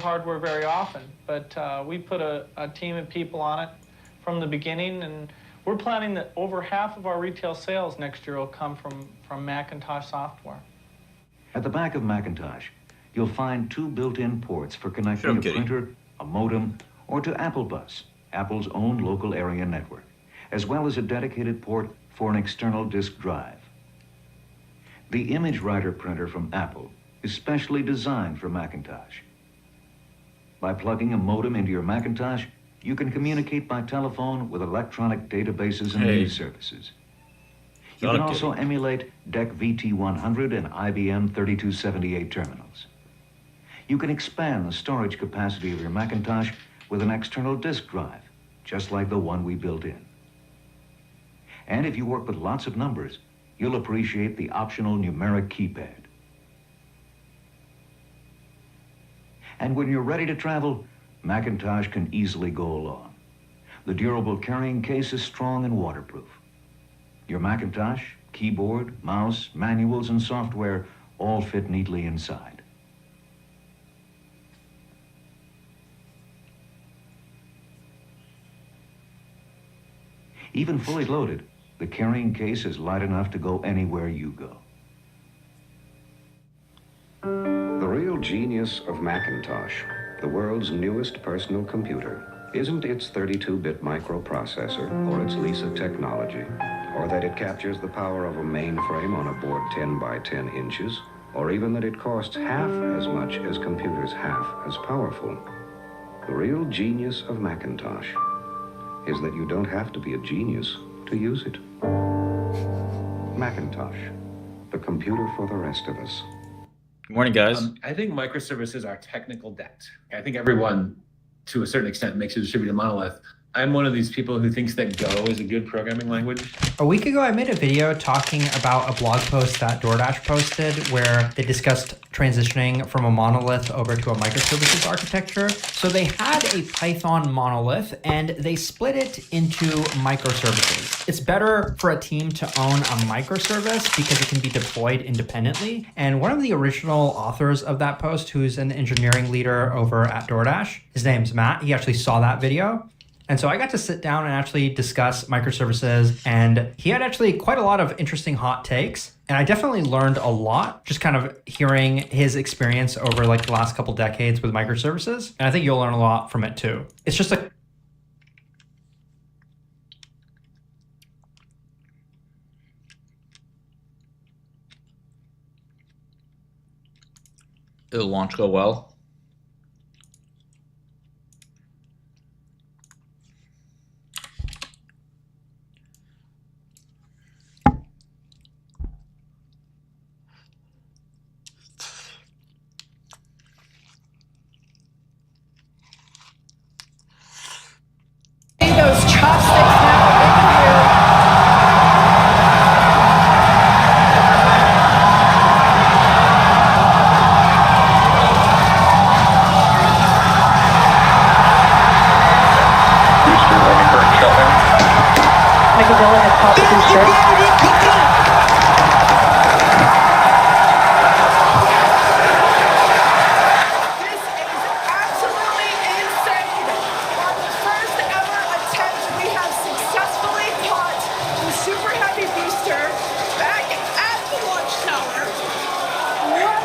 hardware very often, but we put a team of people on it from the beginning, and we're planning that over half of our retail sales next year will come from Macintosh software. At the back of Macintosh, you'll find 2 built-in ports for connecting a printer, a modem, or to AppleBus, Apple's own local area network, as well as a dedicated port for an external disk drive. The Image Writer printer from Apple is specially designed for Macintosh. By plugging a modem into your Macintosh, you can communicate by telephone with electronic databases and news services. You can also emulate DEC VT100 and IBM 3278 terminals. You can expand the storage capacity of your Macintosh with an external disk drive, just like the one we built in. And if you work with lots of numbers, you'll appreciate the optional numeric keypad. And when you're ready to travel, Macintosh can easily go along. The durable carrying case is strong and waterproof. Your Macintosh, keyboard, mouse, manuals, and software all fit neatly inside. Even fully loaded, the carrying case is light enough to go anywhere you go. The real genius of Macintosh, the world's newest personal computer, isn't its 32-bit microprocessor or its Lisa technology, or that it captures the power of a mainframe on a board 10 by 10 inches, or even that it costs half as much as computers half as powerful. The real genius of Macintosh is that you don't have to be a genius to use it. Macintosh, the computer for the rest of us. Good morning, guys. I think microservices are technical debt. I think everyone, to a certain extent, makes a distributed monolith. I'm one of these people who thinks that Go is a good programming language. A week ago, I made a video talking about a blog post that DoorDash posted where they discussed transitioning from a monolith over to a microservices architecture. So they had a Python monolith and they split it into microservices. It's better for a team to own a microservice because it can be deployed independently. And one of the original authors of that post, who's an engineering leader over at DoorDash, his name's Matt. He actually saw that video. And so I got to sit down and actually discuss microservices, and he had actually quite a lot of interesting hot takes. And I definitely learned a lot just kind of hearing his experience over like the last couple decades with microservices. And I think you'll learn a lot from it too. It's just a Did the launch go well? Those chopsticks now Michael has called the booster.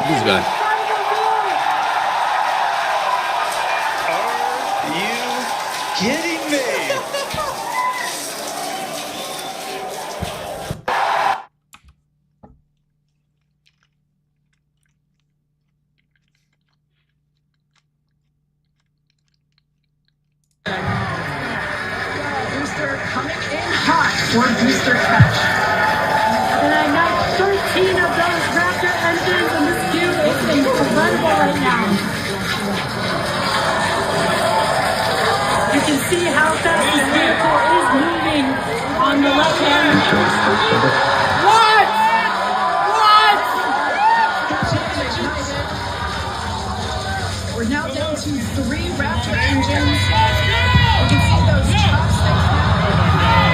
This guy. Are you kidding me? Booster coming in hot for booster catch. And I got 13 of those Raptor engines in this queue. It's incredible right now. You can see how fast this vehicle is moving on the left hand. What? We're now down to 3 Raptor engines. You can see those chopsticks now.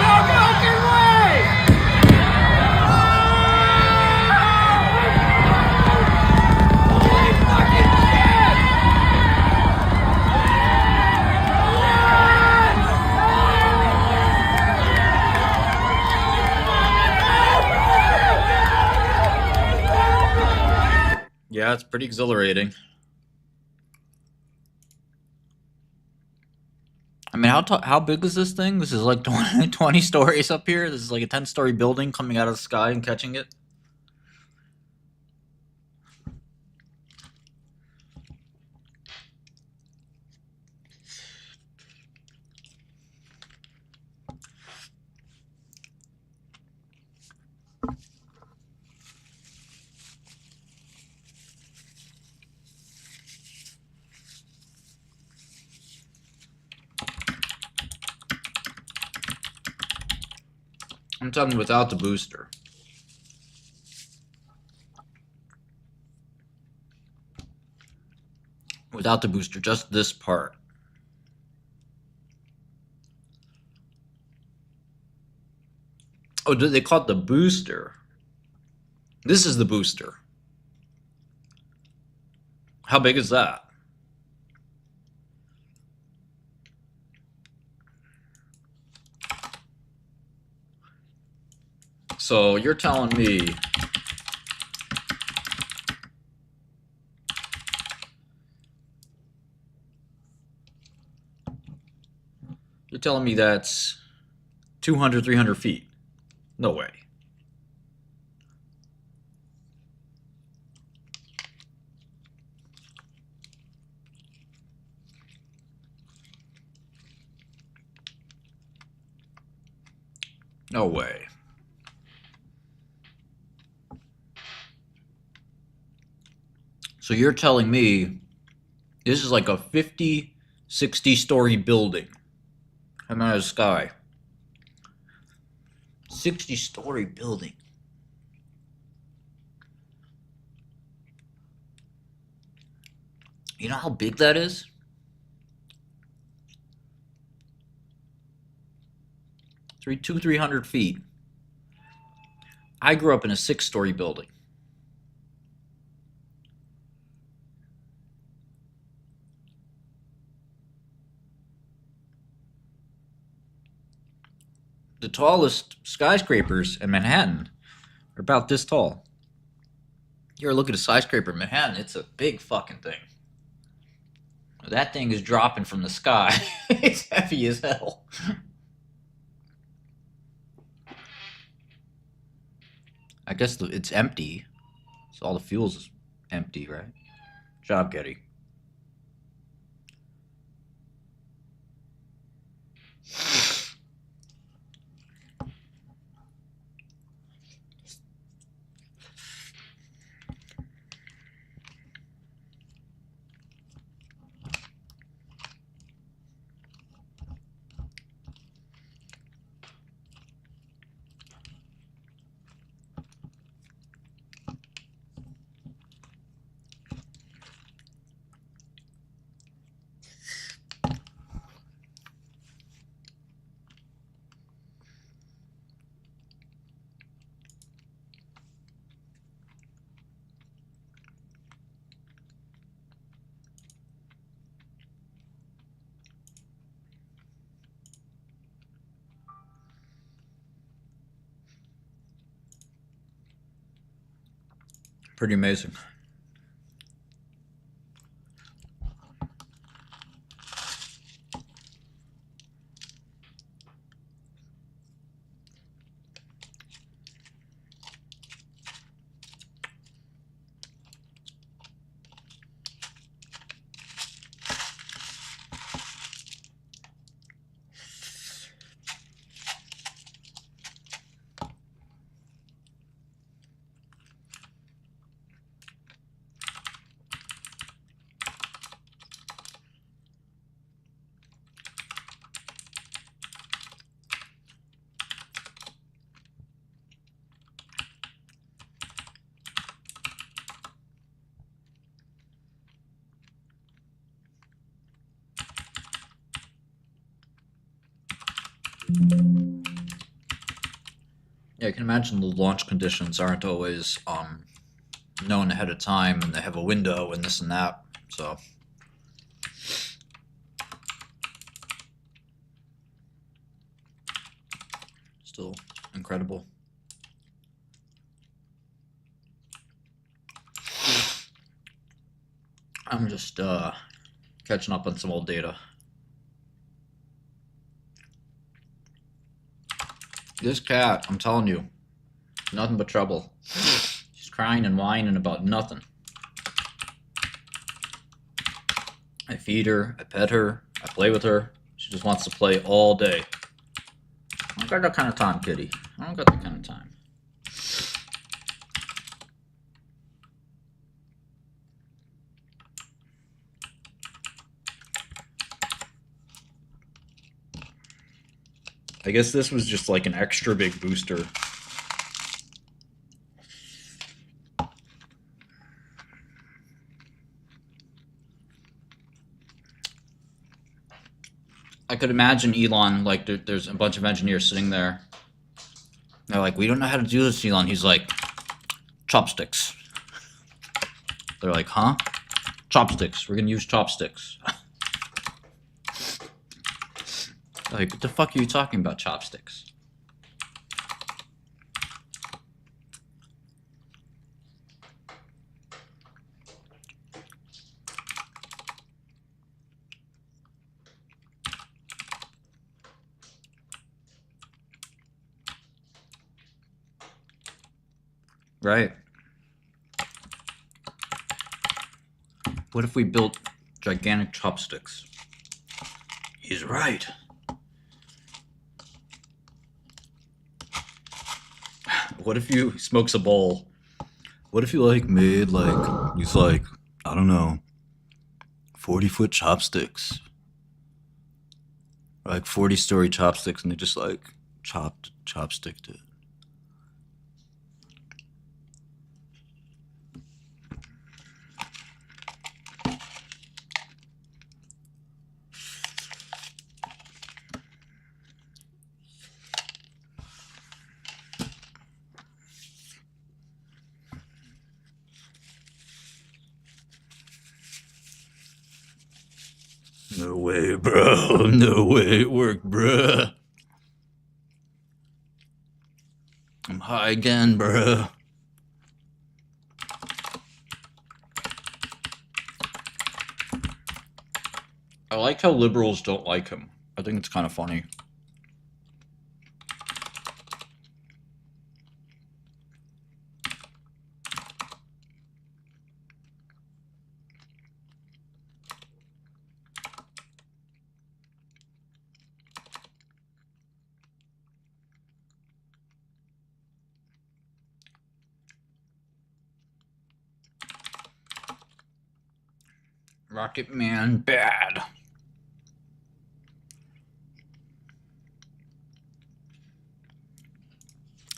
No fucking way! Holy fucking shit! it's pretty exhilarating. I mean, how big is this thing? This is like 20 stories up here. This is like a 10-story building coming out of the sky and catching it. I'm talking without the booster. Without the booster, just this part. Oh, they call it the booster. This is the booster. How big is that? So you're telling me that's 200, 300 feet? No way. No way. So you're telling me this is like a 50, 60-story building coming out of the sky. 60-story building. You know how big that is? 300 feet. I grew up in a 6-story building. The tallest skyscrapers in Manhattan are about this tall. You ever look at a skyscraper in Manhattan, it's a big fucking thing. That thing is dropping from the sky. It's heavy as hell. I guess it's empty. So all the fuel's empty, right? Job, Getty. Pretty amazing. Yeah, I can imagine the launch conditions aren't always known ahead of time, and they have a window and this and that, so. Still incredible. I'm just catching up on some old data. This cat, I'm telling you, nothing but trouble. She's crying and whining about nothing. I feed her, I pet her, I play with her. She just wants to play all day. I don't got that kind of time, kitty. I don't got that kind of time. I guess this was just like an extra big booster. I could imagine Elon, like, there's a bunch of engineers sitting there. They're like, we don't know how to do this, Elon. He's like, chopsticks. They're like, huh? Chopsticks. We're gonna use chopsticks. Like, what the fuck are you talking about, chopsticks? Right. What if we built gigantic chopsticks? He's right. What if you smokes a bowl? What if you like made like these like, I don't know, 40-foot chopsticks? Or like 40-story chopsticks, and they just like chopsticked it. No way, bro. No way it worked, bruh. I'm high again, bruh. I like how liberals don't like him. I think it's kind of funny. Rocket Man bad.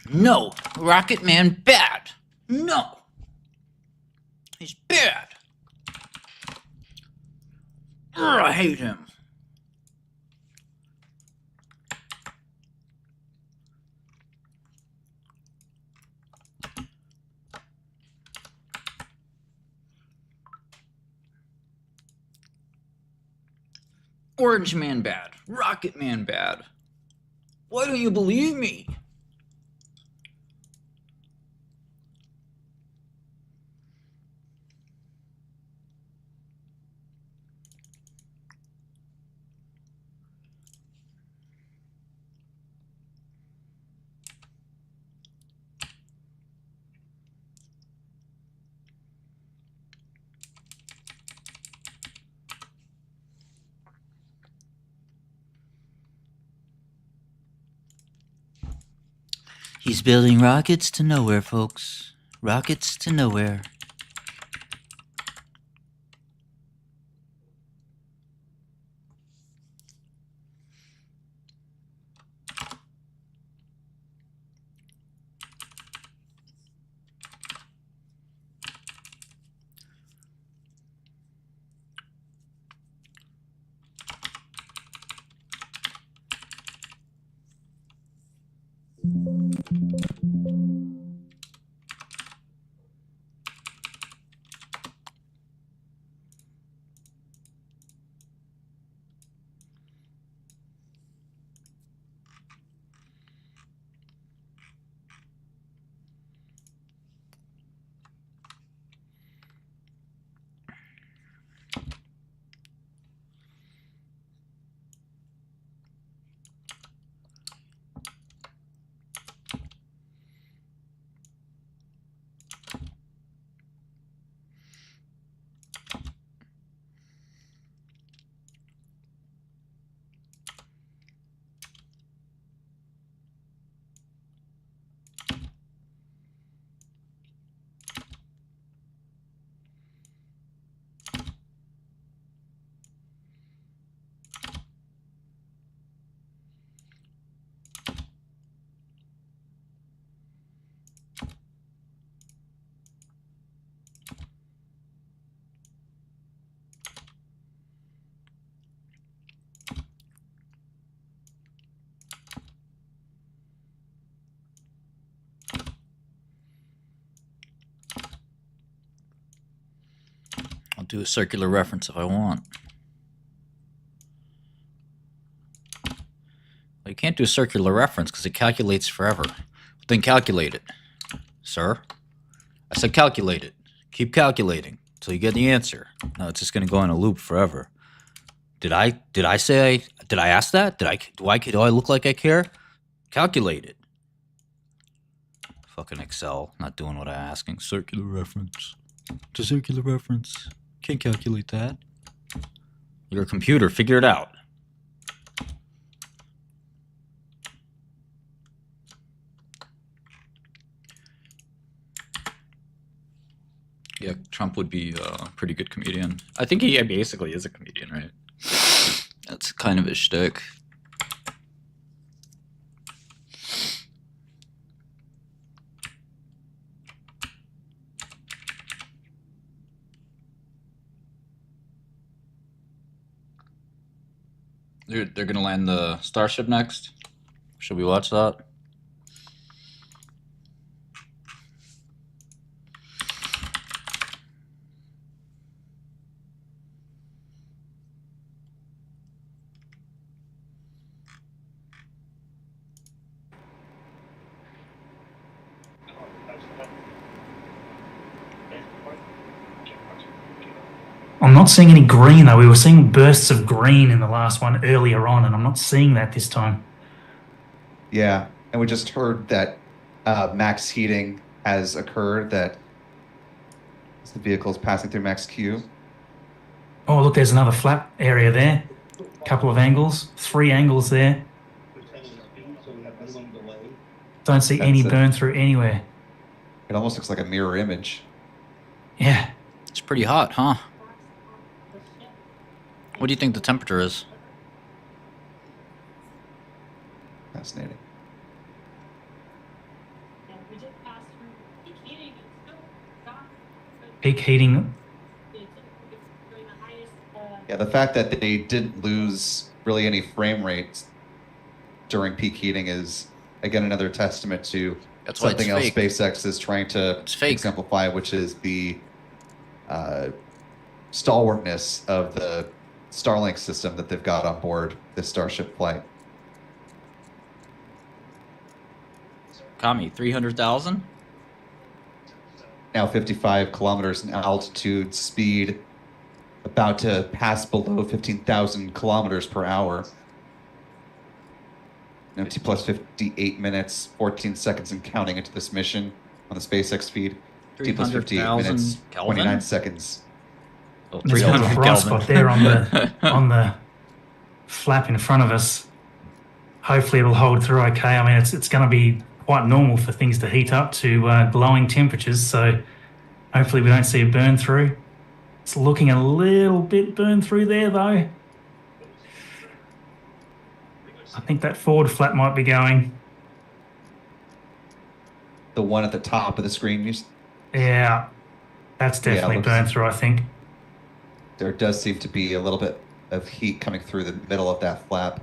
No, Rocket Man bad. No, he's bad. Ugh, I hate him. Orange Man bad. Rocket Man bad. Why don't you believe me? He's building rockets to nowhere, folks. Rockets to nowhere. I'll do a circular reference if I want. Well, you can't do a circular reference because it calculates forever. Then calculate it. Sir? I said calculate it. Keep calculating until you get the answer. No, it's just going to go in a loop forever. Did I ask that? Do I look like I care? Calculate it. Fucking Excel, not doing what I'm asking. Circular reference. It's a circular reference. Can't calculate that. You're a computer, figure it out. Yeah, Trump would be a pretty good comedian. I think he basically is a comedian, right? That's kind of his shtick. They're gonna land the Starship next. Should we watch that? I'm not seeing any green though. We were seeing bursts of green in the last one earlier on, and I'm not seeing that this time. Yeah, and we just heard that max heating has occurred, that as the vehicle is passing through max Q. Oh, look, there's another flap area there. Couple of angles, 3 angles there. Don't see any burn through anywhere. It almost looks like a mirror image. Yeah. It's pretty hot, huh? What do you think the temperature is? Fascinating. Peak heating. Yeah, the fact that they didn't lose really any frame rates during peak heating is, again, another testament to something else SpaceX is trying to exemplify, which is the stalwartness of the Starlink system that they've got on board this Starship flight. Kami, 300,000? Now 55 kilometers in altitude, speed about to pass below 15,000 kilometers per hour. MT plus 58 minutes, 14 seconds and counting into this mission on the SpaceX feed. T plus 58 minutes, Kelvin? 29 seconds. Oh, There's kind of a bright spot there on the flap in front of us. Hopefully it'll hold through okay. I mean, it's going to be quite normal for things to heat up to glowing temperatures, so hopefully we don't see a burn through. It's looking a little bit burn through there though. I think that forward flap might be going. The one at the top of the screen? Yeah, that's definitely burned through, I think. There does seem to be a little bit of heat coming through the middle of that flap.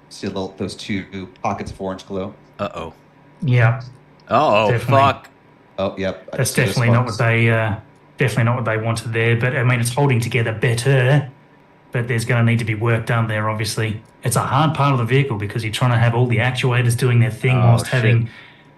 See those 2 pockets of orange glow? Uh-oh. Yeah. Oh, definitely. fuck. Oh, yep. That's definitely not what they wanted there. But I mean, it's holding together better. But there's going to need to be work done there. Obviously, it's a hard part of the vehicle because you're trying to have all the actuators doing their thing whilst having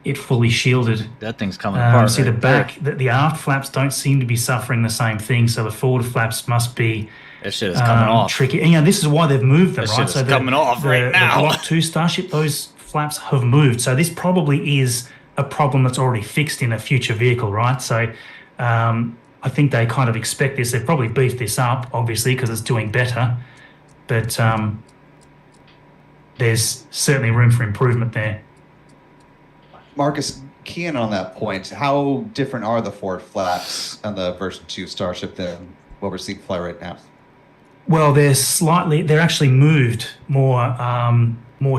it fully shielded. That thing's coming apart. See the back, the aft flaps don't seem to be suffering the same thing. So the forward flaps must be. That shit is coming off. Tricky. And, this is why they've moved them, right? So coming off right now. The Block 2 Starship, those flaps have moved. So this probably is a problem that's already fixed in a future vehicle, right? So I think they kind of expect this. They've probably beefed this up, obviously, because it's doing better. But there's certainly room for improvement there. Marcus, key in on that point. How different are the forward flaps on the version 2 Starship than what we're seeing fly right now? Well, they're actually moved more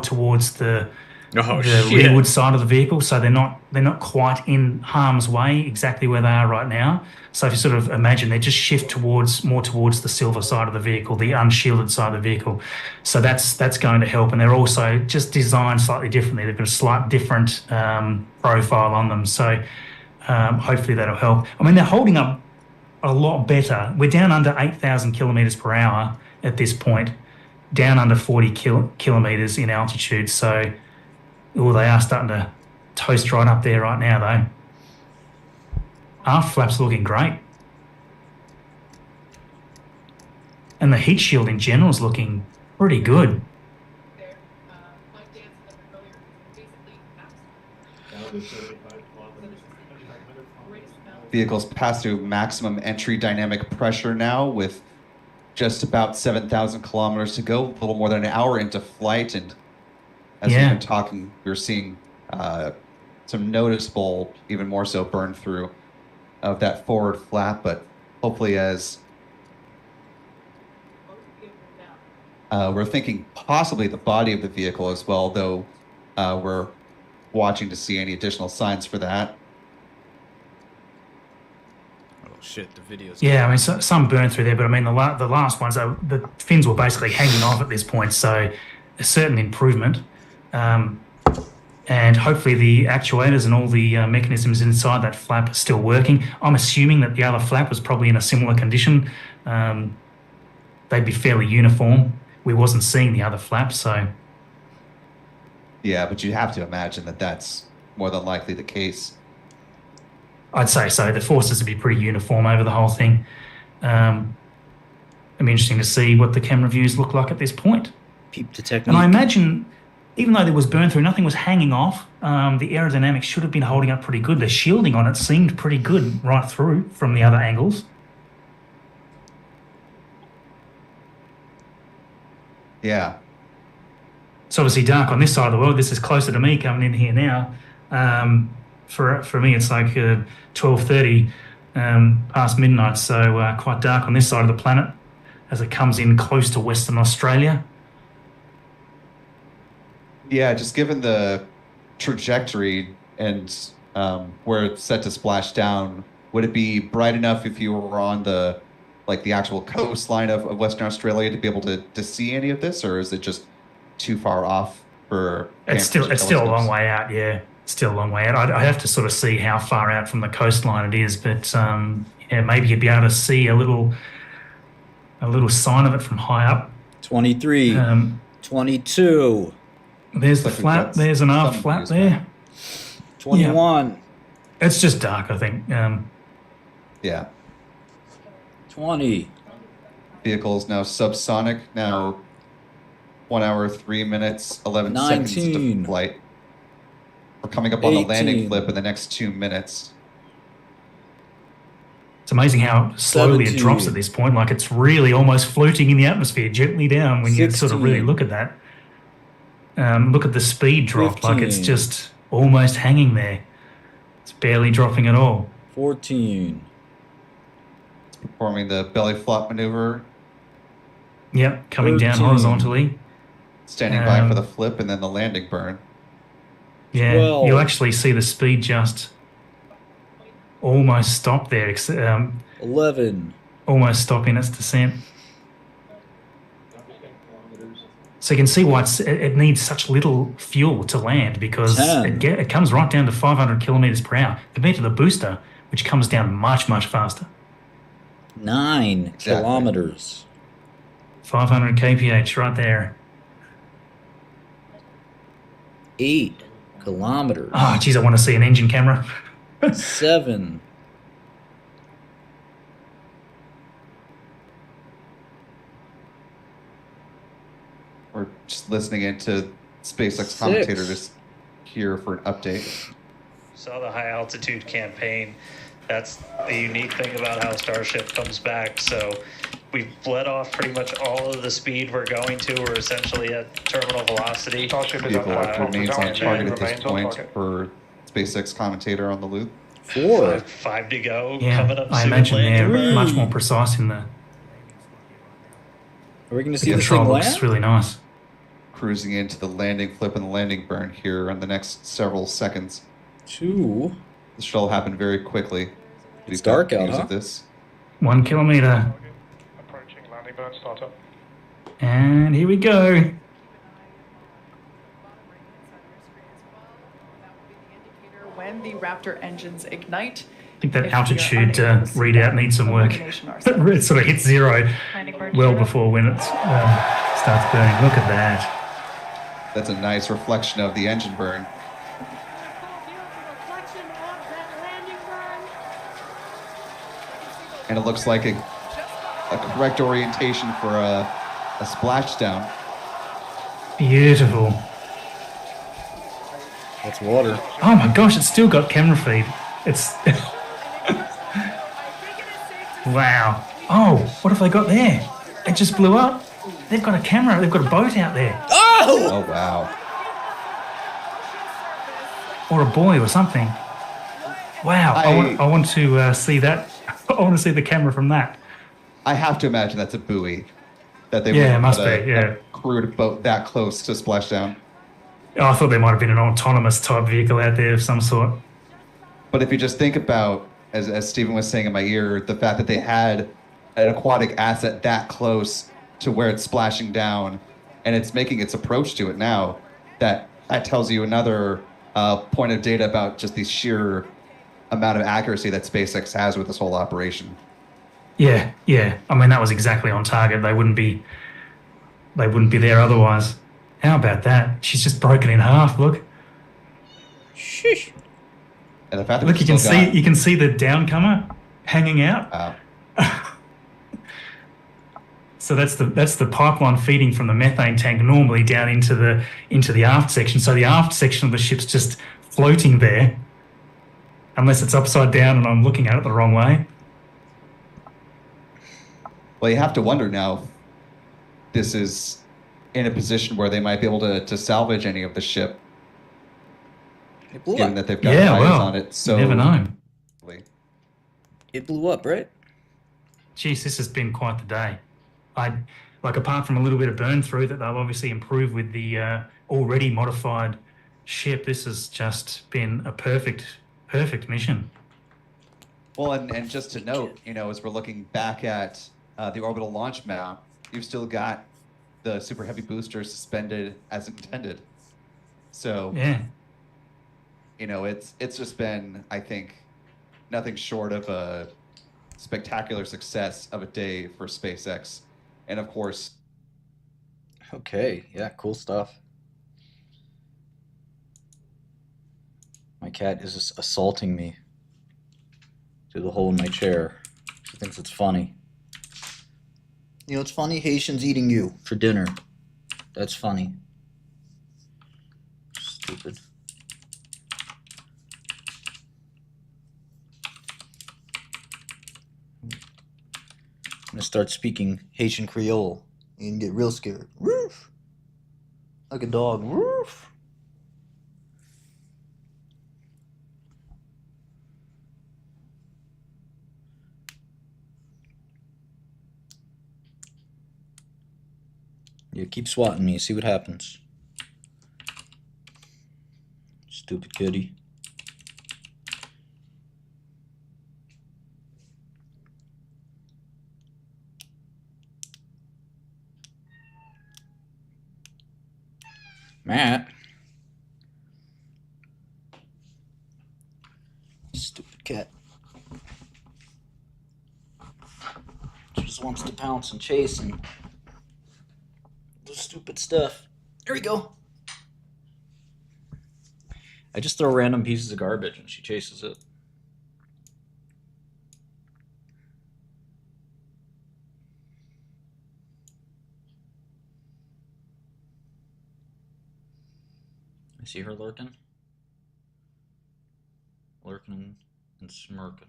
towards the rearward side of the vehicle, so they're not quite in harm's way exactly where they are right now. So if you sort of imagine, they just shift more towards the silver side of the vehicle, the unshielded side of the vehicle. So that's going to help, and they're also just designed slightly differently. They've got a slight different profile on them, so hopefully that'll help. I mean, they're holding up a lot better. We're down under 8,000 kilometers per hour at this point, down under 40 kilometers in altitude. So, they are starting to toast right up there right now, though. Aft flaps looking great. And the heat shield in general is looking pretty good. Vehicles pass through maximum entry dynamic pressure now with just about 7,000 kilometers to go, a little more than an hour into flight. And as we've been talking, we're seeing some noticeable, even more so, burn through of that forward flap. But hopefully as we're thinking possibly the body of the vehicle as well, though we're watching to see any additional signs for that. Oh shit, the video's... Yeah, I mean, some burn through there, but I mean, the last ones, the fins were basically hanging off at this point, so a certain improvement. And hopefully the actuators and all the mechanisms inside that flap are still working. I'm assuming that the other flap was probably in a similar condition. They'd be fairly uniform. We wasn't seeing the other flap, so... Yeah, but you have to imagine that that's more than likely the case. I'd say so. The forces would be pretty uniform over the whole thing. It'd be interesting to see what the camera views look like at this point. Peep the technique. And I imagine, even though there was burn through, nothing was hanging off, the aerodynamics should have been holding up pretty good. The shielding on it seemed pretty good right through from the other angles. Yeah. It's obviously dark on this side of the world. This is closer to me coming in here now. For me, it's like 12:30 past midnight, so quite dark on this side of the planet as it comes in close to Western Australia. Yeah, just given the trajectory and where it's set to splash down, would it be bright enough if you were on the actual coastline of Western Australia to be able to see any of this, or is it just too far off for... It's still a long way out, yeah. Still a long way out. I have to sort of see how far out from the coastline it is, but yeah, maybe you'd be able to see a little sign of it from high up. 23, 22. There's the flap. There's an aft flap there. 21. Yeah. It's just dark, I think. Yeah. 20. Vehicle's now subsonic. Now 1 hour, 3 minutes, 11 19. seconds to flight. We're coming up on 18. The landing flip in the next 2 minutes. It's amazing how slowly 17. It drops at this point. Like it's really almost floating in the atmosphere, gently down when 16. You sort of really look at that. Look at the speed drop. 15. Like it's just almost hanging there. It's barely dropping at all. 14. It's performing the belly flop maneuver. Yep, coming 13. Down horizontally. Standing by for the flip and then the landing burn. Yeah, 12. You'll actually see the speed just almost stop there. 11. Almost stop in its descent. So you can see why it needs such little fuel to land, because it comes right down to 500 kilometers per hour compared to the booster, which comes down much, much faster. 9 kilometers. 500 kph right there. 8 kilometers. Oh, geez, I want to see an engine camera. 7. We're just listening into SpaceX commentator just here for an update. Saw the high altitude campaign. That's the unique thing about how Starship comes back. So we've bled off pretty much all of the speed we're going to. We're essentially at terminal velocity. Starship remains on target at this point for SpaceX commentator on the loop. 4. 5 to go. Yeah, coming up I soon. imagine they're much more precise in the... Are we going to see the control thing looks land? Really nice. Cruising into the landing flip and the landing burn here in the next several seconds. 2. This should all happen very quickly. It's dark out, huh? Of this. 1 kilometer. Approaching landing burn startup. And here we go. When the Raptor engines ignite, think that altitude readout needs some work. It sort of hits zero well before when it starts burning. Look at that. That's a nice reflection of the engine burn. And it looks like a correct orientation for a splashdown. Beautiful. That's water. Oh my gosh, it's still got camera feed. It's... Wow. Oh, what have they got there? It just blew up. They've got a camera. They've got a boat out there. Oh! Oh, wow. Or a buoy or something. Wow. I want to see that. I want to see the camera from that. I have to imagine that's a buoy. That they it must be, yeah. Crewed boat that close to splashdown. Oh, I thought there might have been an autonomous type vehicle out there of some sort. But if you just think about, as Stephen was saying in my ear, the fact that they had an aquatic asset that close to where it's splashing down and it's making its approach to it now, that tells you another point of data about just the sheer amount of accuracy that SpaceX has with this whole operation. Yeah. I mean, that was exactly on target. They wouldn't be there otherwise. How about that? She's just broken in half. Look. Sheesh. And the fact that look, you can see the downcomer hanging out. Wow. So that's the pipeline feeding from the methane tank normally down into the aft section. So the aft section of the ship's just floating there, unless it's upside down and I'm looking at it the wrong way. Well, you have to wonder now if this is in a position where they might be able to salvage any of the ship, given that they've got eyes on it. So you never know. It blew up, right? Jeez, this has been quite the day. Apart from a little bit of burn through that they'll obviously improve with the already modified ship, this has just been a perfect mission. Well, and just to note, as we're looking back at the orbital launch map, you've still got the super heavy booster suspended as intended. So yeah, it's just been, I think, nothing short of a spectacular success of a day for SpaceX. And of course... Okay, yeah, cool stuff. My cat is just assaulting me through the hole in my chair. She thinks it's funny. It's funny Haitians eating you for dinner. That's funny. Stupid. I'm gonna start speaking Haitian Creole and get real scared. Woof! Like a dog. Woof! Yeah, keep swatting me, see what happens. Stupid kitty. Matt. Stupid cat. She just wants to pounce and chase and do stupid stuff. There we go. I just throw random pieces of garbage and she chases it. I see her lurking. Lurking and smirking.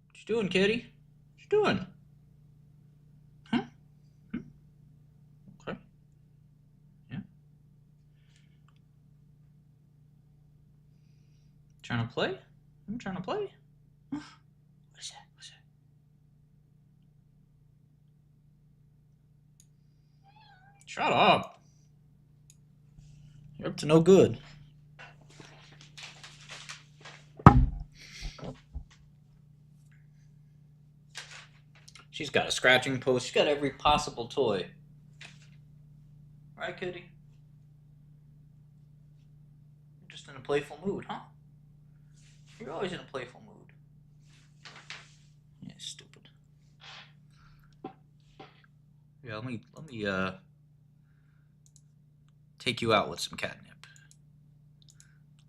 What you doing, kitty? What you doing? Huh? Okay. Yeah. Trying to play? I'm trying to play. What is that? What's that? Shut up. You're up to no good. She's got a scratching post. She's got every possible toy. Right, kitty? You're just in a playful mood, huh? You're always in a playful mood. Yeah, stupid. Yeah, let me take you out with some catnip.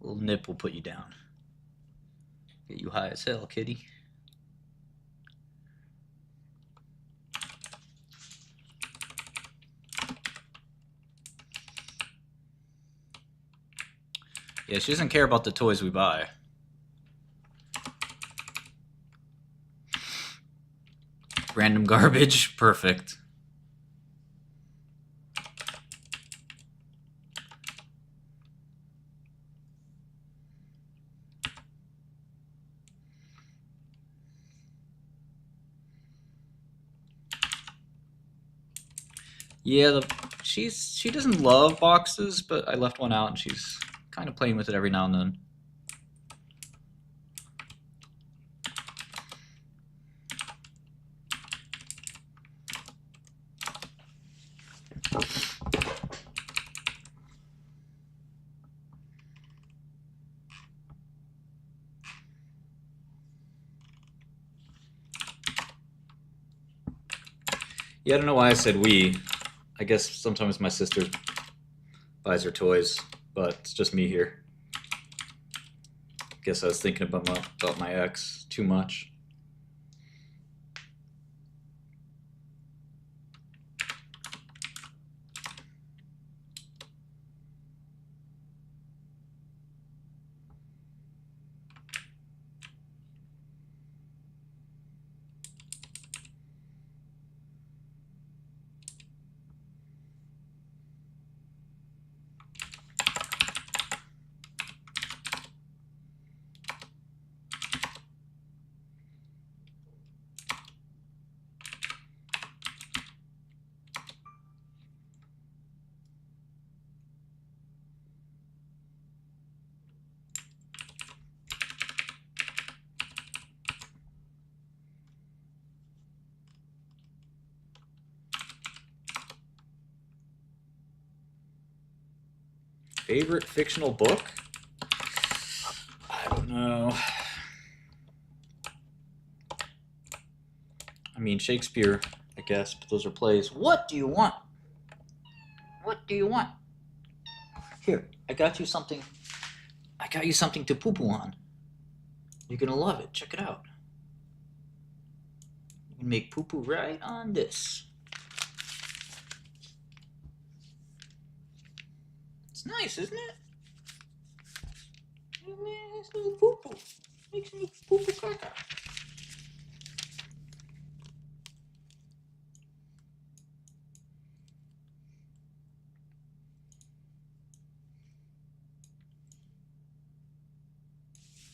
A little nip will put you down. Get you high as hell, kitty. Yeah, she doesn't care about the toys we buy. Random garbage, perfect. Yeah, she doesn't love boxes, but I left one out and she's kind of playing with it every now and then. Yeah, I don't know why I said we. I guess sometimes my sister buys her toys, but it's just me here. Guess I was thinking about my ex too much. Favorite fictional book? I don't know. I mean, Shakespeare, I guess, but those are plays. What do you want? What do you want? Here, I got you something. I got you something to poo-poo on. You're gonna love it. Check it out. You can make poo-poo right on this. It's nice, isn't it? It's a little poo-poo. Makes me poo-poo caca.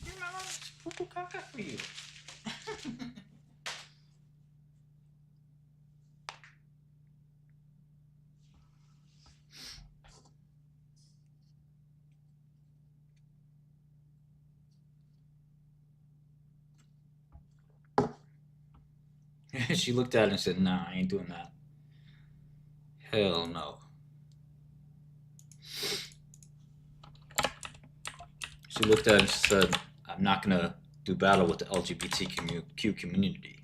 Your mom's poo-poo caca for you. She looked at it and said, "Nah, I ain't doing that. Hell no." She looked at it and said, "I'm not gonna do battle with the LGBTQ community."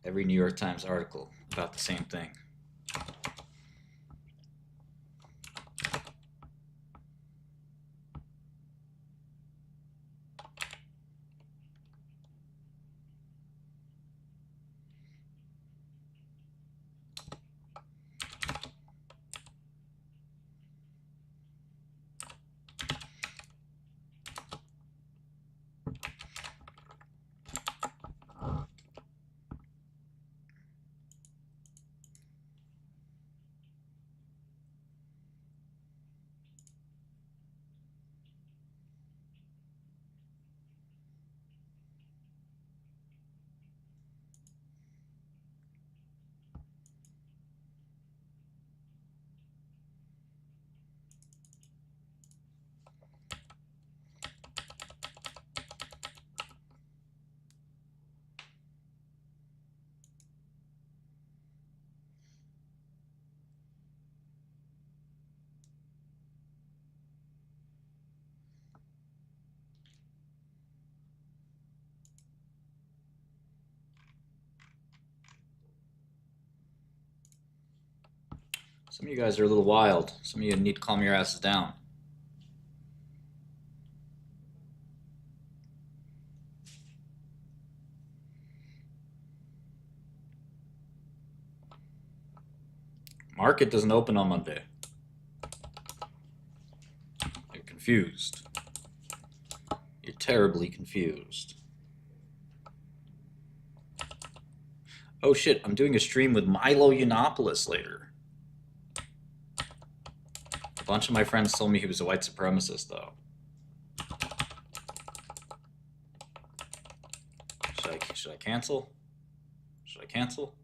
Every New York Times article about the same thing. Some of you guys are a little wild. Some of you need to calm your asses down. Market doesn't open on Monday. You're confused. You're terribly confused. Oh shit, I'm doing a stream with Milo Yiannopoulos later. A bunch of my friends told me he was a white supremacist, though. Should I cancel? Should I cancel?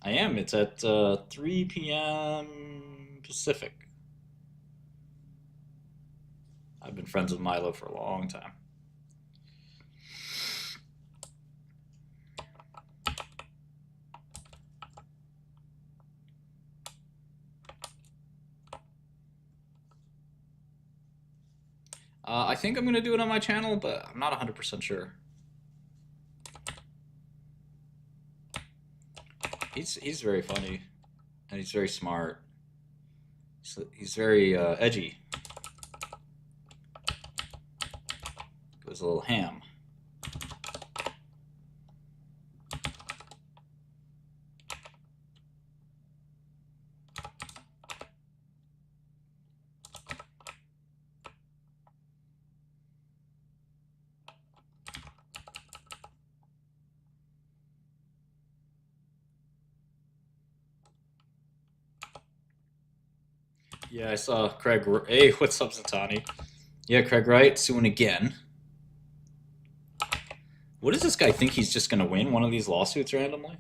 I am. It's at 3 p.m. Pacific. I've been friends with Milo for a long time. I think I'm going to do it on my channel, but I'm not 100% sure. He's very funny, and he's very smart. He's very edgy. Goes a little ham. Yeah, I saw Craig. Hey, what's up, Zatani? Yeah, Craig Wright suing again. What does this guy think he's just gonna win one of these lawsuits randomly?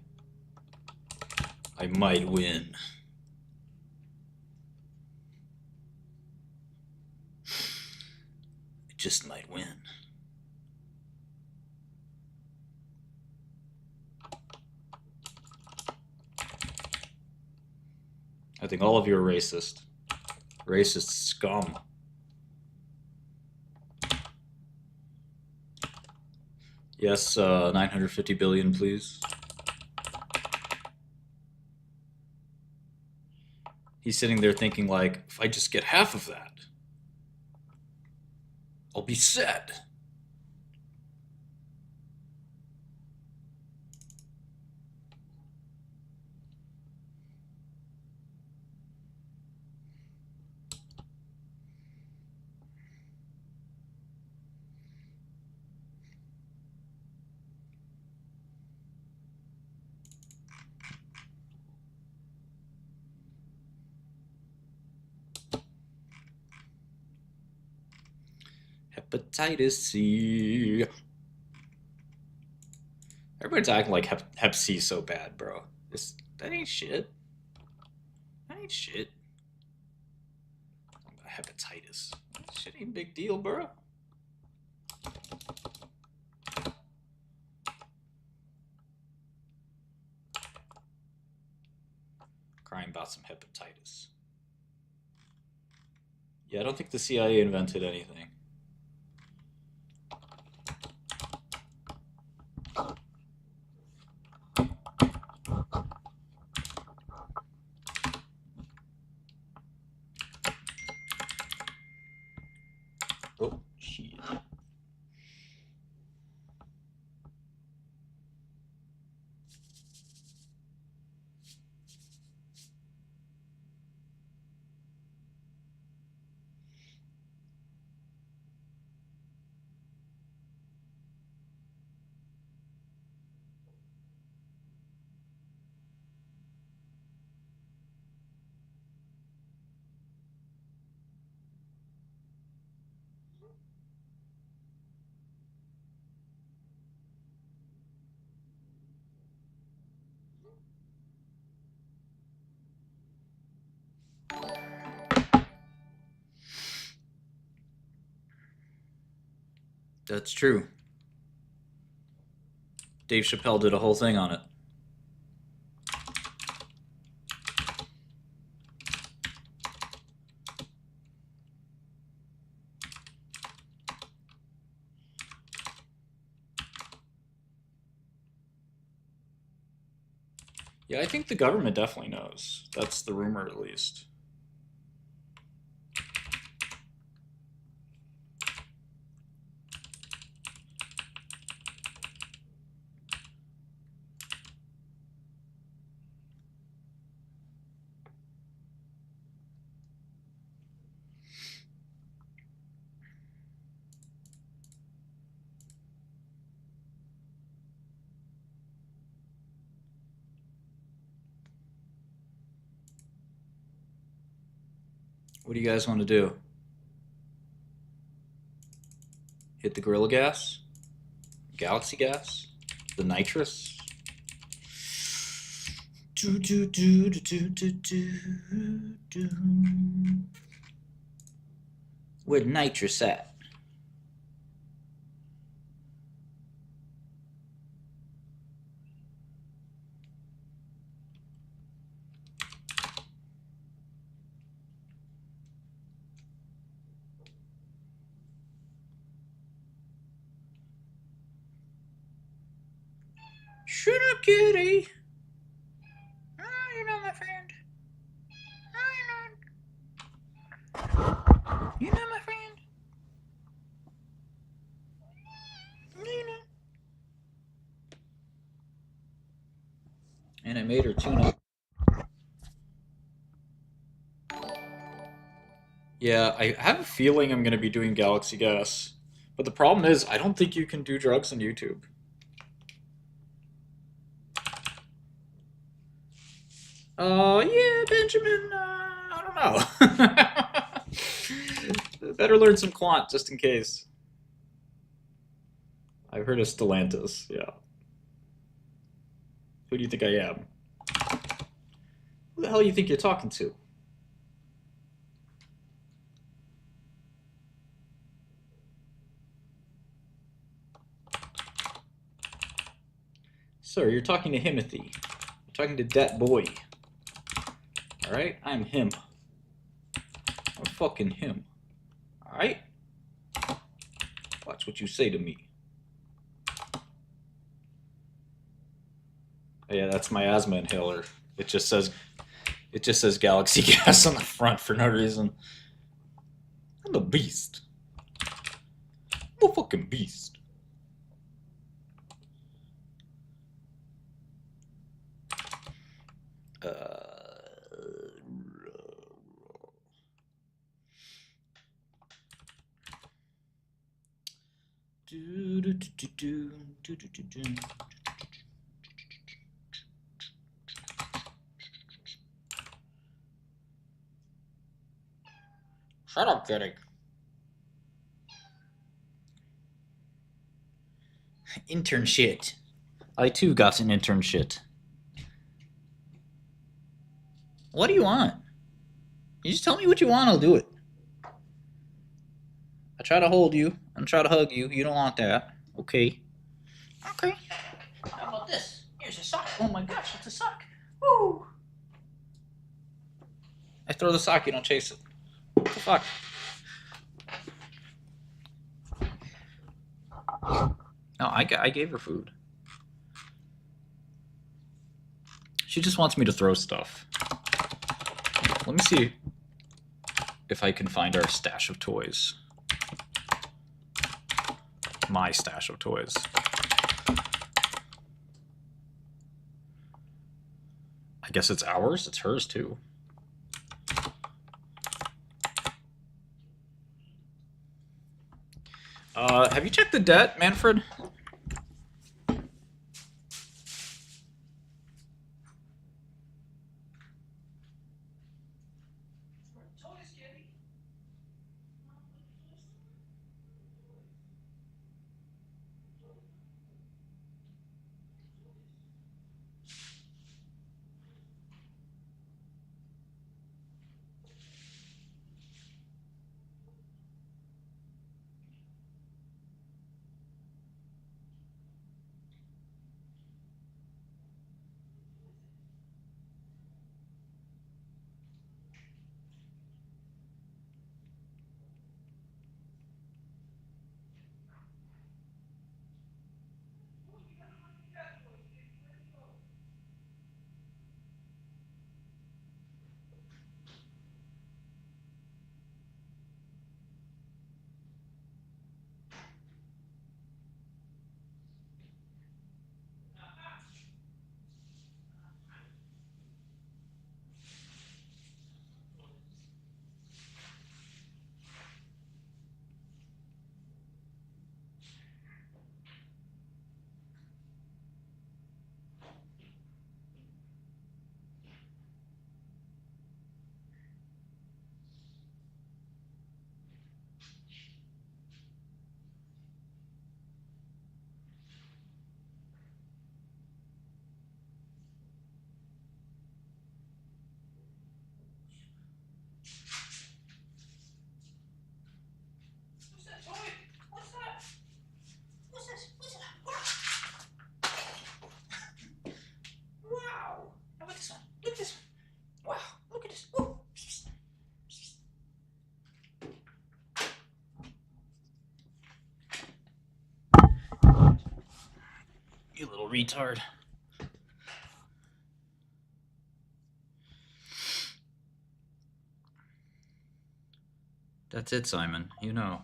I might win. I just might win. I think all of you are racist. Racist scum. Yes, 950 billion, please. He's sitting there thinking like, if I just get half of that, I'll be set. Hepatitis C. Everybody's acting like Hep C is so bad, bro. That ain't shit. That ain't shit. Hepatitis. That shit ain't a big deal, bro. Crying about some hepatitis. Yeah, I don't think the CIA invented anything. Oh, shit. That's true. Dave Chappelle did a whole thing on it. Yeah, I think the government definitely knows. That's the rumor, at least. What do you guys want to do? Hit the Gorilla Gas? Galaxy Gas? The Nitrous? Do, do, do, do, do, do, do, do. Where'd Nitrous at? Shut up, kitty. Oh, you're not my friend. Oh, you're not. You're not my friend. No, you're not. And I made her tune up. Yeah, I have a feeling I'm going to be doing Galaxy Gas. But the problem is, I don't think you can do drugs on YouTube. Yeah, Benjamin, I don't know. Better learn some quant, just in case. I've heard of Stellantis, yeah. Who do you think I am? Who the hell do you think you're talking to? Sir, you're talking to Himothy. You're talking to that boy. Alright? I'm him. I'm fucking him. Alright? Watch what you say to me. Oh, yeah, that's my asthma inhaler. It just says Galaxy Gas on the front for no reason. I'm the beast. I'm a fucking beast. Shut up, Kitty. Intern shit. I too got an intern shit. What do you want? You just tell me what you want, I'll do it. I try to hold you and try to hug you. You don't want that. Okay. Okay. How about this? Here's a sock. Oh my gosh, it's a sock. Woo! I throw the sock, you don't chase it. What the fuck? No, I gave her food. She just wants me to throw stuff. Let me see if I can find our stash of toys. My stash of toys. I guess it's ours? It's hers too. Have you checked the debt, Manfred? retard. That's it, Simon. You know.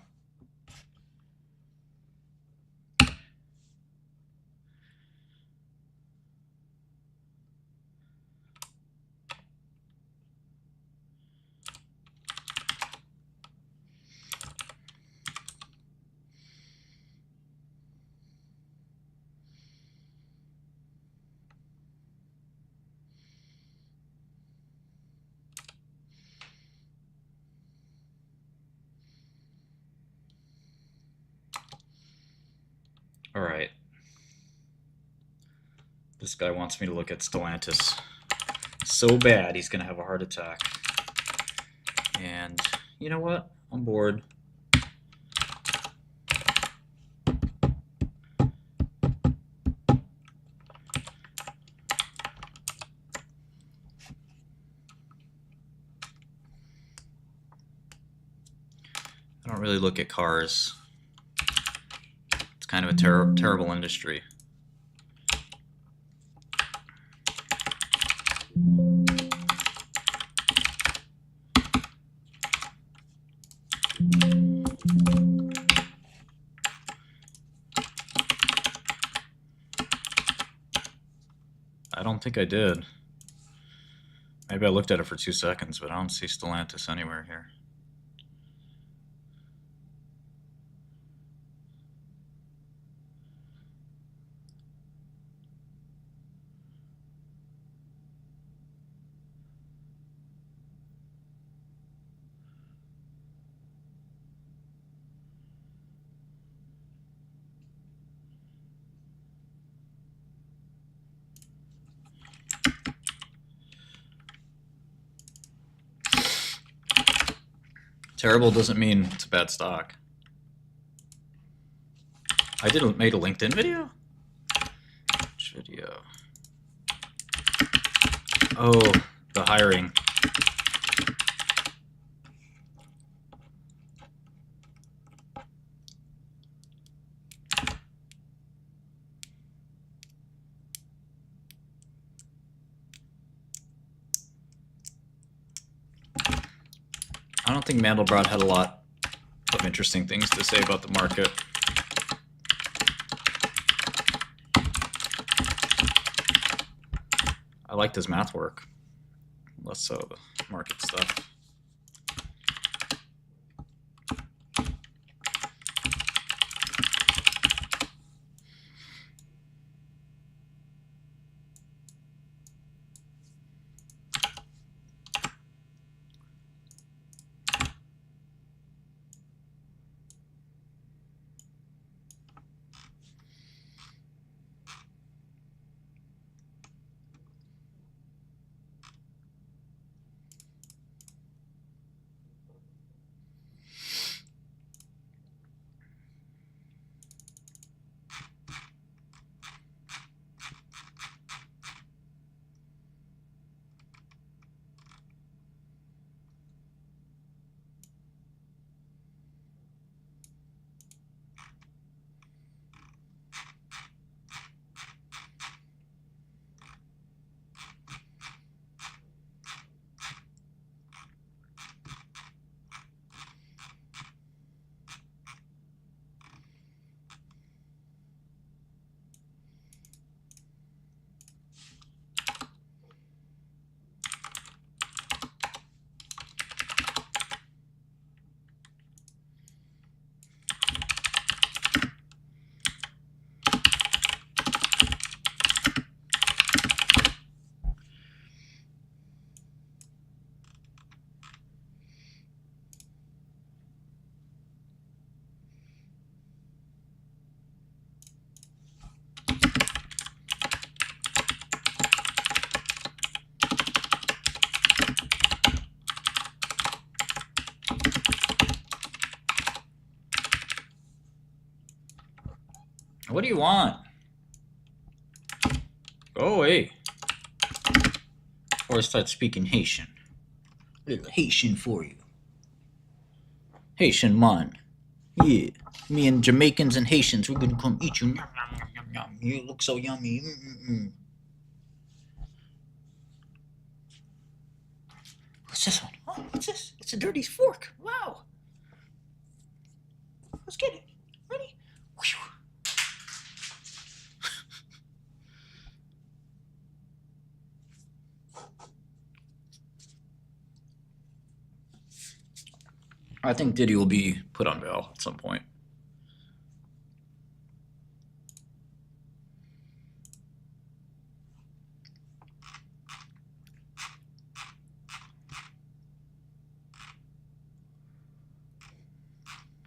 All right. This guy wants me to look at Stellantis so bad he's going to have a heart attack. And you know what? I'm bored. I don't really look at cars. It's kind of a terrible industry. I don't think I did. Maybe I looked at it for 2 seconds, but I don't see Stellantis anywhere here. Terrible doesn't mean it's a bad stock. I made a LinkedIn video? Which video? Oh, the hiring. I don't think Mandelbrot had a lot of interesting things to say about the market. I liked his math work, less so the market stuff. What do you want? Go away. Or start speaking Haitian. A little Haitian for you. Haitian man. Yeah. Me and Jamaicans and Haitians, we're gonna come eat you. yum, yum. You look so yummy. Mm-mm-mm. What's this one? Oh, what's this? It's a dirty fork. Wow. Let's get it. Ready? Whew. I think Diddy will be put on bail at some point.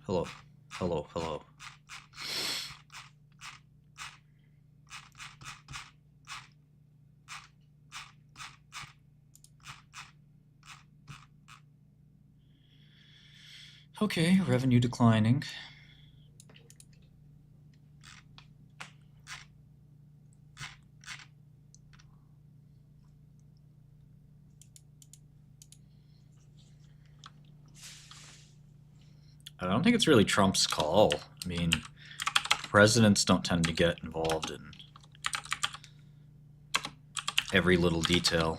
Hello. Hello, hello. Okay, revenue declining. I don't think it's really Trump's call. I mean, presidents don't tend to get involved in every little detail.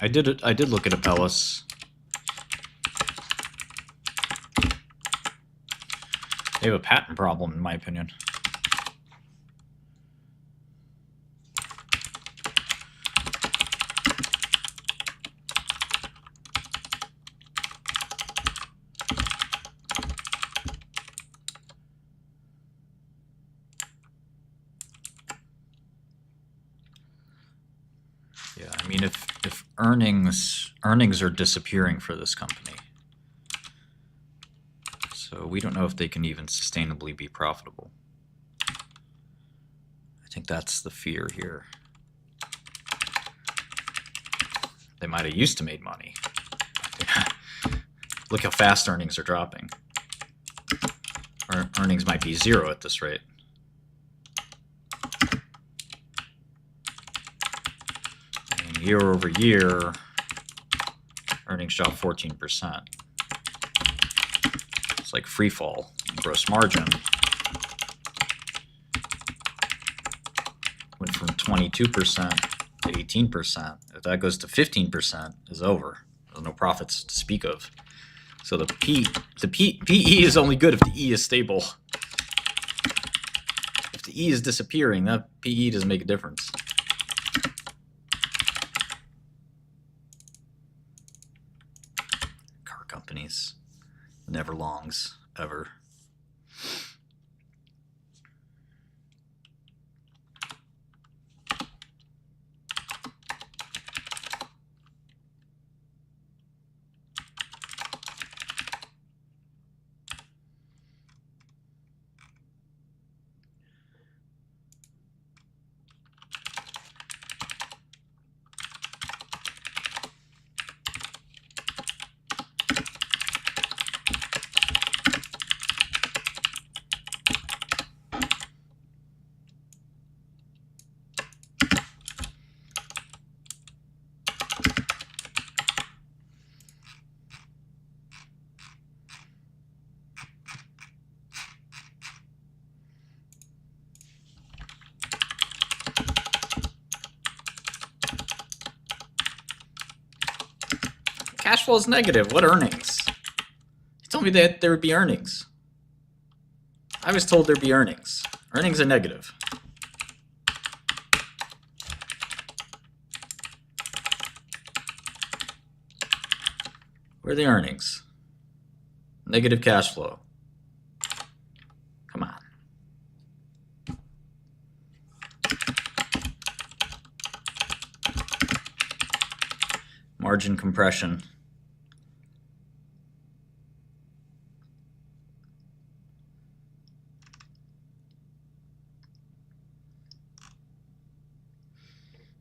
I did look at Apellis. They have a patent problem, in my opinion. Yeah, I mean, if earnings are disappearing for this company, so we don't know if they can even sustainably be profitable. I think that's the fear here. They might have used to make money. Look how fast earnings are dropping. Or earnings might be zero at this rate. And year over year, earnings dropped 14%. It's like free fall. Gross margin went from 22% to 18%. If that goes to 15%, it's over. There's no profits to speak of. So the PE is only good if the E is stable. If the E is disappearing, that PE doesn't make a difference. Car companies, never longs, ever. Cash flow is negative. What earnings? You told me that there would be earnings. I was told there'd be earnings. Earnings are negative. Where are the earnings? Negative cash flow. Come on. Margin compression.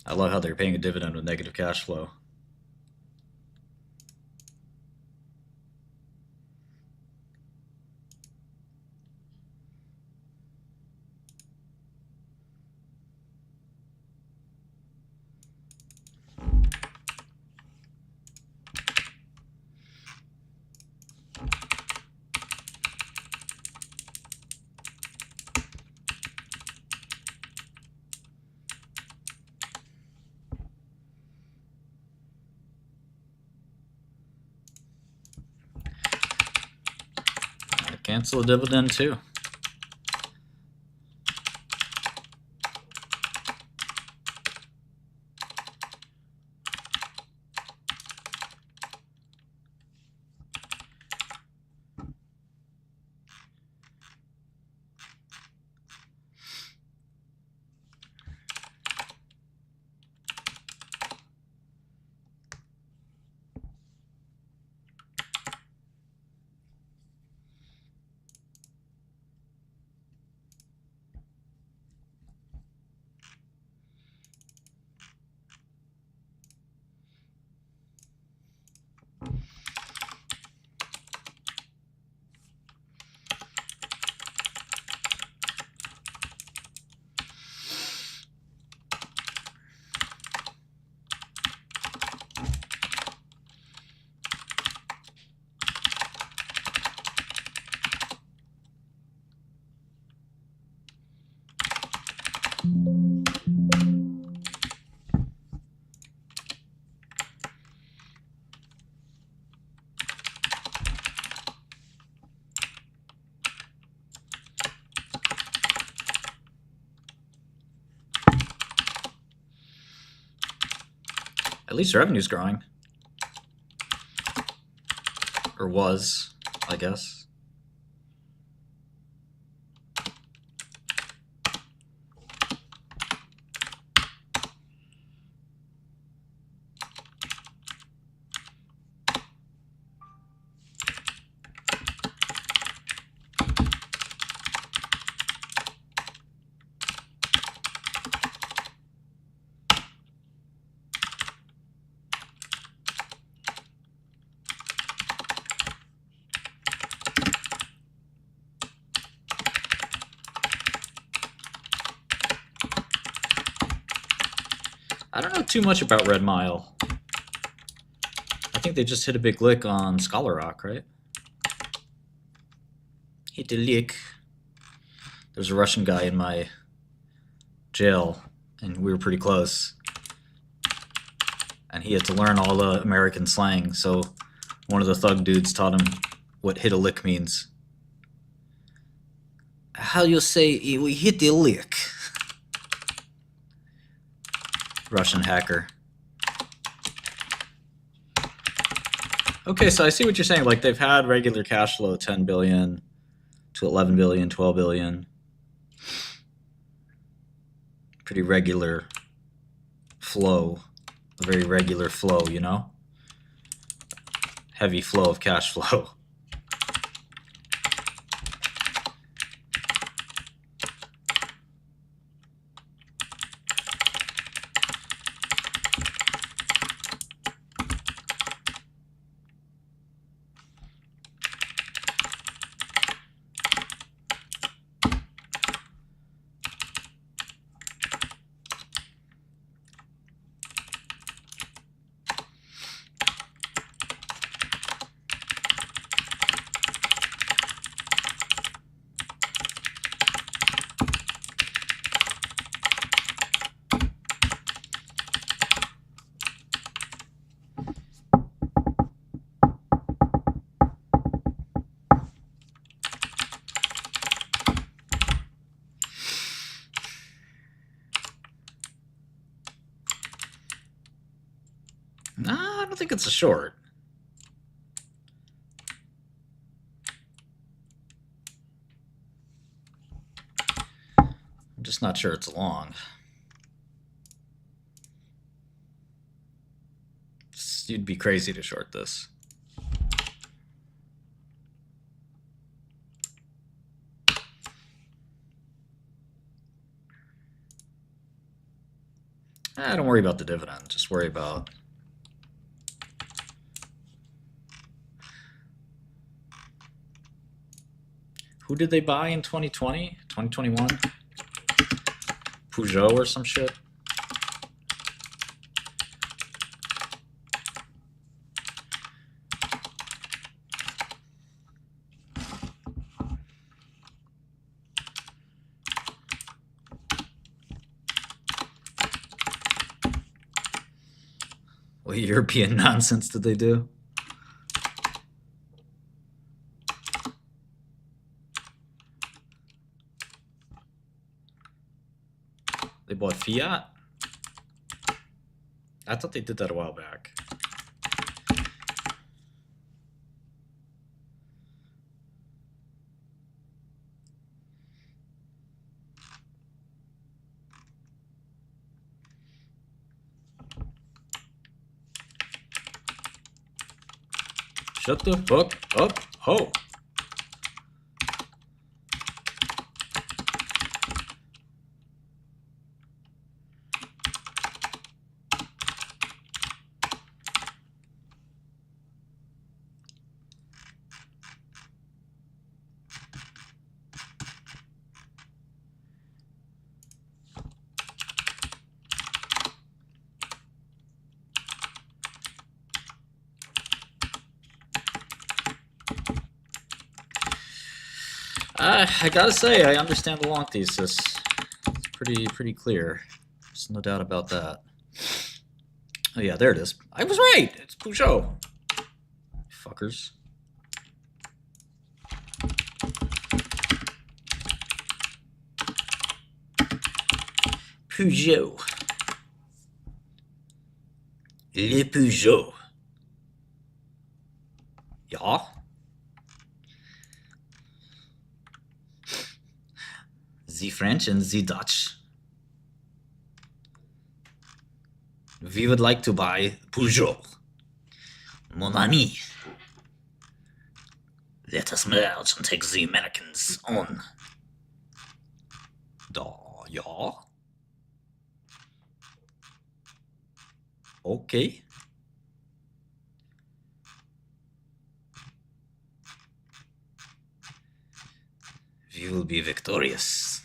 I love how they're paying a dividend with negative cash flow. Cancel a dividend too. At least revenue's growing. Or was, I guess. I don't know too much about Red Mile. I think they just hit a big lick on Scholar Rock, right? Hit a lick. There's a Russian guy in my jail, and we were pretty close. And he had to learn all the American slang, so one of the thug dudes taught him what hit a lick means. How you say we hit a lick? Russian hacker. Okay, so I see what you're saying. Like, they've had regular cash flow, 10 billion to 11 billion, 12 billion. Pretty regular flow. A very regular flow, you know? Heavy flow of cash flow. Nah, I don't think it's a short. I'm just not sure it's long. You'd be crazy to short this. Don't worry about the dividend. Just worry about... Who did they buy in 2020? 2021? Peugeot or some shit? What European nonsense did they do? They bought Fiat? I thought they did that a while back. Shut the fuck up, ho! I gotta say, I understand the long thesis. It's pretty clear. There's no doubt about that. Oh yeah, there it is. I was right! It's Peugeot. Fuckers. Peugeot. Le Peugeot. Ja. The French and the Dutch. We would like to buy Peugeot. Mon ami. Let us merge and take the Americans on. Ja. Okay. We will be victorious.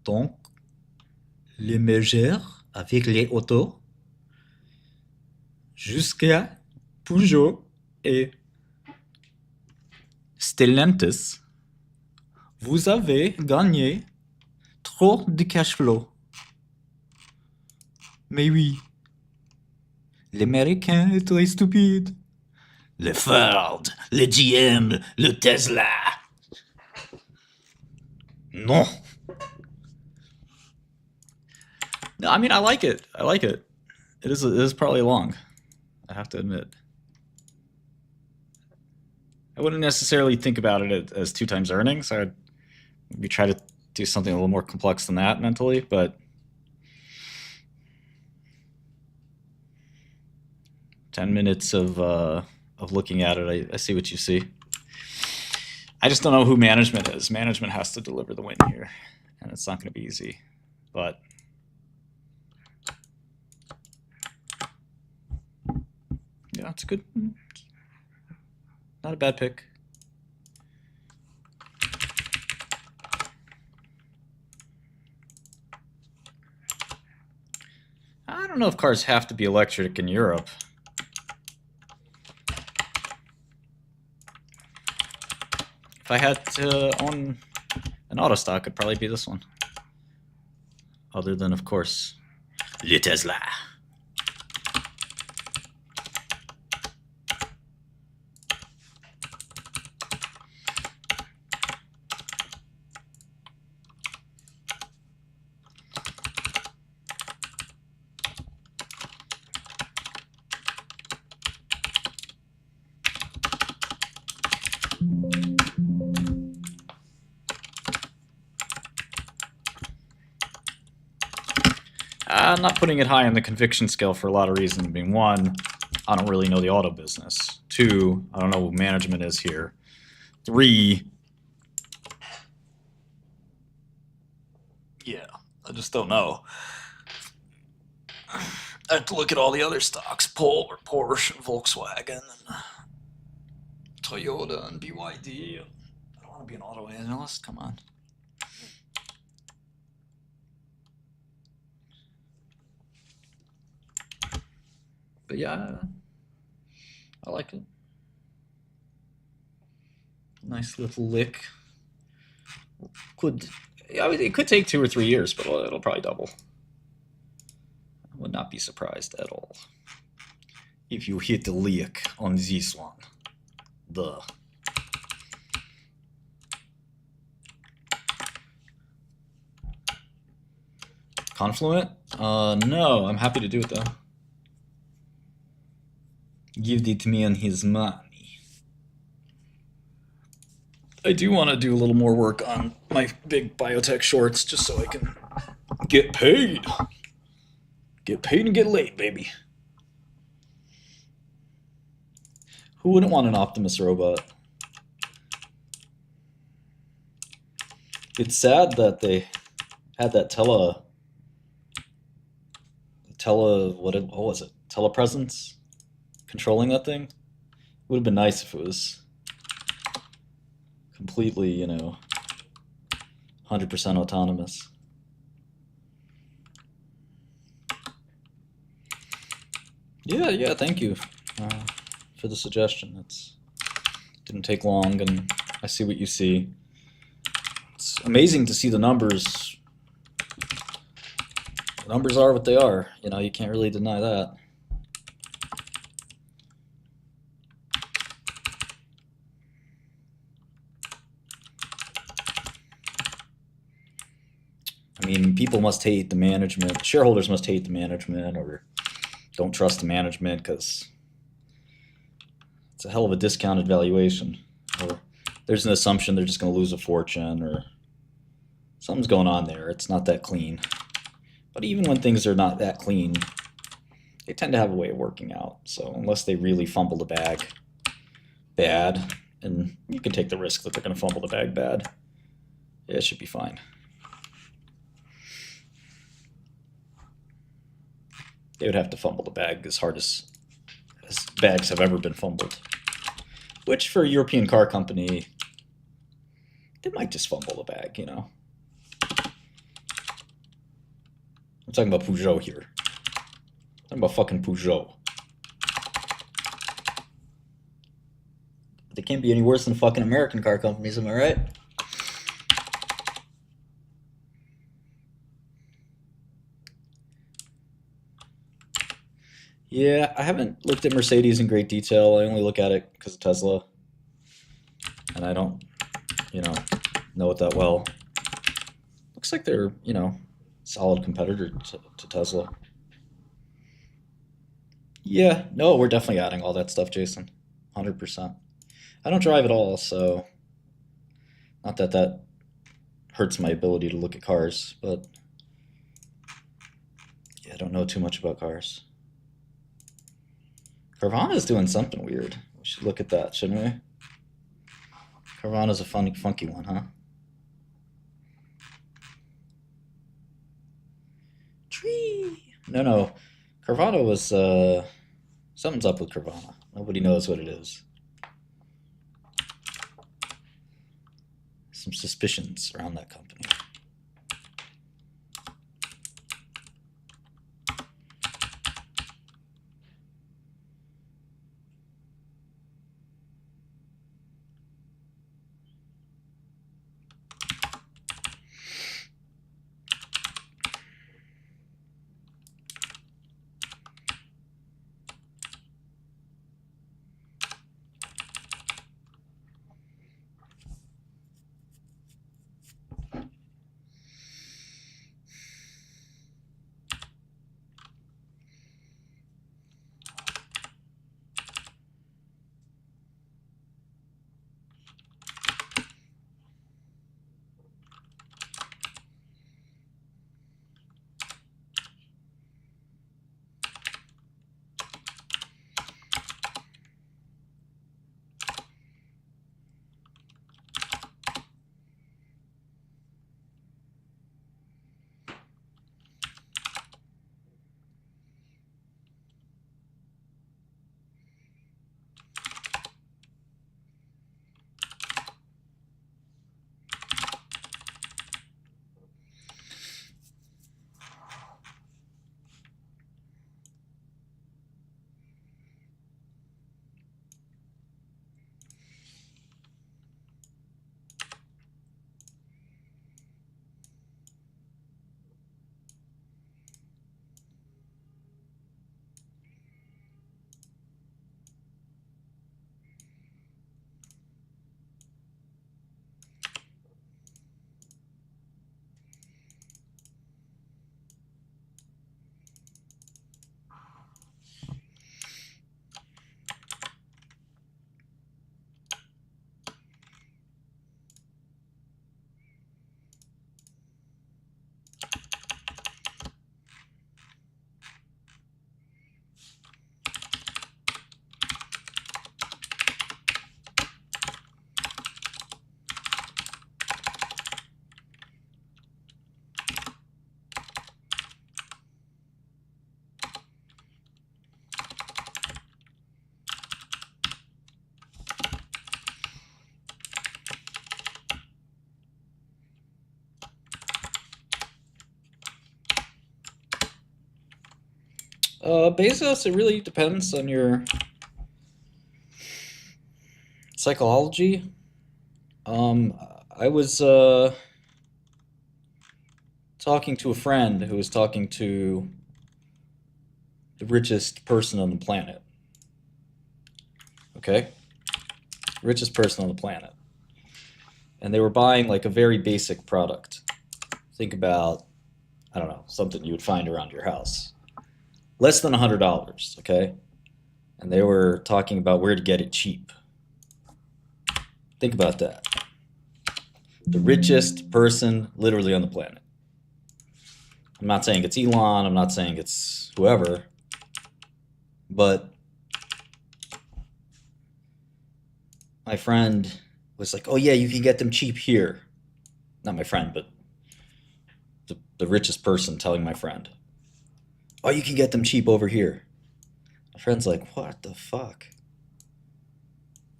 Donc, les mergeurs avec les autos jusqu'à Peugeot et Stellantis, vous avez gagné trop de cash flow. Mais oui, l'Américain est très stupide. Le Ford, le GM, le Tesla. Non. No, I mean, I like it. I like it. It is probably long, I have to admit. I wouldn't necessarily think about it as 2 times earnings. I'd maybe try to do something a little more complex than that mentally, but 10 minutes of looking at it, I see what you see. I just don't know who management is. Management has to deliver the win here, and it's not going to be easy, but yeah, it's good. Not a bad pick. I don't know if cars have to be electric in Europe. If I had to own an auto stock, it'd probably be this one. Other than, of course, le Tesla. I'm not putting it high on the conviction scale for a lot of reasons. I mean, one, I don't really know the auto business. Two, I don't know who management is here. Three, yeah, I just don't know. I have to look at all the other stocks, Porsche, and Volkswagen, and Toyota, and BYD. I don't want to be an auto analyst, come on. But yeah, I like it. Nice little lick. I mean, it could take 2 or 3 years, but it'll probably double. I would not be surprised at all if you hit the lick on this one. Confluent? No, I'm happy to do it though. Give it to me on his money. I do want to do a little more work on my big biotech shorts just so I can get paid. Get paid and get laid, baby. Who wouldn't want an Optimus robot? It's sad that they had that what was it? Telepresence controlling that thing. It would have been nice if it was completely, 100% autonomous. Yeah, thank you for the suggestion. Didn't take long, and I see what you see. It's amazing to see the numbers. The numbers are what they are. You can't really deny that. I mean, people must hate the management. Shareholders must hate the management or don't trust the management because it's a hell of a discounted valuation. Or there's an assumption they're just going to lose a fortune or something's going on there. It's not that clean. But even when things are not that clean, they tend to have a way of working out. So unless they really fumble the bag bad, and you can take the risk that they're going to fumble the bag bad, yeah, it should be fine. They would have to fumble the bag as hard as bags have ever been fumbled. Which, for a European car company, they might just fumble the bag, I'm talking about Peugeot here. I'm talking about fucking Peugeot. They can't be any worse than fucking American car companies, am I right? Yeah, I haven't looked at Mercedes in great detail. I only look at it because of Tesla. And I don't, know it that well. Looks like they're, solid competitor to Tesla. Yeah, no, we're definitely adding all that stuff, Jason. 100%. I don't drive at all, so not that hurts my ability to look at cars, but yeah, I don't know too much about cars. Carvana's doing something weird. We should look at that, shouldn't we? Carvana's a funky one, huh? Tree. No. Carvana was something's up with Carvana. Nobody knows what it is. Some suspicions around that company. Bezos, it really depends on your psychology. I was talking to a friend who was talking to the richest person on the planet. Okay? Richest person on the planet. And they were buying like a very basic product. Think about, I don't know, something you would find around your house. Less than $100, okay? And they were talking about where to get it cheap. Think about that. The richest person literally on the planet. I'm not saying it's Elon, I'm not saying it's whoever, but my friend was like, oh yeah, you can get them cheap here. Not my friend, but the richest person telling my friend, oh, you can get them cheap over here. My friend's like, what the fuck?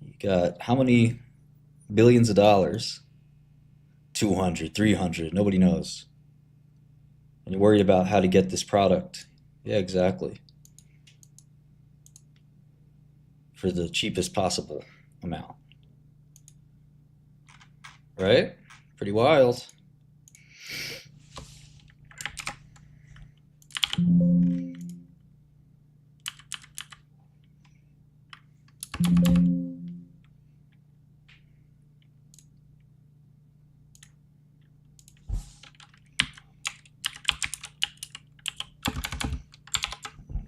You got how many billions of dollars? 200, 300, nobody knows. And you're worried about how to get this product. Yeah, exactly. For the cheapest possible amount. Right? Pretty wild.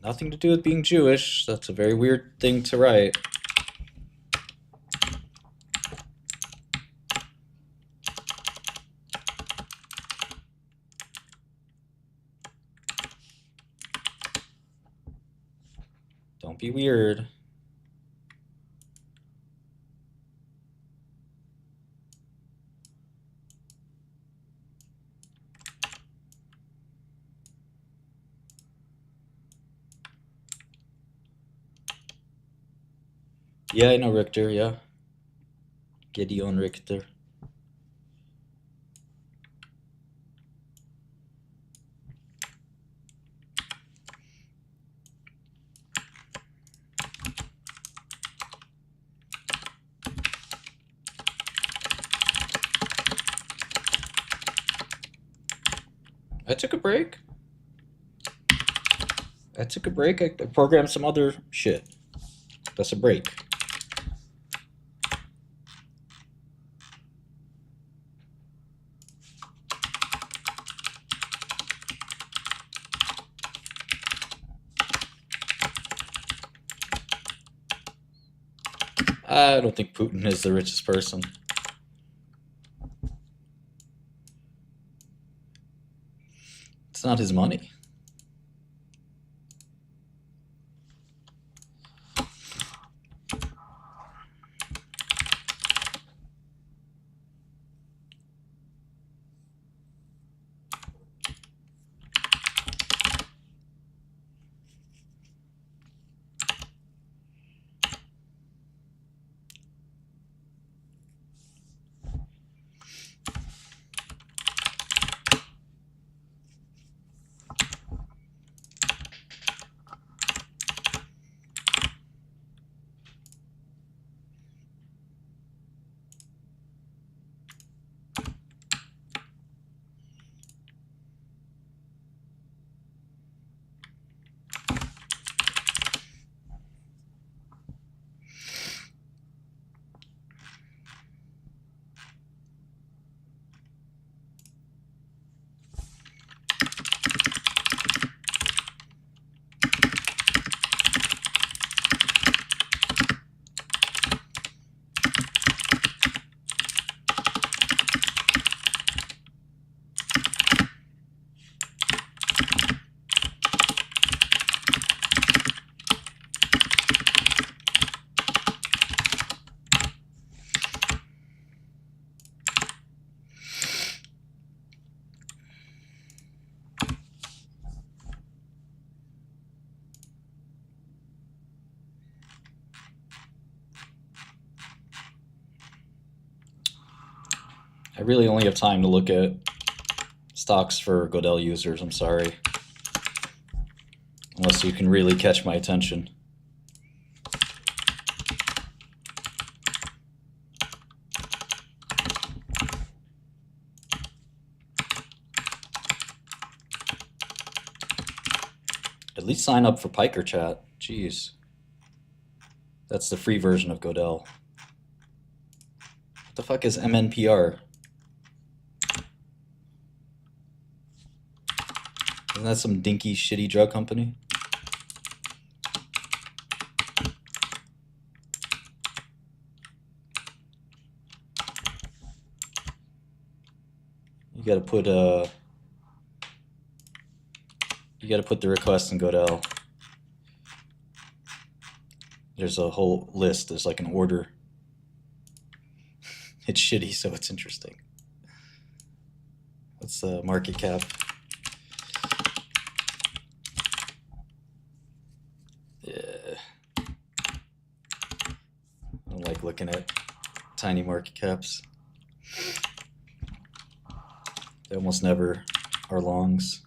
Nothing to do with being Jewish. That's a very weird thing to write. Don't be weird. Yeah, I know Richter, yeah. Gideon Richter. I took a break. I programmed some other shit. That's a break. I don't think Putin is the richest person. It's not his money. I really only have time to look at stocks for Godel users, I'm sorry. Unless you can really catch my attention. At least sign up for Piker Chat. Jeez. That's the free version of Godel. What the fuck is MNPR? Isn't that some dinky, shitty drug company? You gotta put the request in Godel. There's a whole list. There's like an order. It's shitty, so it's interesting. What's the market cap? Yeah. I don't like looking at tiny market caps. They almost never are longs.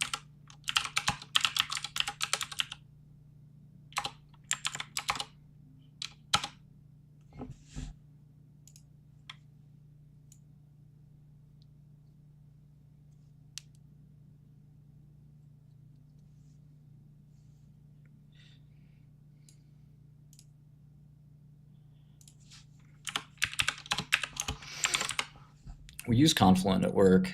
We use Confluent at work.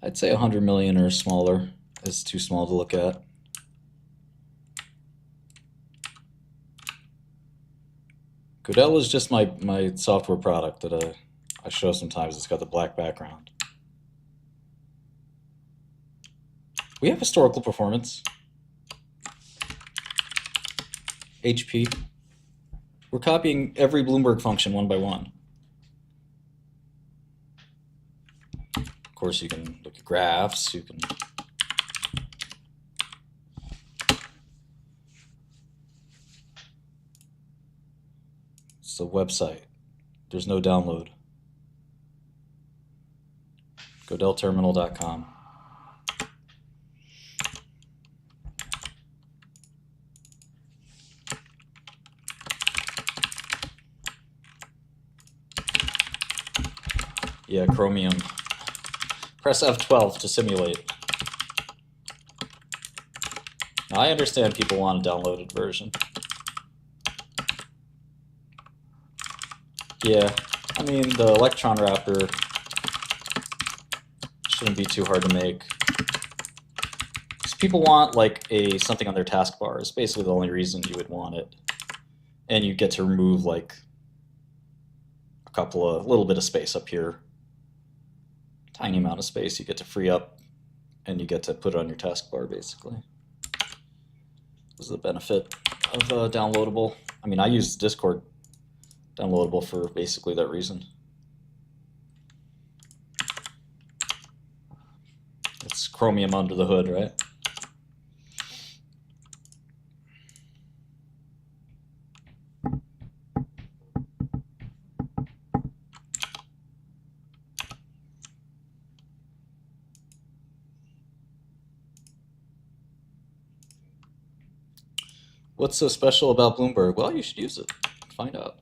I'd say 100 million or smaller is too small to look at. Godel is just my software product that I show sometimes. It's got the black background. We have historical performance. HP. We're copying every Bloomberg function one by one. Of course, you can look at graphs. You can. It's a website. There's no download. GodelTerminal.com. Yeah, Chromium. Press F12 to simulate. Now, I understand people want a downloaded version. Yeah, I mean, the Electron wrapper shouldn't be too hard to make. Because people want like something on their taskbar. It's basically the only reason you would want it. And you get to remove like a little bit of space up here. Tiny amount of space you get to free up, and you get to put it on your taskbar, basically. This is the benefit of downloadable. I mean, I use Discord downloadable for basically that reason. It's Chromium under the hood, right? What's so special about Bloomberg? Well, you should use it. Find out.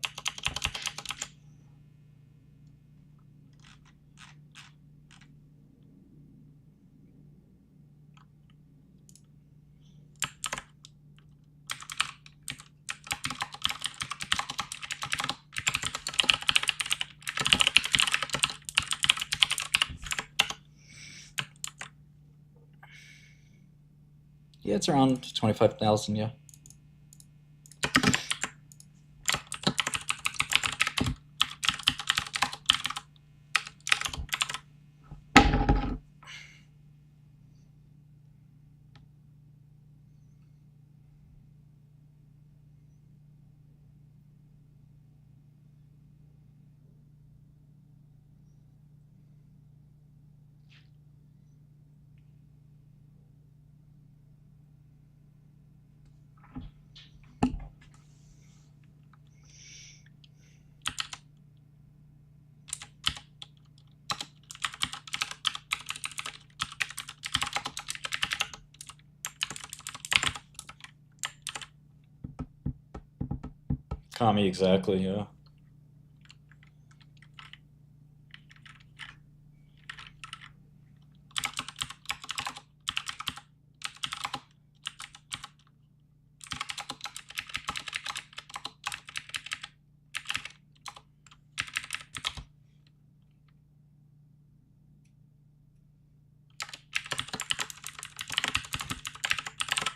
Yeah, it's around 25,000, yeah. Kami, exactly, yeah.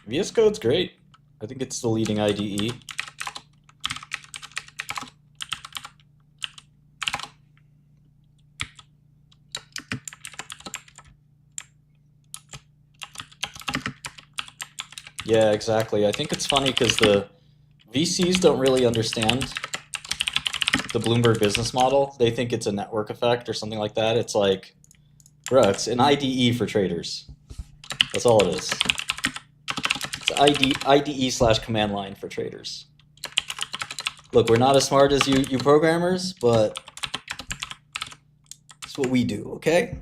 VS Code's great. I think it's the leading IDE. Yeah, exactly. I think it's funny because the VCs don't really understand the Bloomberg business model. They think it's a network effect or something like that. It's like, bro, it's an IDE for traders. That's all it is. It's IDE / command line for traders. Look, we're not as smart as you programmers, but it's what we do, okay?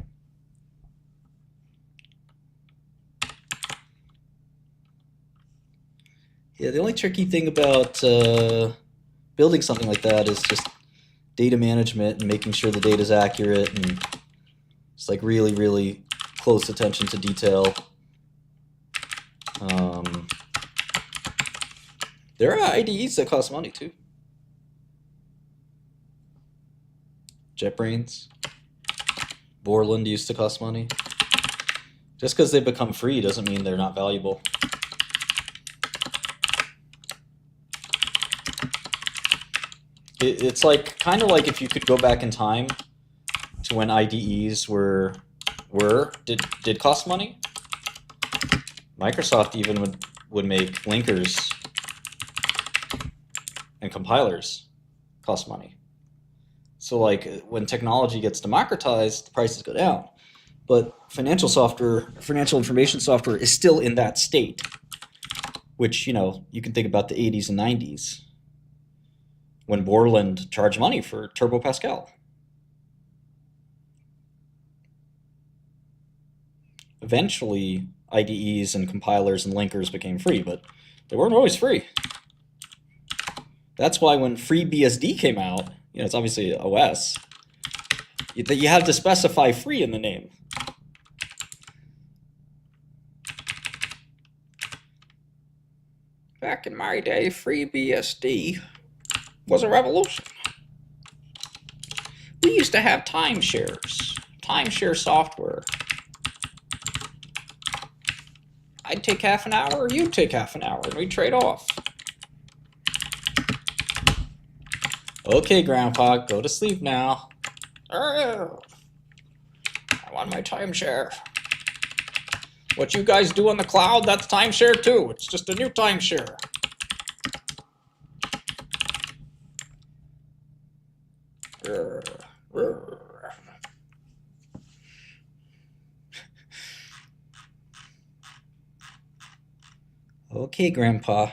Yeah, the only tricky thing about building something like that is just data management and making sure the data is accurate and just like really, really close attention to detail. There are IDEs that cost money too. JetBrains, Borland used to cost money. Just because they become free doesn't mean they're not valuable. It's like kind of like if you could go back in time to when IDEs did cost money. Microsoft even would make linkers and compilers cost money. So like when technology gets democratized, the prices go down. But financial information software is still in that state, which, you know, you can think about the 80s and 90s when Borland charged money for Turbo Pascal. Eventually, IDEs and compilers and linkers became free, but they weren't always free. That's why when FreeBSD came out, you know, it's obviously OS, that you have to specify free in the name. Back in my day, FreeBSD was a revolution. We used to have timeshare software. I'd take half an hour, you'd take half an hour, and we'd trade off. Okay, Grandpa, go to sleep now. I want my timeshare. What you guys do on the cloud, that's timeshare too. It's just a new timeshare. Okay, Grandpa.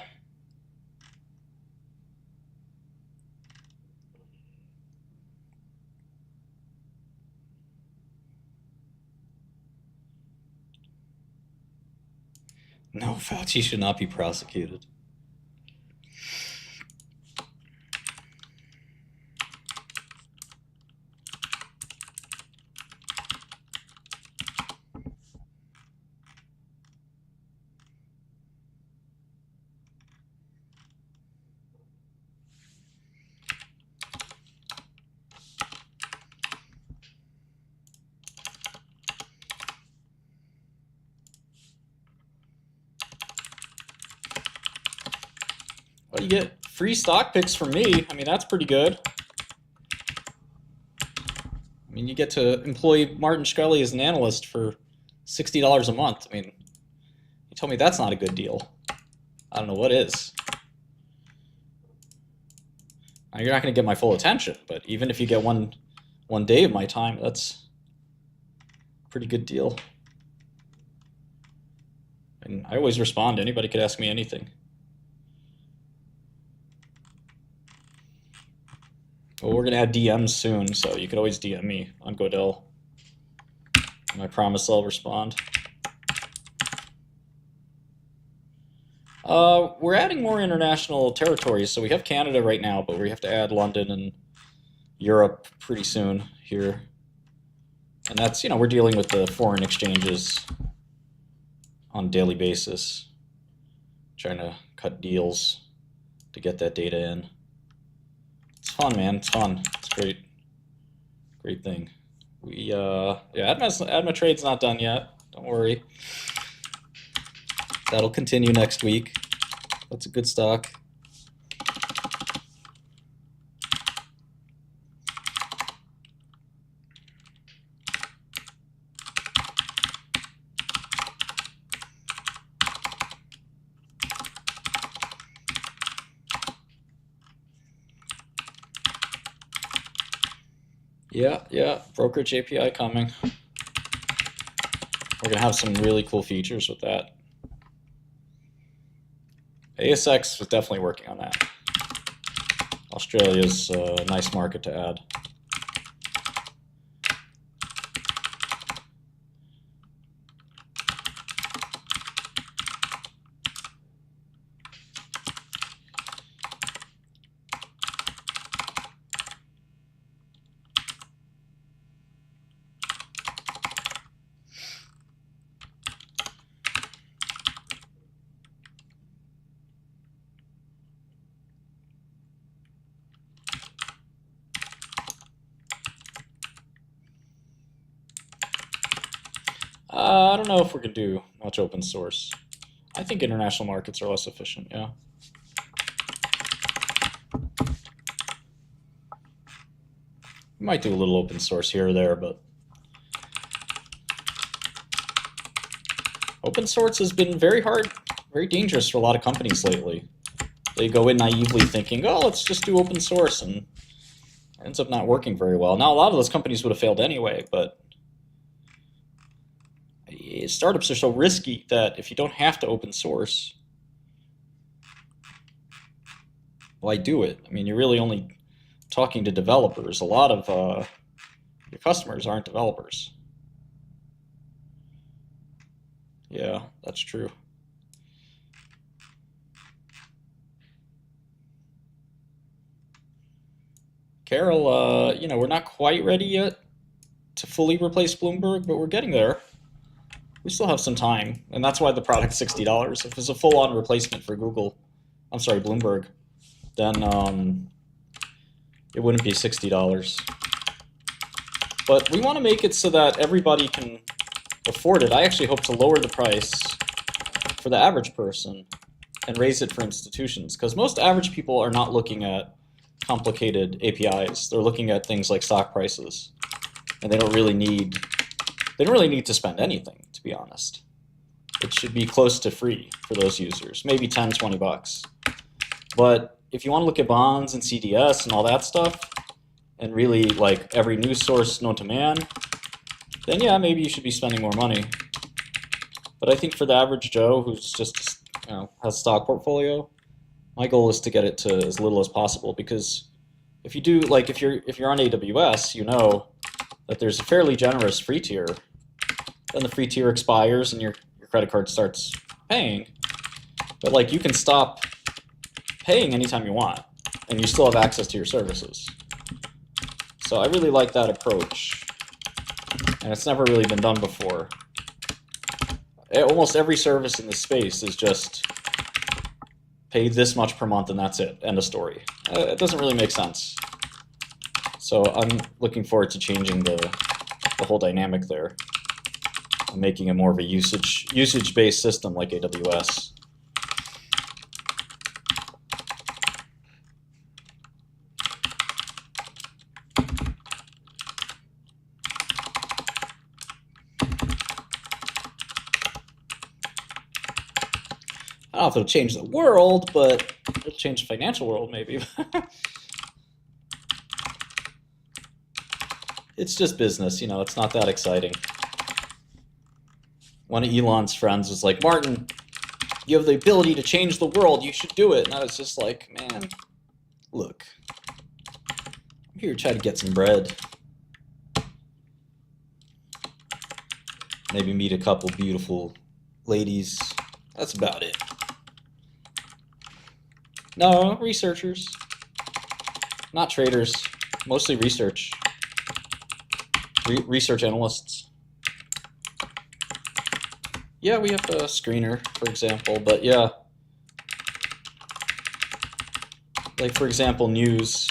No, Fauci should not be prosecuted. Well, you get free stock picks from me. I mean, that's pretty good. I mean, you get to employ Martin Shkreli as an analyst for $60 a month. I mean, you tell me that's not a good deal. I don't know what is. Now, you're not going to get my full attention, but even if you get one day of my time, that's a pretty good deal. And I always respond. Anybody could ask me anything. Well, we're going to add DMs soon, so you could always DM me on Godel. And I promise I'll respond. We're adding more international territories. So we have Canada right now, but we have to add London and Europe pretty soon here. And that's, you know, we're dealing with the foreign exchanges on a daily basis, trying to cut deals to get that data in. It's fun, man. It's fun. It's great. Great thing. We, yeah, Adma trade's not done yet. Don't worry. That'll continue next week. That's a good stock. Yeah, brokerage API coming. We're gonna have some really cool features with that. ASX was definitely working on that. Australia's a nice market to add. I don't know if we're going to do much open source. I think international markets are less efficient, yeah. We might do a little open source here or there, but open source has been very hard, very dangerous for a lot of companies lately. They go in naively thinking, oh, let's just do open source, and it ends up not working very well. Now, a lot of those companies would have failed anyway, but startups are so risky that if you don't have to open source, why do it? I mean, you're really only talking to developers. A lot of your customers aren't developers. Yeah, that's true. Carol, you know, we're not quite ready yet to fully replace Bloomberg, but we're getting there. We still have some time, and that's why the product's $60. If it's a full-on replacement for Bloomberg, then it wouldn't be $60. But we want to make it so that everybody can afford it. I actually hope to lower the price for the average person and raise it for institutions, because most average people are not looking at complicated APIs. They're looking at things like stock prices, and they don't really need to spend anything, to be honest. It should be close to free for those users, maybe 10, 20 bucks. But if you want to look at bonds and CDS and all that stuff, and really like every news source known to man, then yeah, maybe you should be spending more money. But I think for the average Joe who's just, you know, has a stock portfolio, my goal is to get it to as little as possible, because if you do, like if you're on AWS, you know that there's a fairly generous free tier. Then the free tier expires and your credit card starts paying. But like you can stop paying anytime you want, and you still have access to your services. So I really like that approach, and it's never really been done before. Almost every service in this space is just pay this much per month and that's it, end of story. It doesn't really make sense. So I'm looking forward to changing the whole dynamic there, and making it more of a usage-based system like AWS. I don't know if it'll change the world, but it'll change the financial world maybe. It's just business, you know, it's not that exciting. One of Elon's friends was like, Martin, you have the ability to change the world, you should do it. And I was just like, man, look, I'm here to try to get some bread. Maybe meet a couple beautiful ladies. That's about it. No, researchers. Not traders. Mostly research. Research analysts. Yeah, we have a screener, for example, but yeah. Like, for example, news.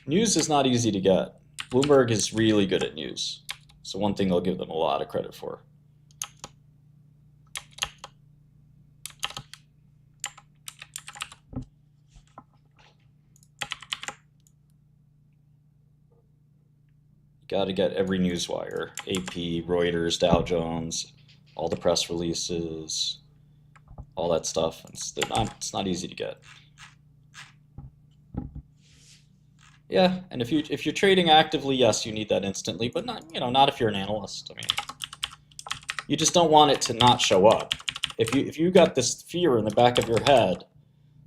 News is not easy to get. Bloomberg is really good at news. So one thing I'll give them a lot of credit for. Got to get every newswire, AP, Reuters, Dow Jones, all the press releases, all that stuff. It's not easy to get. Yeah, and if you're trading actively, yes, you need that instantly, but not if you're an analyst. I mean, you just don't want it to not show up. If you got this fear in the back of your head,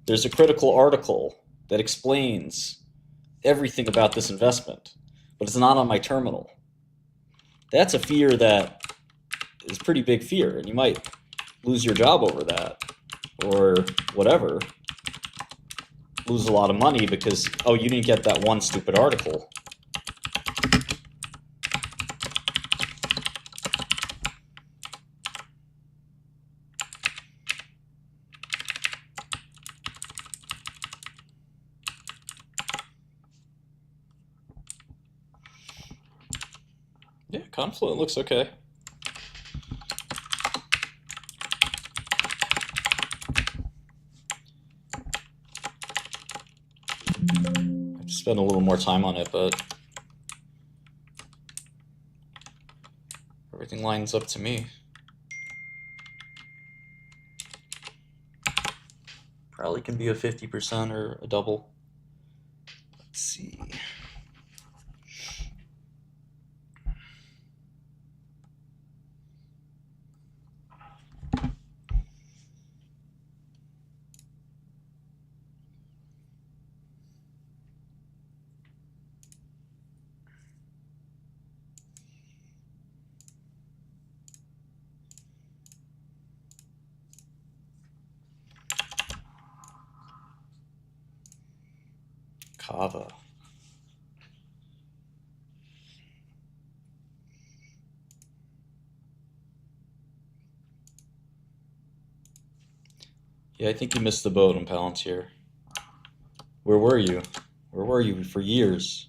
there's a critical article that explains everything about this investment, but it's not on my terminal. That's a fear that is a pretty big fear, and you might lose your job over that, or whatever. Lose a lot of money because, oh, you didn't get that one stupid article. Yeah, Confluent looks okay. I have to spend a little more time on it, but everything lines up to me. Probably can be a 50% or a double. Let's see. Kava. Yeah, I think you missed the boat on Palantir. Where were you? Where were you for years?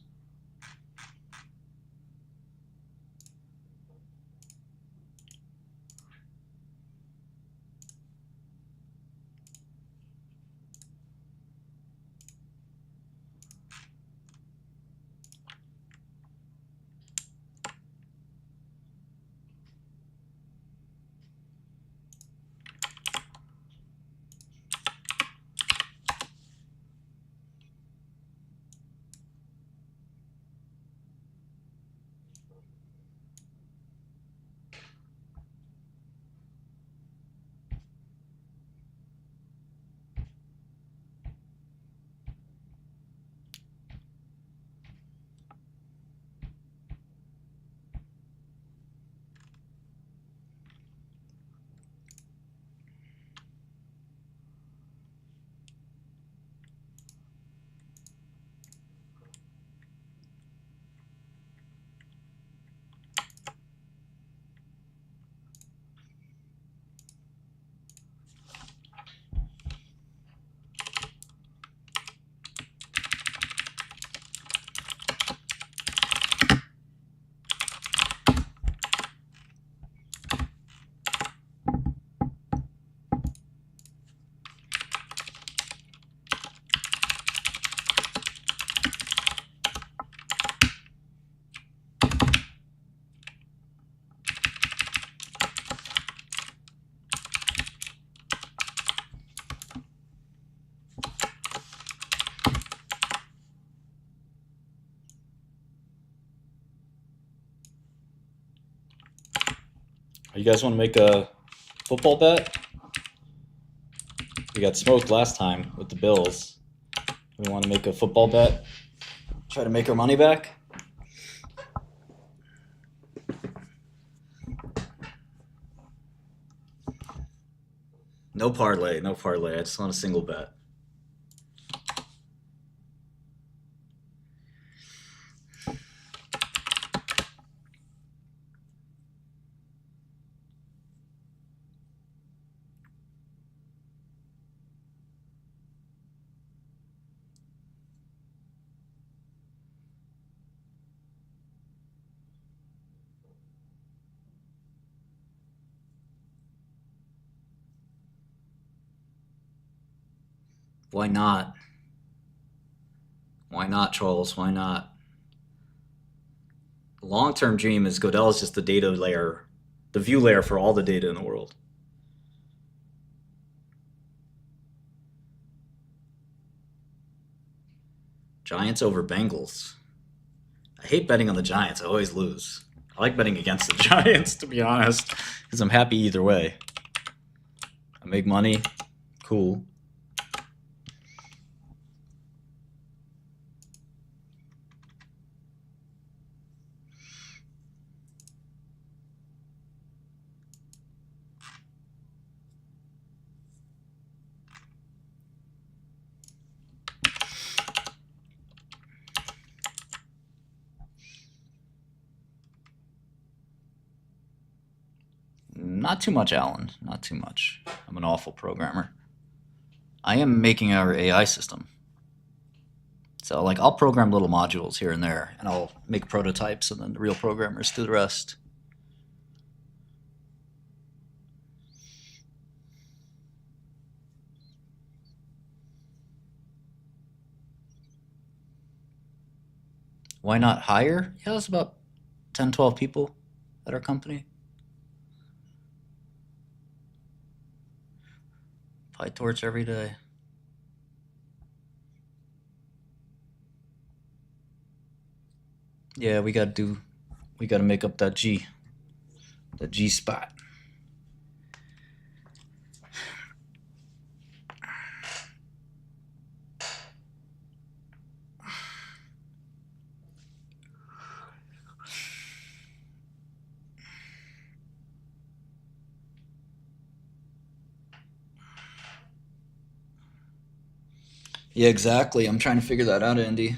You guys want to make a football bet? We got smoked last time with the Bills. We want to make a football bet? Try to make our money back? No parlay, no parlay. I just want a single bet. Why not? Why not, trolls? Why not? The long-term dream is Godel is just the data layer, the view layer for all the data in the world. Giants over Bengals. I hate betting on the Giants. I always lose. I like betting against the Giants, to be honest, because I'm happy either way. I make money. Cool. Not too much, Alan. Not too much. I'm an awful programmer. I am making our AI system. So, like, I'll program little modules here and there, and I'll make prototypes, and then the real programmers do the rest. Why not hire? Yeah, there's about 10, 12 people at our company. PyTorch every day. Yeah, we gotta make up that G spot. Yeah, exactly. I'm trying to figure that out, Andy.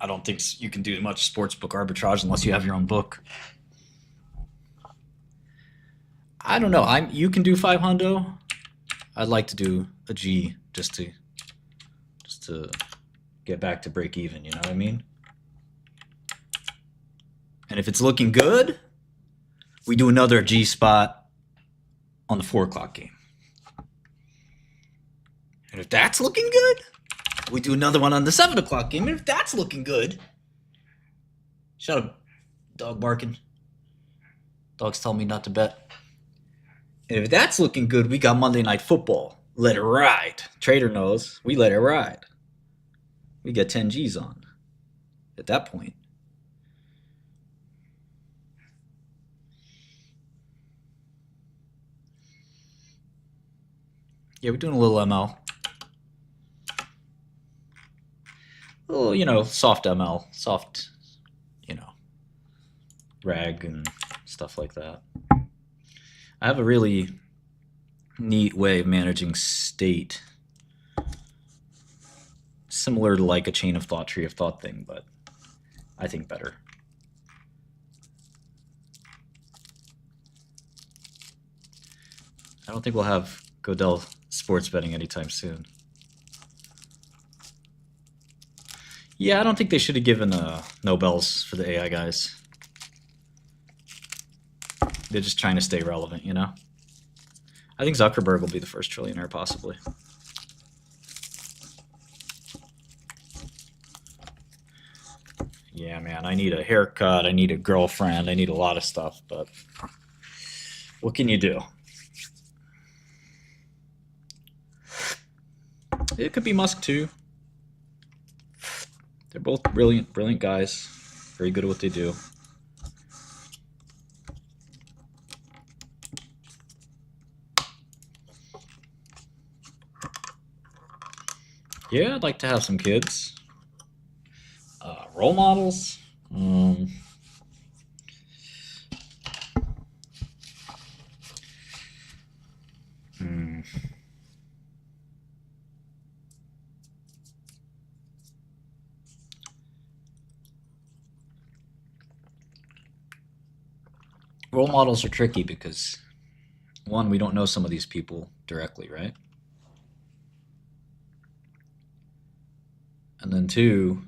I don't think you can do much sportsbook arbitrage unless you have your own book. I don't know. You can do 500. I'd like to do a G just to get back to break even. You know what I mean? And if it's looking good, we do another G spot on the 4 o'clock game. And if that's looking good, we do another one on the 7 o'clock game. And if that's looking good, shut up, dog barking. Dogs tell me not to bet. And if that's looking good, we got Monday Night Football. Let it ride. Trader knows we let it ride. We get 10 G's on at that point. Yeah, we're doing a little ML. A little, soft ML. Soft, rag and stuff like that. I have a really neat way of managing state. Similar to like a chain of thought, tree of thought thing, but I think better. I don't think we'll have Godel sports betting anytime soon. Yeah, I don't think they should have given Nobels for the AI guys. They're just trying to stay relevant, I think Zuckerberg will be the first trillionaire, possibly. Yeah, man, I need a haircut, I need a girlfriend, I need a lot of stuff, but what can you do? It could be Musk, too. They're both brilliant guys. Very good at what they do. Yeah, I'd like to have some kids. Role models. Role models are tricky because, one, we don't know some of these people directly, right? And then two,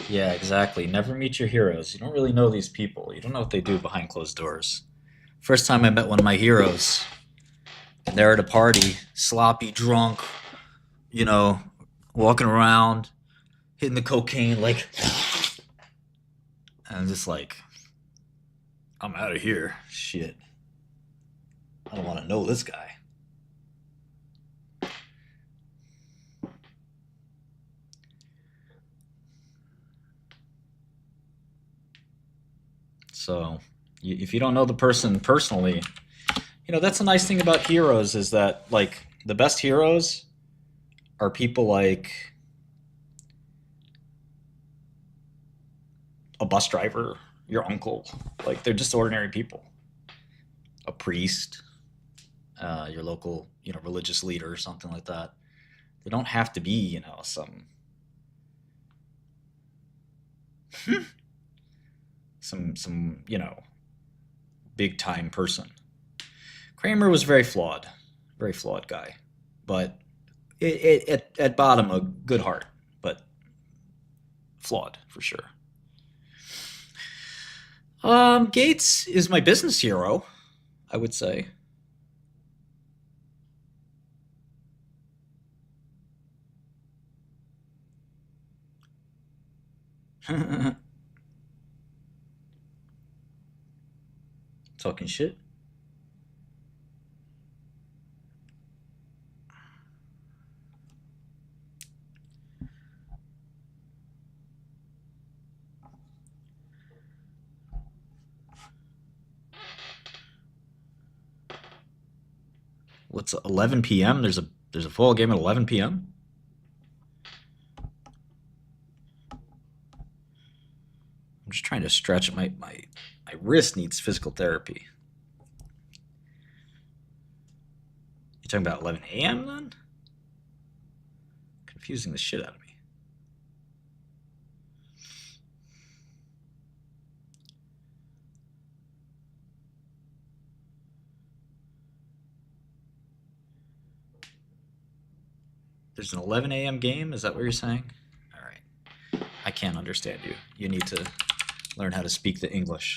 yeah, exactly. Never meet your heroes. You don't really know these people. You don't know what they do behind closed doors. First time I met one of my heroes, and they're at a party, sloppy, drunk, you know, walking around, hitting the cocaine, like, and I'm just like, I'm out of here. Shit. I don't want to know this guy. So, if you don't know the person personally, you know, that's a nice thing about heroes is that, like, the best heroes are people like a bus driver, your uncle. Like, they're just ordinary people. A priest, your local, you know, religious leader or something like that. They don't have to be, you know, some you know, big time person. Kramer was very flawed guy, but at bottom a good heart, but flawed for sure. Gates is my business hero, I would say. Talking shit. What's 11 p.m.? There's a full game at 11 p.m. I'm just trying to stretch my wrist needs physical therapy. You talking about 11 a.m. then? Confusing the shit out of me. There's an 11 a.m. game? Is that what you're saying? All right. I can't understand you. You need to learn how to speak the English.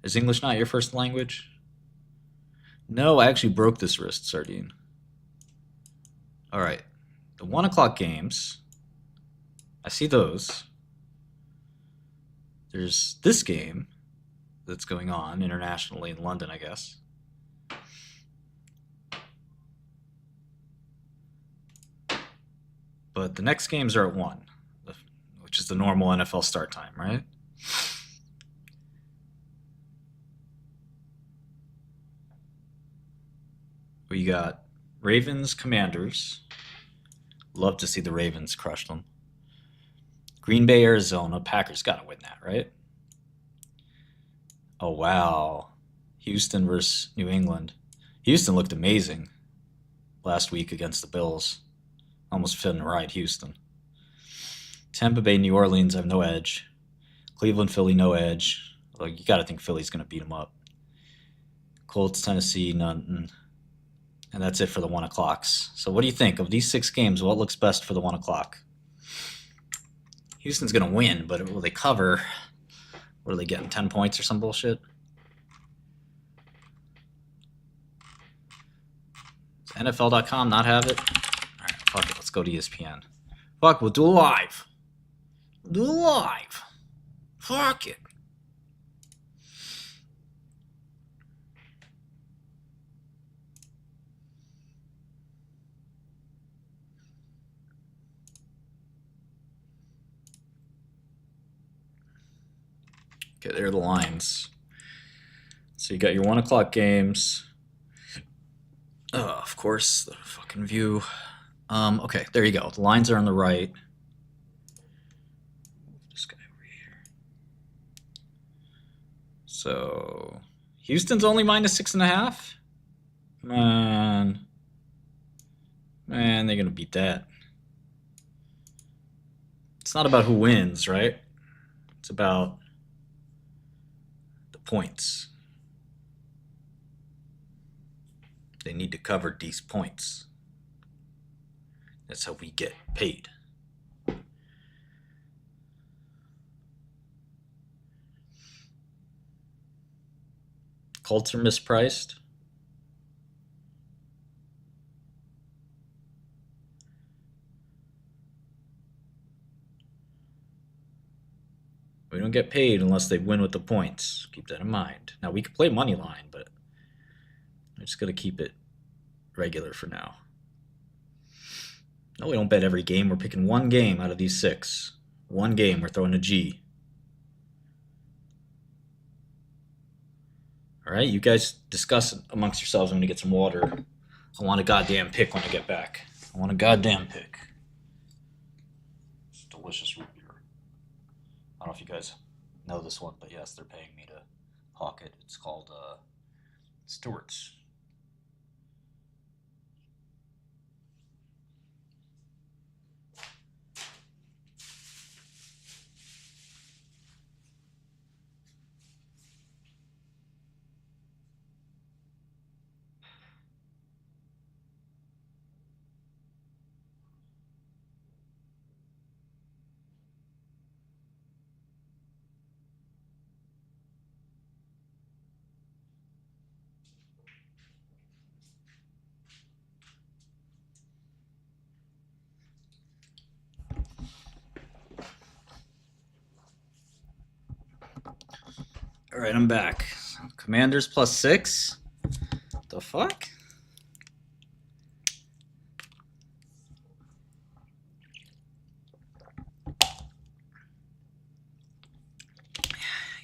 Is English not your first language? No, I actually broke this wrist, Sardine. All right. The 1 o'clock games. I see those. There's this game that's going on internationally in London, I guess. But the next games are at 1, which is the normal NFL start time, right? We got Ravens, Commanders. Love to see the Ravens crush them. Green Bay, Arizona. Packers got to win that, right? Oh, wow. Houston versus New England. Houston looked amazing last week against the Bills. Almost couldn't ride Houston. Tampa Bay, New Orleans have no edge. Cleveland, Philly, no edge. Like, you got to think Philly's going to beat them up. Colts, Tennessee, none. And that's it for the 1 o'clocks. So what do you think? Of these 6 games, what looks best for the 1 o'clock? Houston's going to win, but will they cover? What are they getting, 10 points or some bullshit? NFL.com not have it? Alright, fuck it. Let's go to ESPN. Fuck, we'll do a live. Do a live. Fuck it. Okay, there are the lines. So you got your 1 o'clock games. Of course, the fucking view. Okay, there you go. The lines are on the right. This guy over here. So Houston's only -6.5. Man, they're gonna beat that. It's not about who wins, right? It's about the points. They need to cover these points. That's how we get paid. Colts are mispriced. We don't get paid unless they win with the points. Keep that in mind. Now, we could play money line, but I'm just going to keep it regular for now. No, we don't bet every game. We're picking one game out of these 6. One game, we're throwing a G. All right, you guys discuss amongst yourselves. I'm going to get some water. I want a goddamn pick when I get back. I want a goddamn pick. It's delicious root beer. I don't know if you guys know this one, but yes, they're paying me to hawk it. It's called Stewart's. All right, I'm back. Commanders +6? The fuck?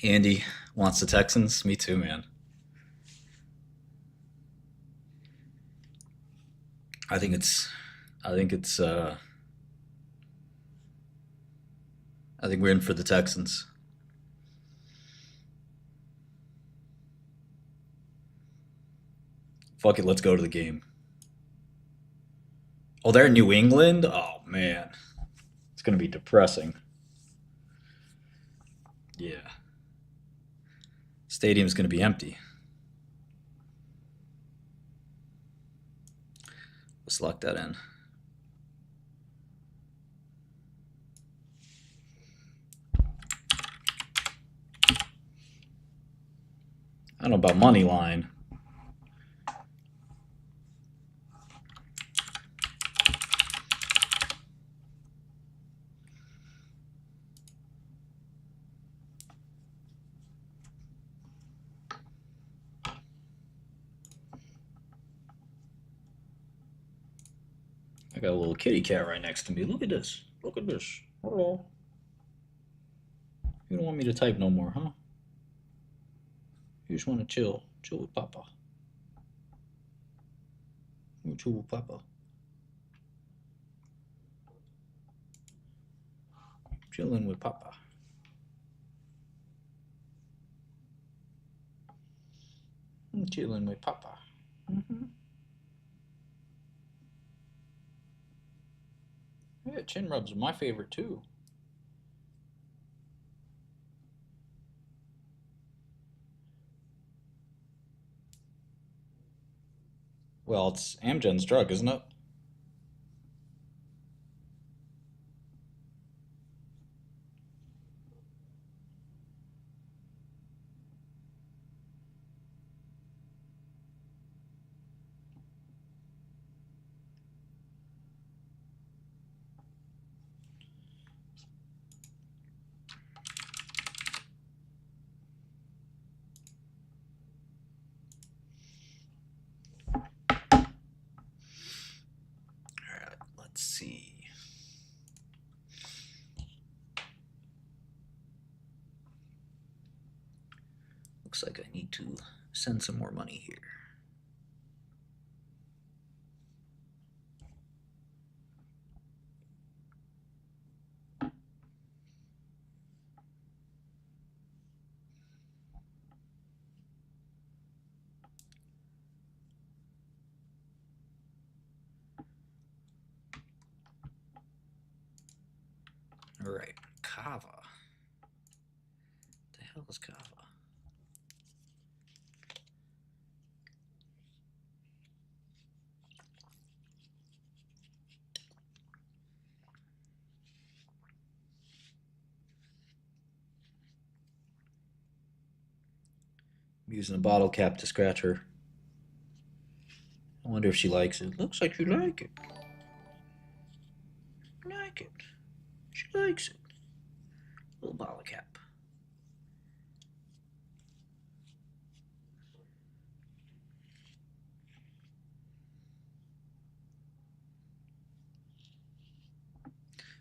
Andy wants the Texans. Me too, man. I think we're in for the Texans. Fuck it, let's go to the game. Oh, they're in New England? Oh, man. It's going to be depressing. Yeah. Stadium's going to be empty. Let's lock that in. I don't know about money line. I got a little kitty cat right next to me. Look at this. Look at this. Hello. You don't want me to type no more, huh? You just want to chill. Chill with Papa. You chill with Papa. Chilling with Papa. I'm chilling with Papa. Mm-hmm. Yeah, chin rubs are my favorite too. Well, it's Amgen's drug, isn't it? Looks like I need to send some more money here. All right, Kava. What the hell is Kava? I'm using a bottle cap to scratch her. I wonder if she likes it. Looks like you like it. Like it. She likes it. Little bottle cap.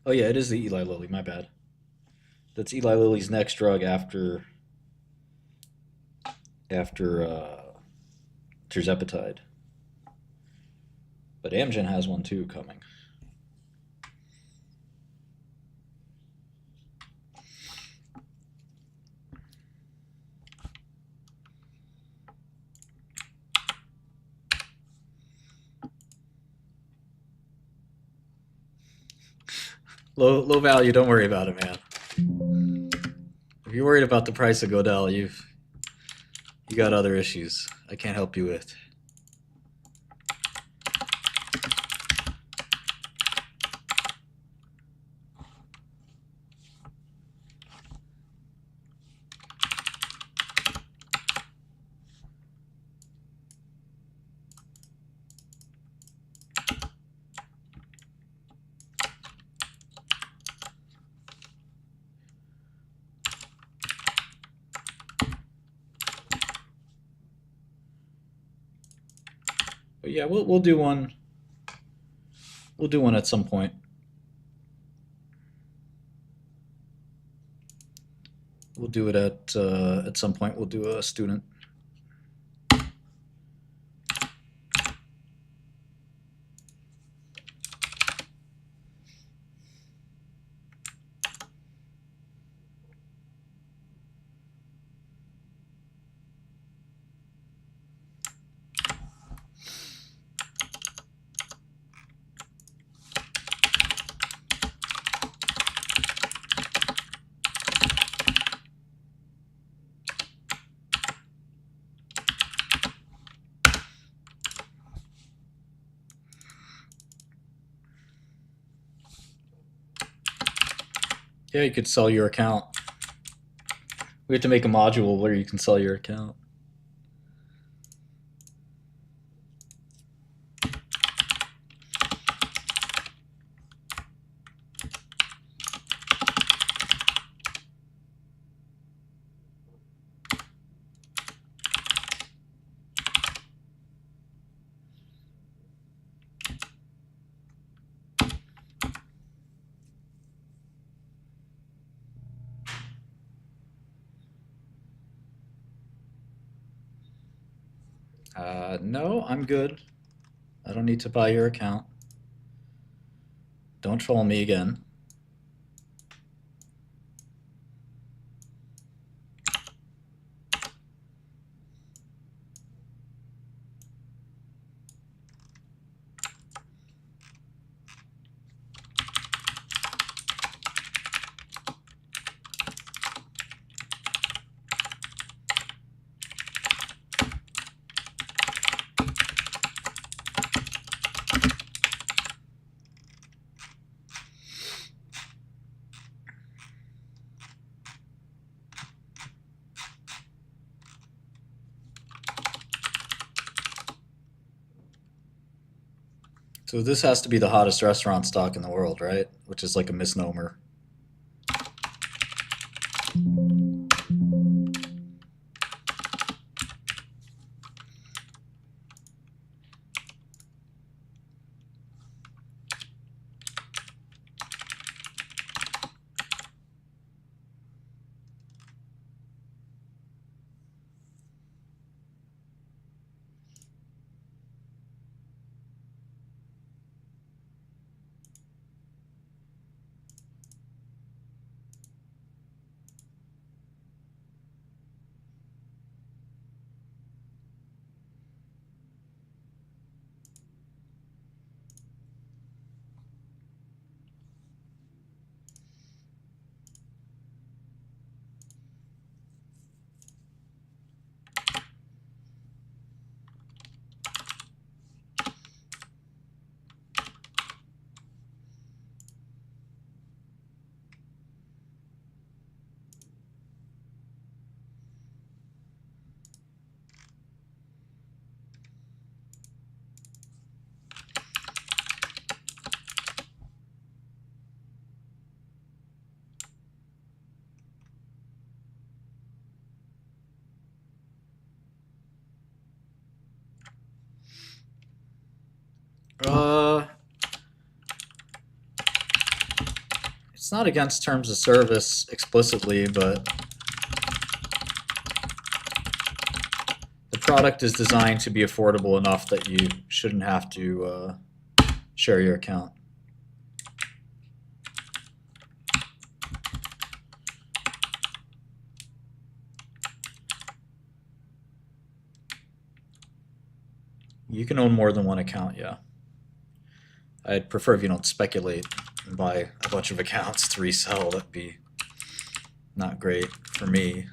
Oh yeah, it is the Eli Lilly. My bad. That's Eli Lilly's next drug after tirzepatide. But Amgen has one too coming. Low value, don't worry about it, man. If you're worried about the price of Godel, you got other issues I can't help you with. But yeah, we'll do one. We'll do one at some point. We'll do it at some point. We'll do a student. Yeah, you could sell your account. We have to make a module where you can sell your account. No, I'm good. I don't need to buy your account. Don't troll me again. So this has to be the hottest restaurant stock in the world, right? Which is like a misnomer. It's not against terms of service explicitly, but the product is designed to be affordable enough that you shouldn't have to share your account. You can own more than one account, yeah. I'd prefer if you don't speculate and buy a bunch of accounts to resell. That'd be not great for me,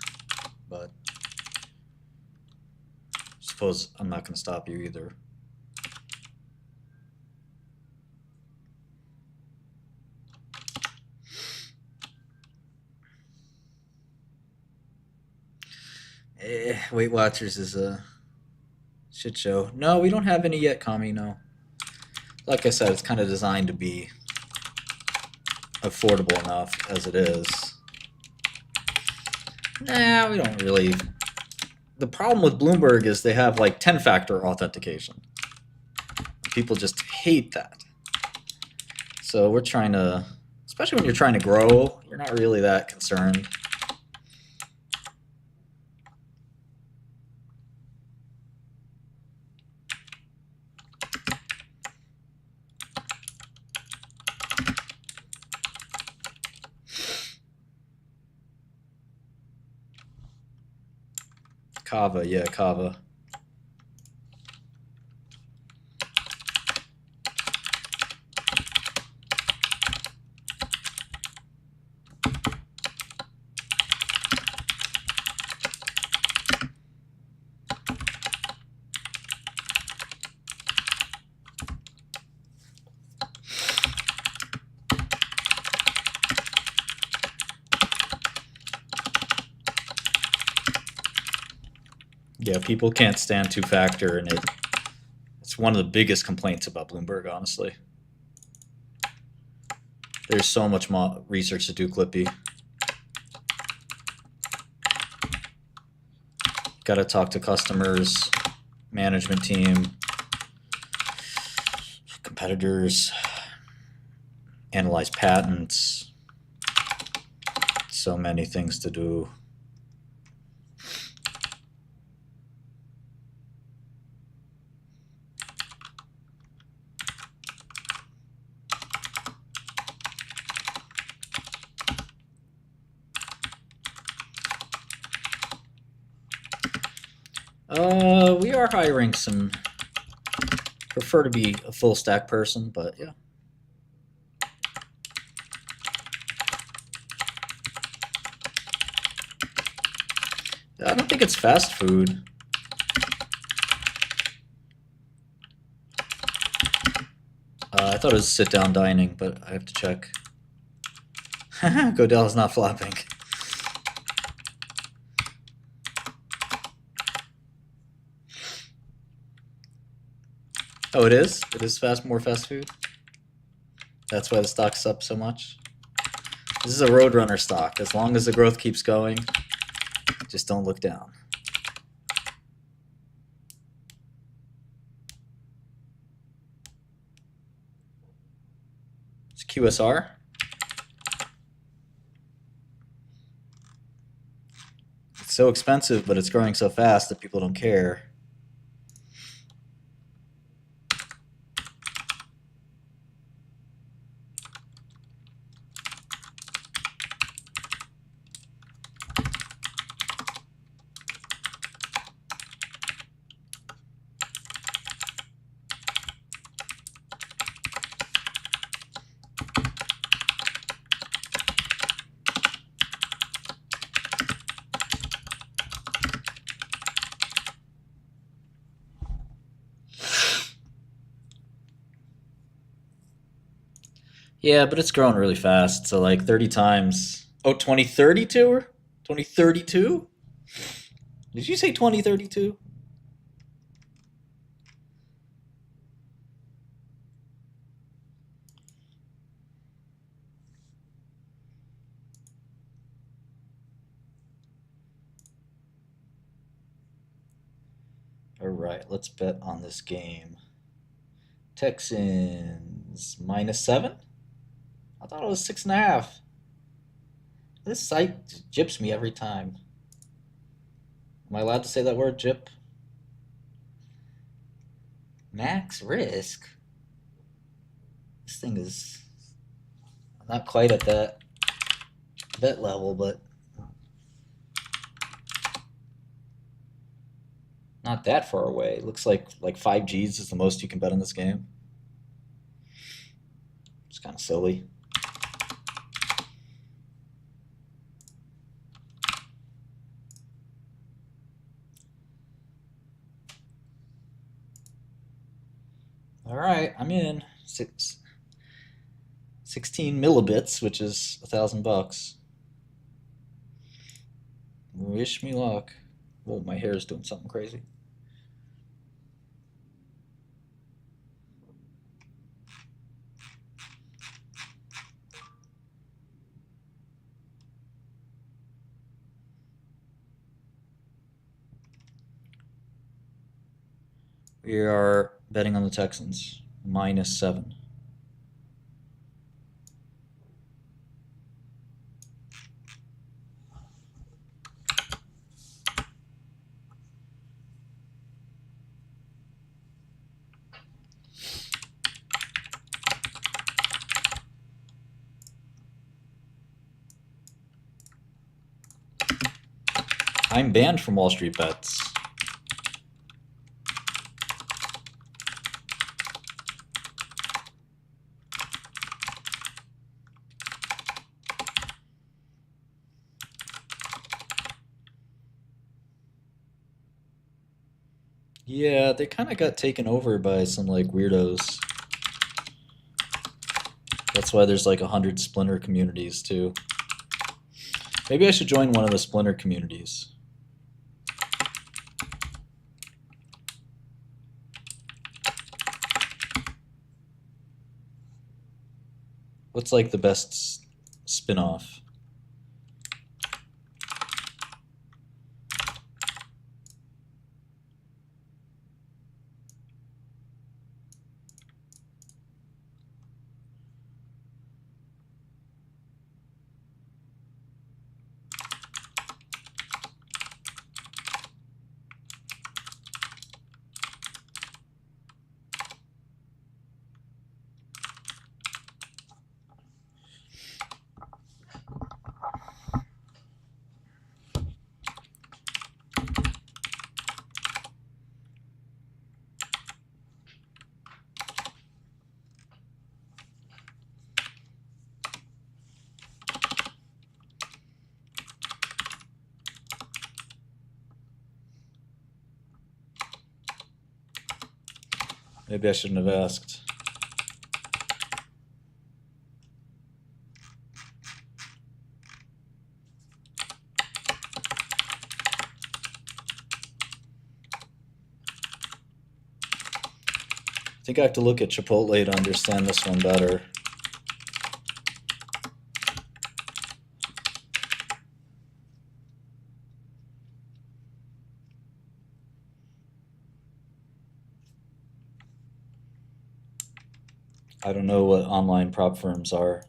but I suppose I'm not going to stop you either. Weight Watchers is a shit show. No, we don't have any yet, Kami, no. Like I said, it's kind of designed to be affordable enough as it is. Nah, we don't really. The problem with Bloomberg is they have like 10-factor authentication. People just hate that. So we're trying to, especially when you're trying to grow, you're not really that concerned. Kava, yeah, Kava. Yeah, people can't stand two-factor, and it's one of the biggest complaints about Bloomberg, honestly. There's so much more research to do, Clippy. Got to talk to customers, management team, competitors, analyze patents. So many things to do. We are hiring some. Prefer to be a full stack person, but yeah. I don't think it's fast food. I thought it was sit-down dining, but I have to check. Godell is not flopping. Oh, it is? It is more fast food? That's why the stock's up so much? This is a Roadrunner stock. As long as the growth keeps going, just don't look down. It's QSR. It's so expensive, but it's growing so fast that people don't care. Yeah, but it's growing really fast. So like 30 times. Oh, 2032 or 2032? Did you say 2032? All right, let's bet on this game. Texans -7. I thought it was 6.5. This site gyps me every time. Am I allowed to say that word, gyp? Max risk. This thing is not quite at that bet level, but not that far away. It looks like 5 Gs is the most you can bet on this game. It's kind of silly. All right, I'm in. 16 millibits, which is $1,000. Wish me luck. Oh, my hair is doing something crazy. We are betting on the Texans, -7. I'm banned from Wall Street bets. Yeah, they kind of got taken over by some like weirdos. That's why there's like 100 splinter communities too. Maybe I should join one of the splinter communities. What's like the best spin-off? Maybe I shouldn't have asked. I think I have to look at Chipotle to understand this one better. I don't know what online prop firms are.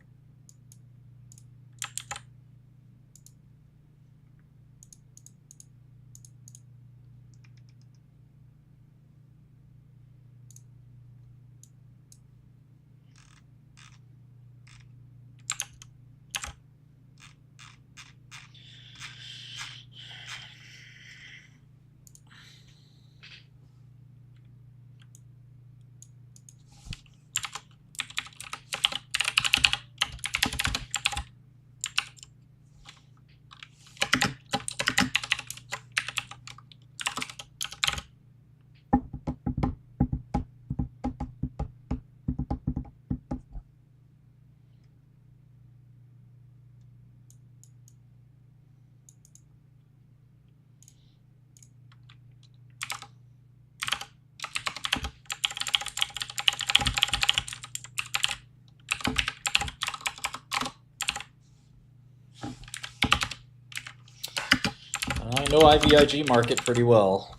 I know IVIG market pretty well.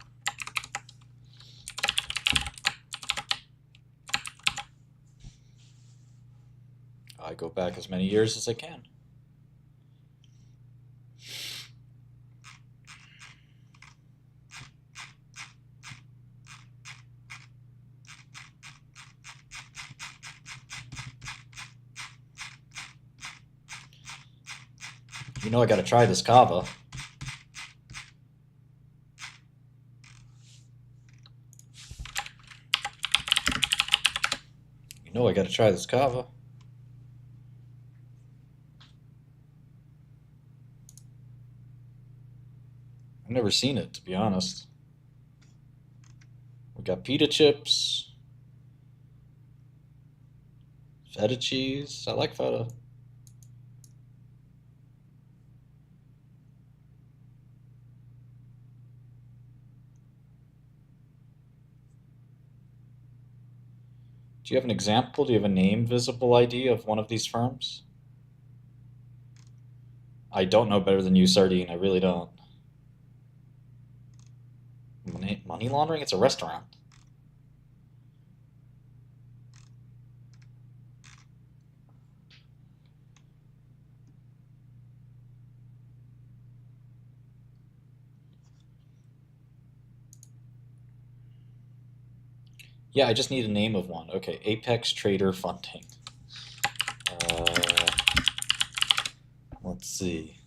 I go back as many years as I can. You know I gotta try this kava. You know I gotta try this kava. I've never seen it, to be honest. We got pita chips. Feta cheese. I like feta. Do you have an example? Do you have a name visible ID of one of these firms? I don't know better than you, Sardine. I really don't. Money laundering? It's a restaurant. Yeah, I just need a name of one. Okay, Apex Trader Funding. Let's see.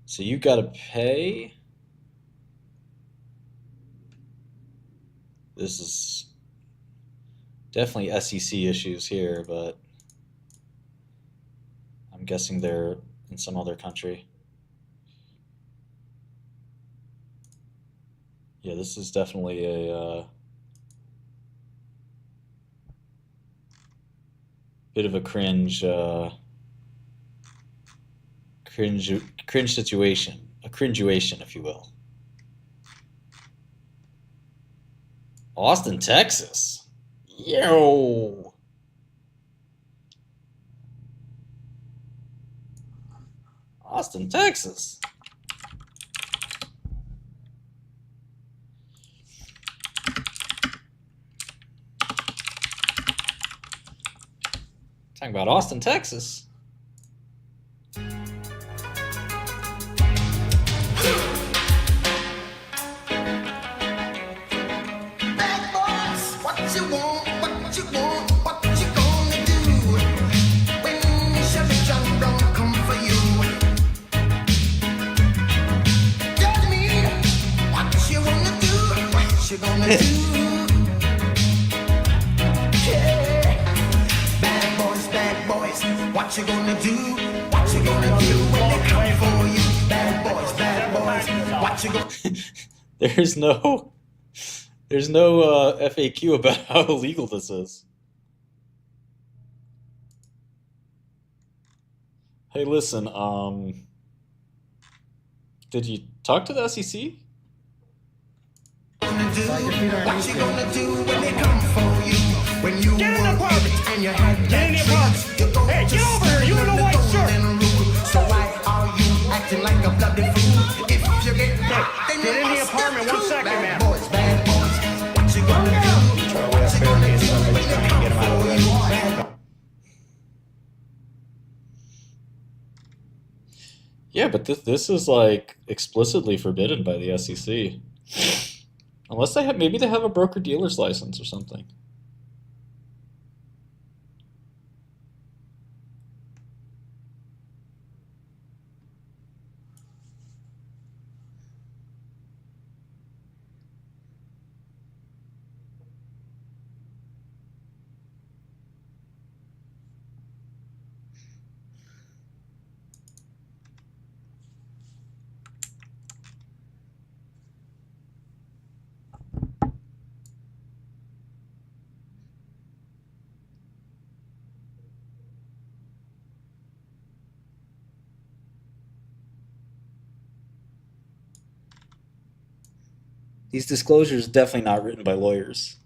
So you gotta pay. This is definitely SEC issues here, but I'm guessing they're in some other country. Yeah, this is definitely a bit of a cringe situation, a cringeation, if you will. Austin, Texas. Yo. Austin, Texas. Talking about Austin, Texas. What you gonna do? What you gonna do when they come for you? Bad boys, what you gonna There's no FAQ about how illegal this is. Hey, listen, did you talk to the SEC? What you gonna do when they come for you? When you get in the apartment and you had get in the apartment. Hey, get over here, you in the white shirt. So why are you acting like a bloody fool? If you get then get in the apartment 1 second, man. Bad boys, what you gonna do? What you gonna do when they come for you? Yeah, but this is like explicitly forbidden by the SEC. Unless they have, maybe they have a broker-dealer's license or something. These disclosures definitely not written by lawyers.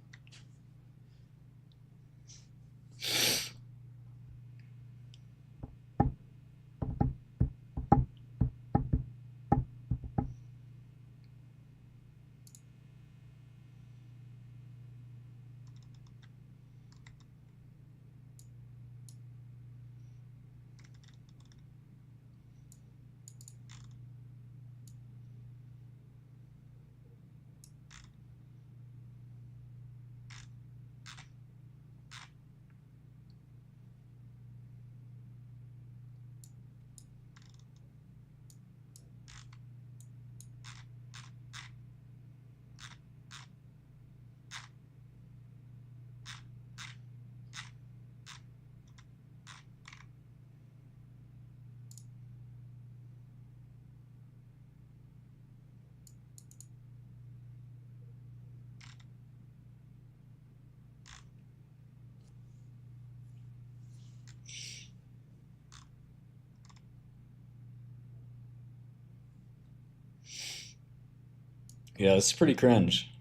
Yeah, it's pretty cringe.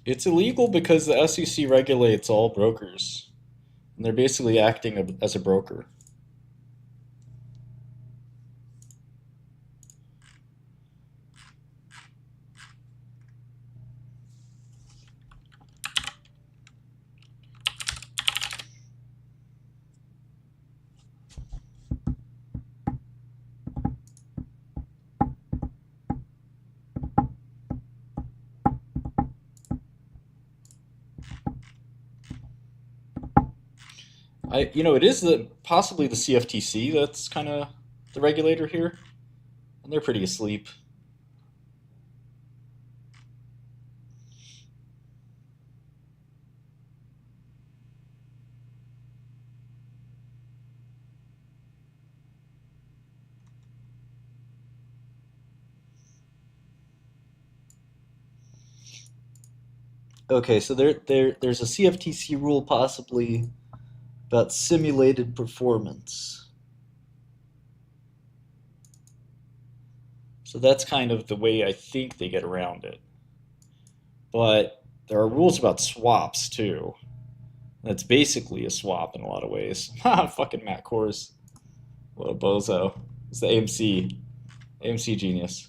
It's illegal because the SEC regulates all brokers, and they're basically acting as a broker. It is possibly the CFTC that's kind of the regulator here, and they're pretty asleep. Okay, so there's a CFTC rule possibly about simulated performance. So that's kind of the way I think they get around it. But there are rules about swaps too. That's basically a swap in a lot of ways. Fucking Matt Kors. What a bozo. It's the AMC genius.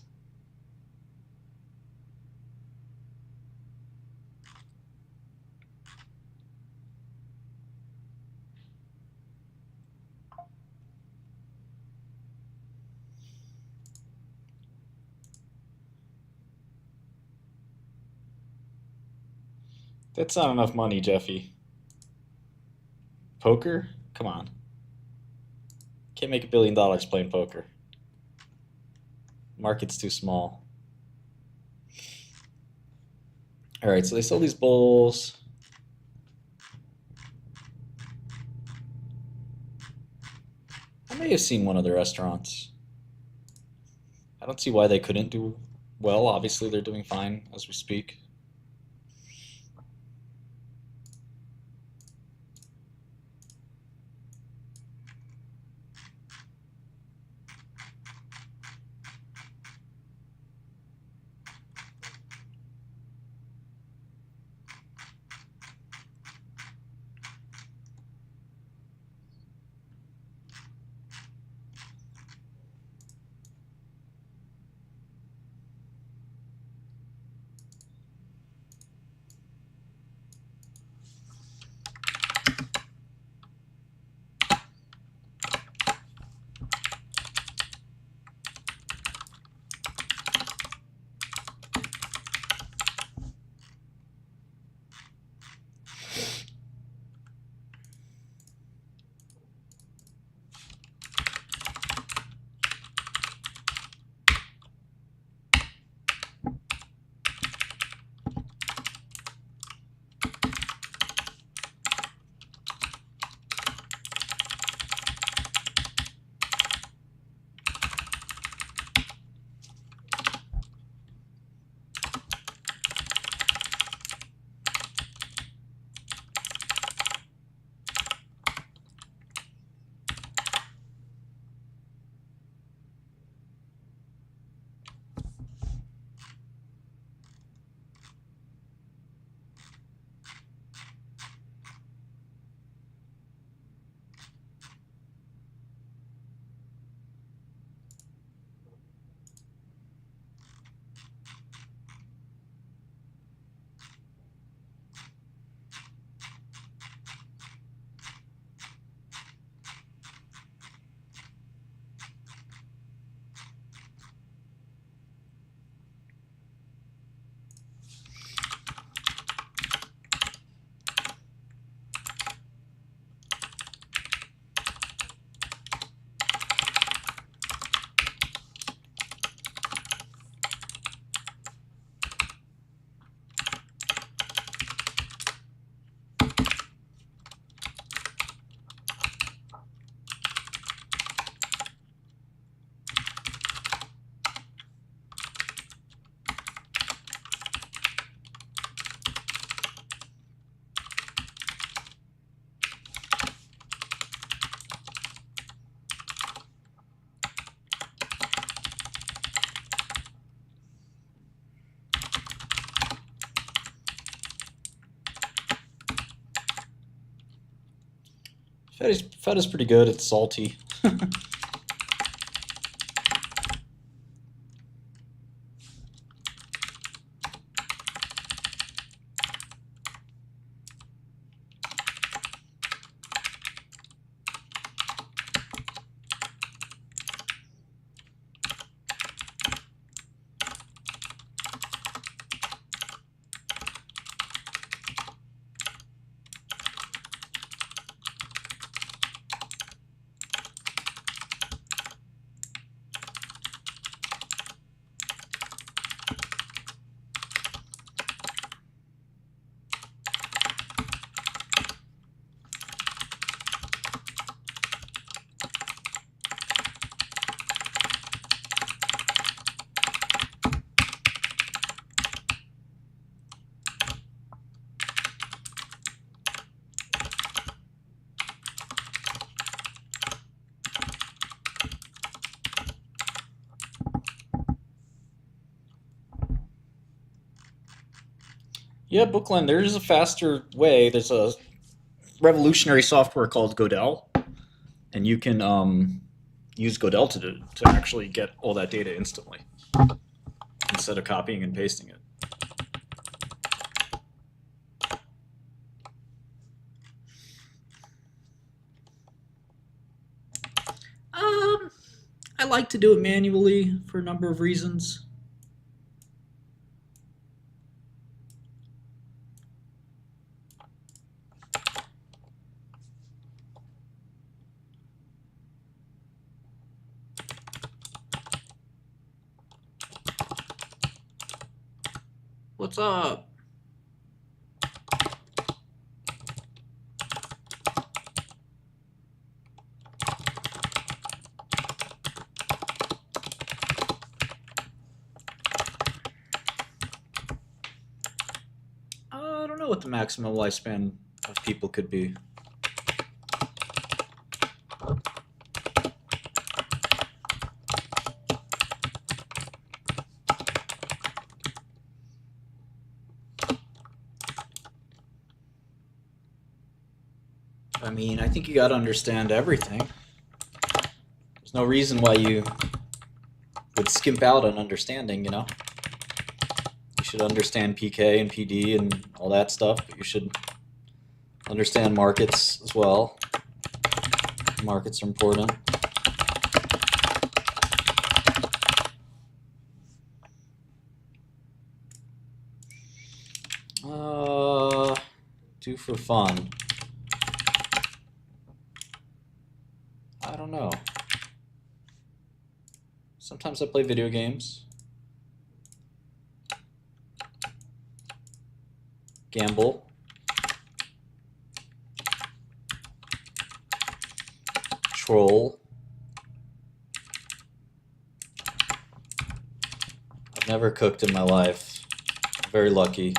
That's not enough money, Jeffy. Poker? Come on. Can't make $1 billion playing poker. Market's too small. Alright, so they sell these bowls. I may have seen one of their restaurants. I don't see why they couldn't do well. Obviously, they're doing fine as we speak. Feta's pretty good. It's salty. Yeah, Bookland, there's a faster way. There's a revolutionary software called Godel, and you can use Godel to actually get all that data instantly instead of copying and pasting it. I like to do it manually for a number of reasons. What's up? I don't know what the maximum lifespan of people could be. I mean, I think you got to understand everything. There's no reason why you would skimp out on understanding, you know? You should understand PK and PD and all that stuff, but you should understand markets as well. Markets are important. Do for fun. I don't know. Sometimes I play video games. Gamble. Troll. I've never cooked in my life. I'm very lucky.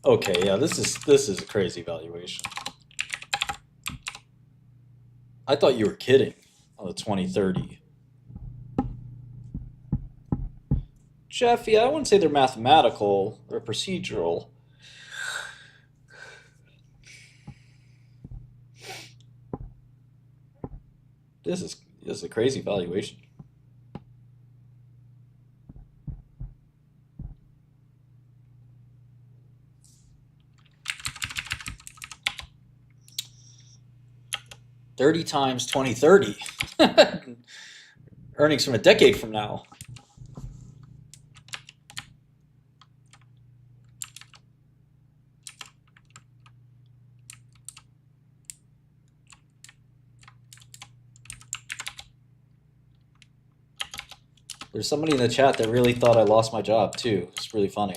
Okay, yeah, this is a crazy valuation. I thought you were kidding on the 2030. Jeff, yeah, I wouldn't say they're mathematical, they're procedural. This is a crazy valuation. $30 times 2030. Earnings from a decade from now. There's somebody in the chat that really thought I lost my job too. It's really funny.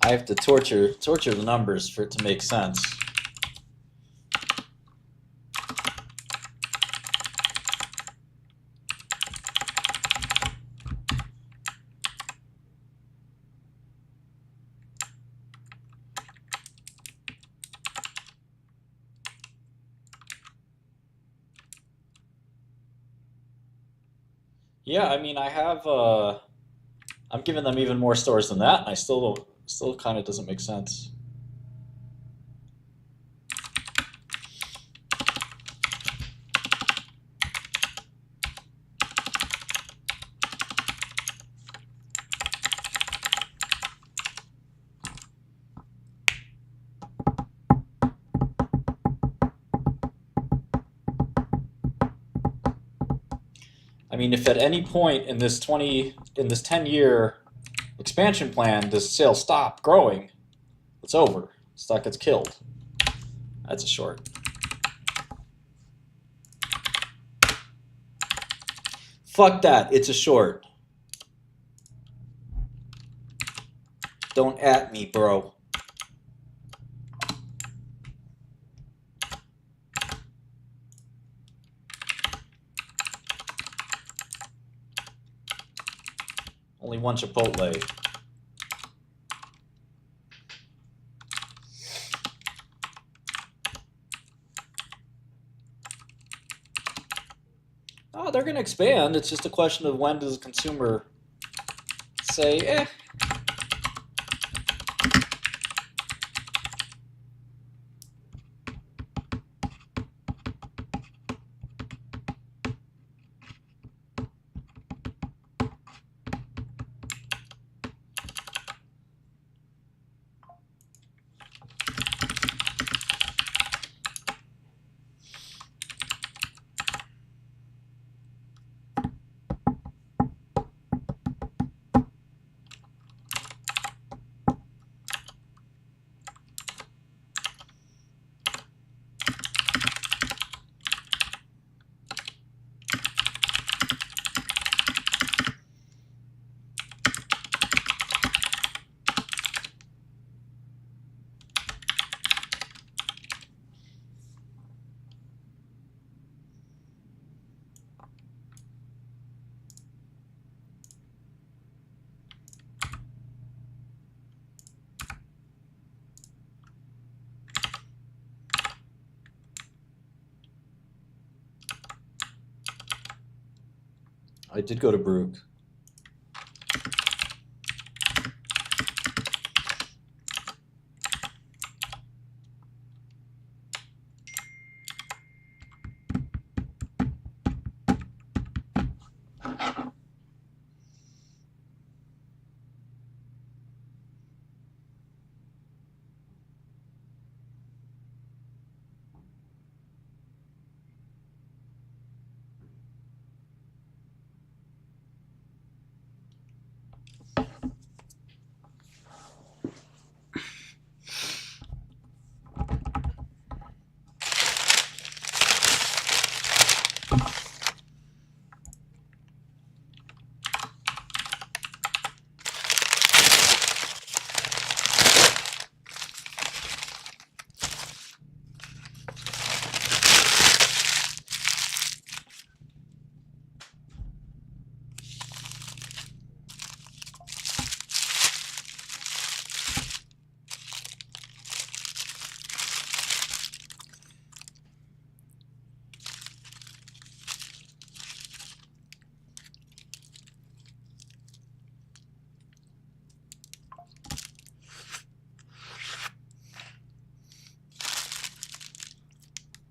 I have to torture the numbers for it to make sense. Yeah, I mean, I have. I'm giving them even more stores than that, and I still kind of doesn't make sense. I mean, if at any point in this 10-year expansion plan, does sales stop growing, it's over. Stock gets killed. That's a short. Fuck that. It's a short. Don't at me, bro. Only one Chipotle. Oh, they're going to expand. It's just a question of when does the consumer say, eh. I did go to Brook.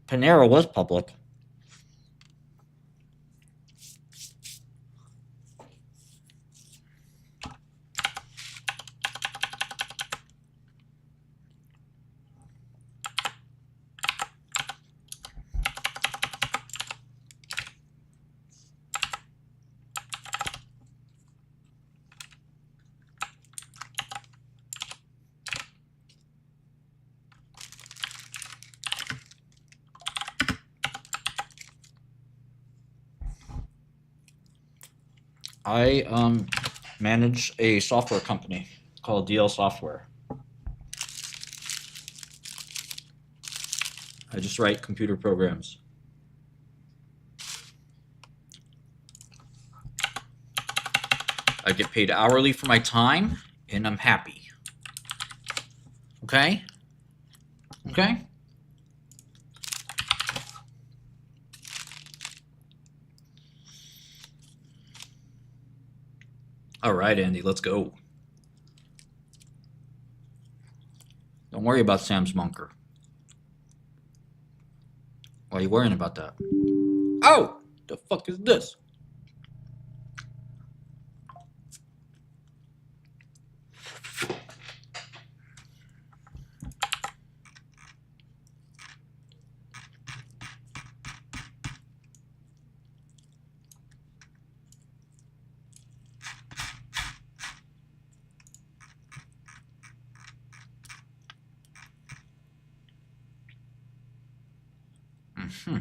Panera was public. I manage a software company called DL Software. I just write computer programs. I get paid hourly for my time, and I'm happy. Okay? Okay? All right, Andy, let's go. Don't worry about Sam's bunker. Why are you worrying about that? Oh! The fuck is this? Mm-hmm.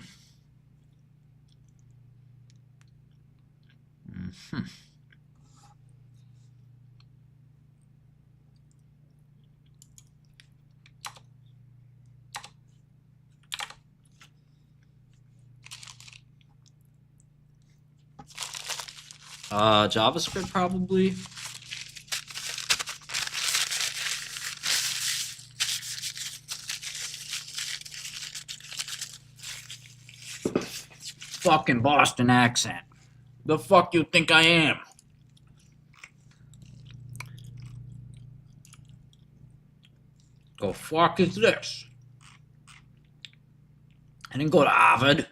Mm-hmm. JavaScript probably. Fucking Boston accent. The fuck you think I am? The fuck is this? I didn't go to Harvard.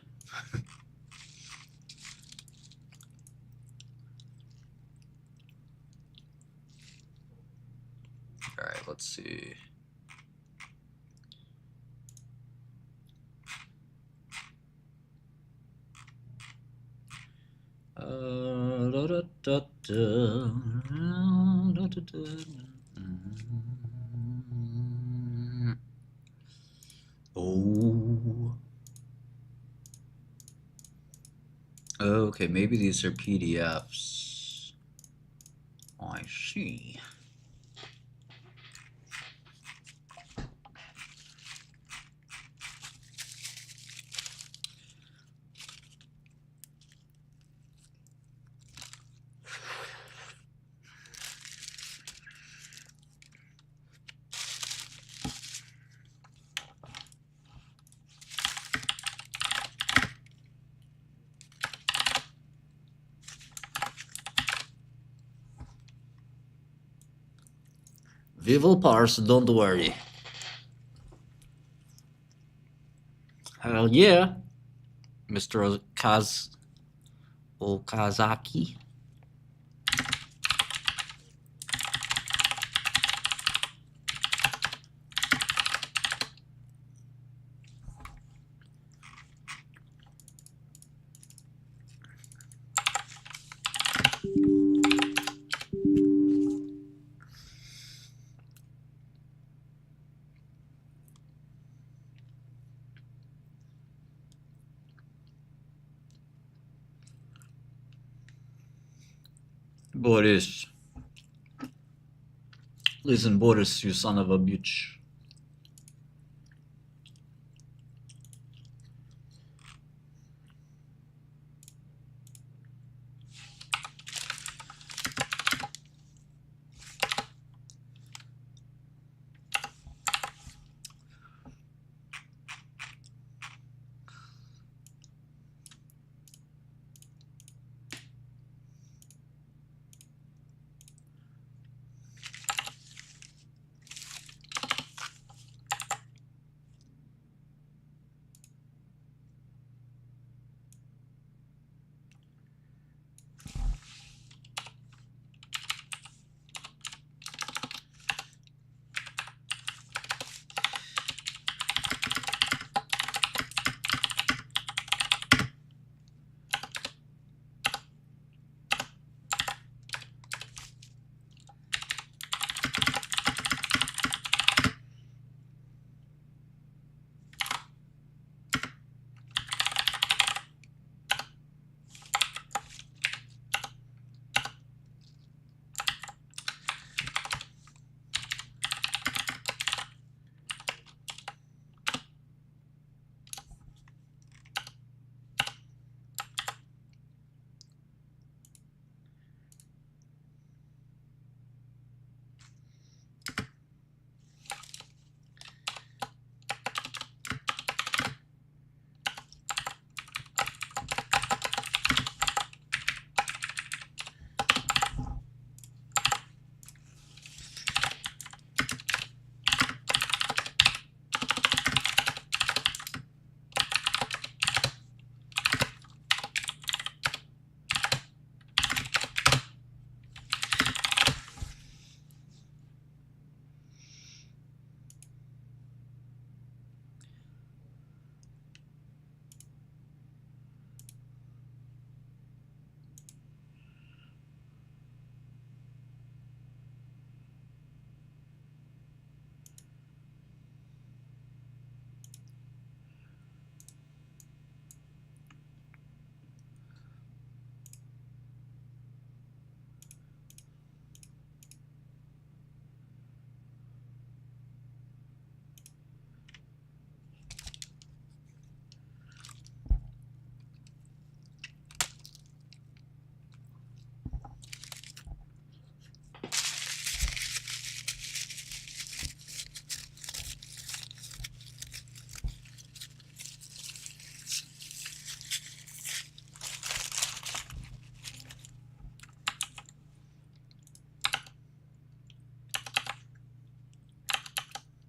All right, let's see. Oh. Okay, maybe these are PDFs. I see. We will parse, don't worry. Hell yeah, Mr. Okazaki. Boris. Listen, Boris, you son of a bitch.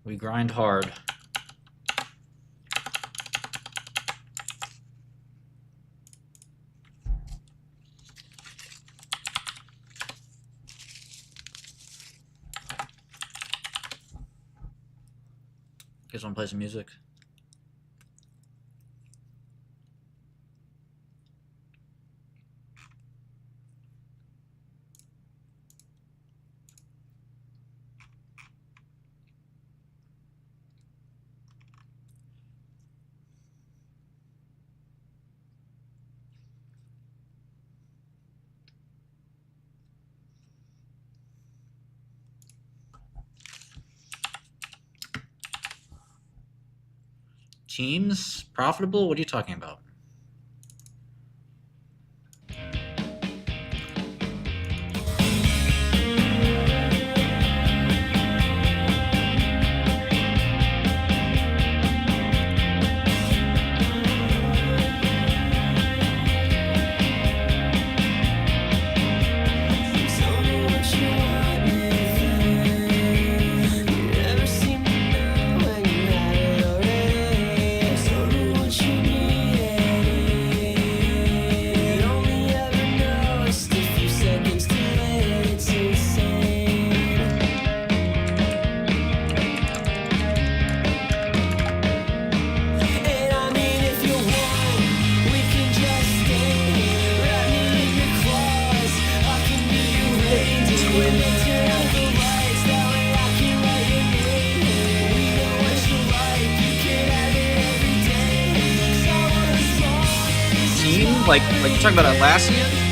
We grind hard. You guys want to play some music? Teams profitable? What are you talking about? Like you talking about Atlassian?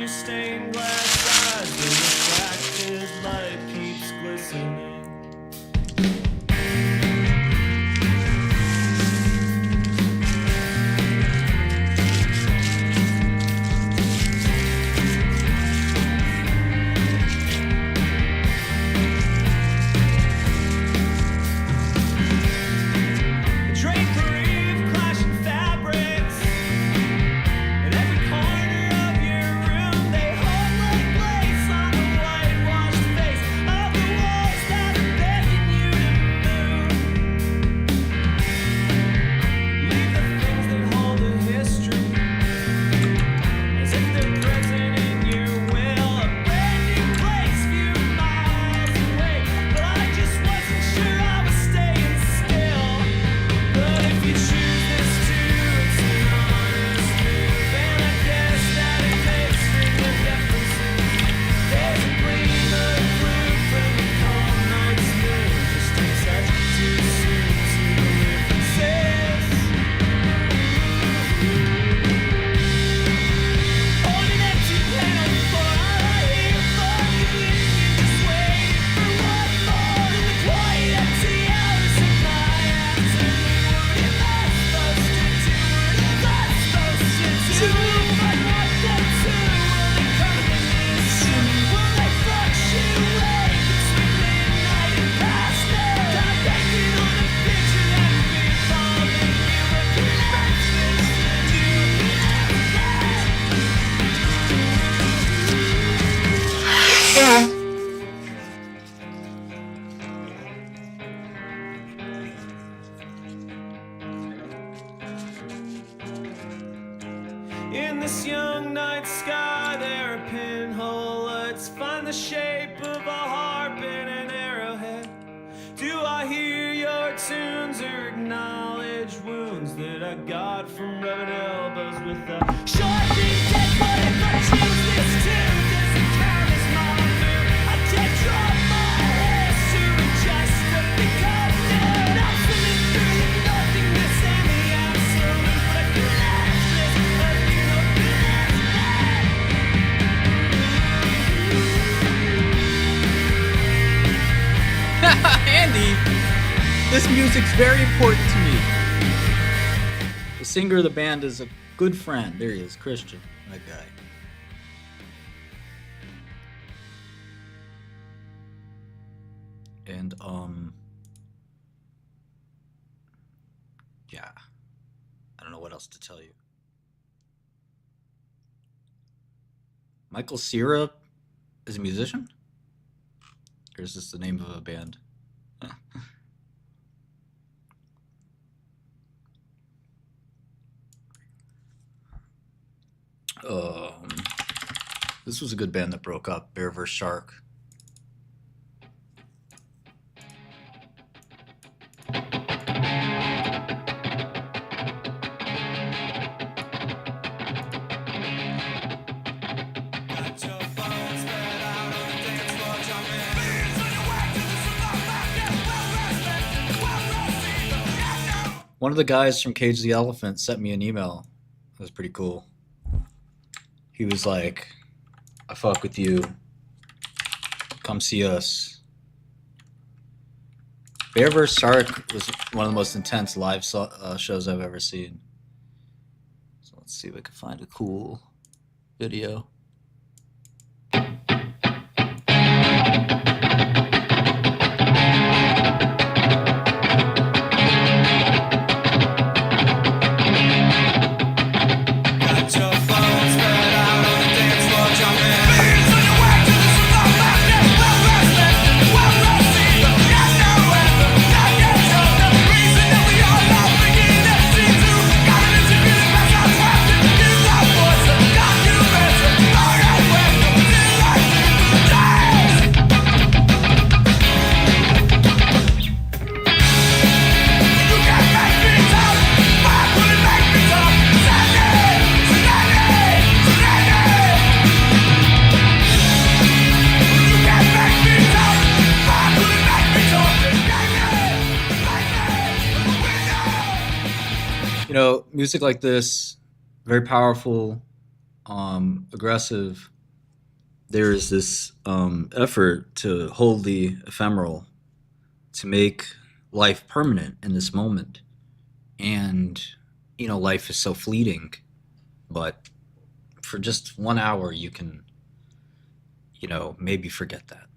your stained glass eyes, the refracted light keeps glistening. In this young night sky, there are pinhole lights. Find the shape of a harp and an arrowhead. Do I hear your tunes or acknowledge wounds that I got from rubbing elbows with a sharp intent? But if I choose this tune, does it count as my mood? I can't drop my hands to adjust to become nude. I'm swimming through the nothingness and the absolute, but I can ask this, but you know, Andy, this music's very important to me. The singer of the band is a good friend. There he is, Christian, that guy. And yeah, I don't know what else to tell you. Michael Cera is a musician? Or is this the name of a band? This was a good band that broke up, Bear vs. Shark. One of the guys from Cage the Elephant sent me an email. It was pretty cool. He was like, I fuck with you. Come see us. Bear vs. Shark was one of the most intense live shows I've ever seen. So let's see if I can find a cool video. You know, music like this, very powerful, aggressive, there is this effort to hold the ephemeral, to make life permanent in this moment. And, you know, life is so fleeting, but for just 1 hour, you can, you know, maybe forget that.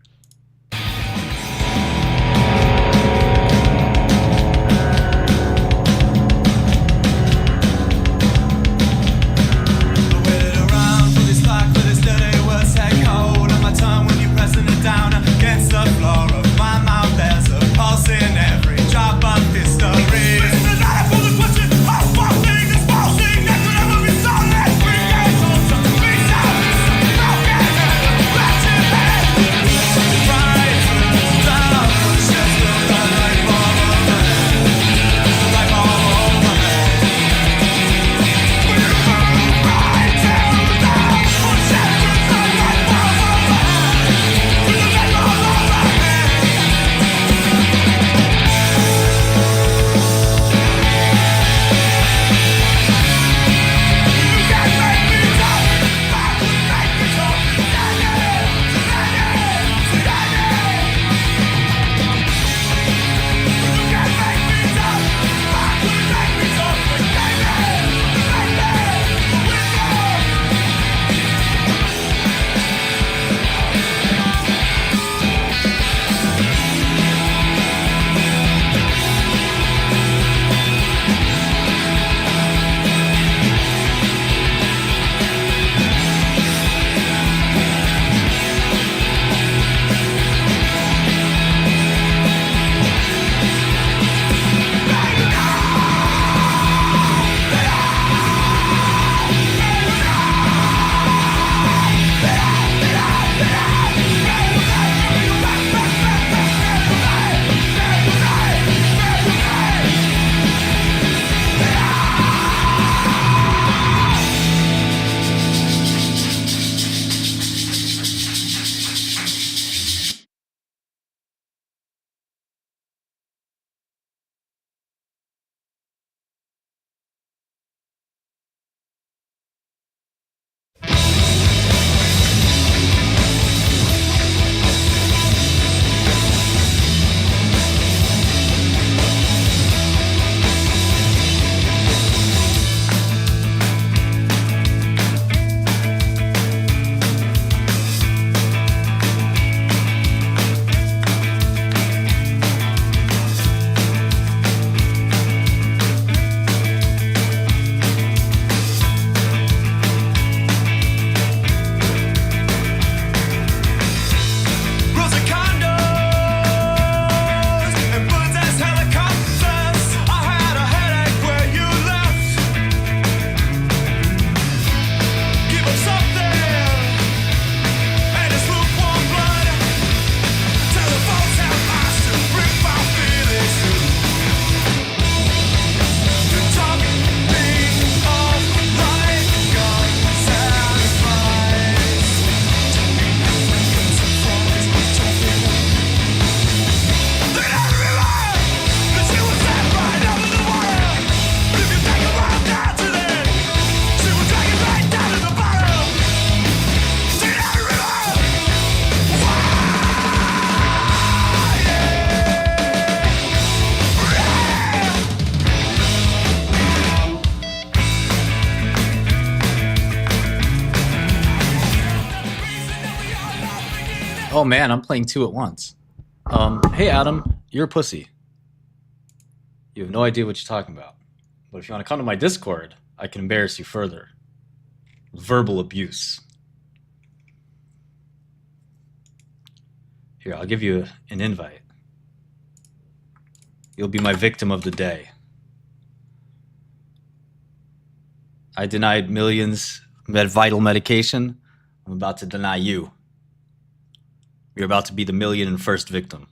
Oh man, I'm playing two at once. Hey Adam, you're a pussy. You have no idea what you're talking about. But if you want to come to my Discord, I can embarrass you further. Verbal abuse. Here, I'll give you an invite. You'll be my victim of the day. I denied millions vital medication. I'm about to deny you. You're about to be the 1,000,001st victim.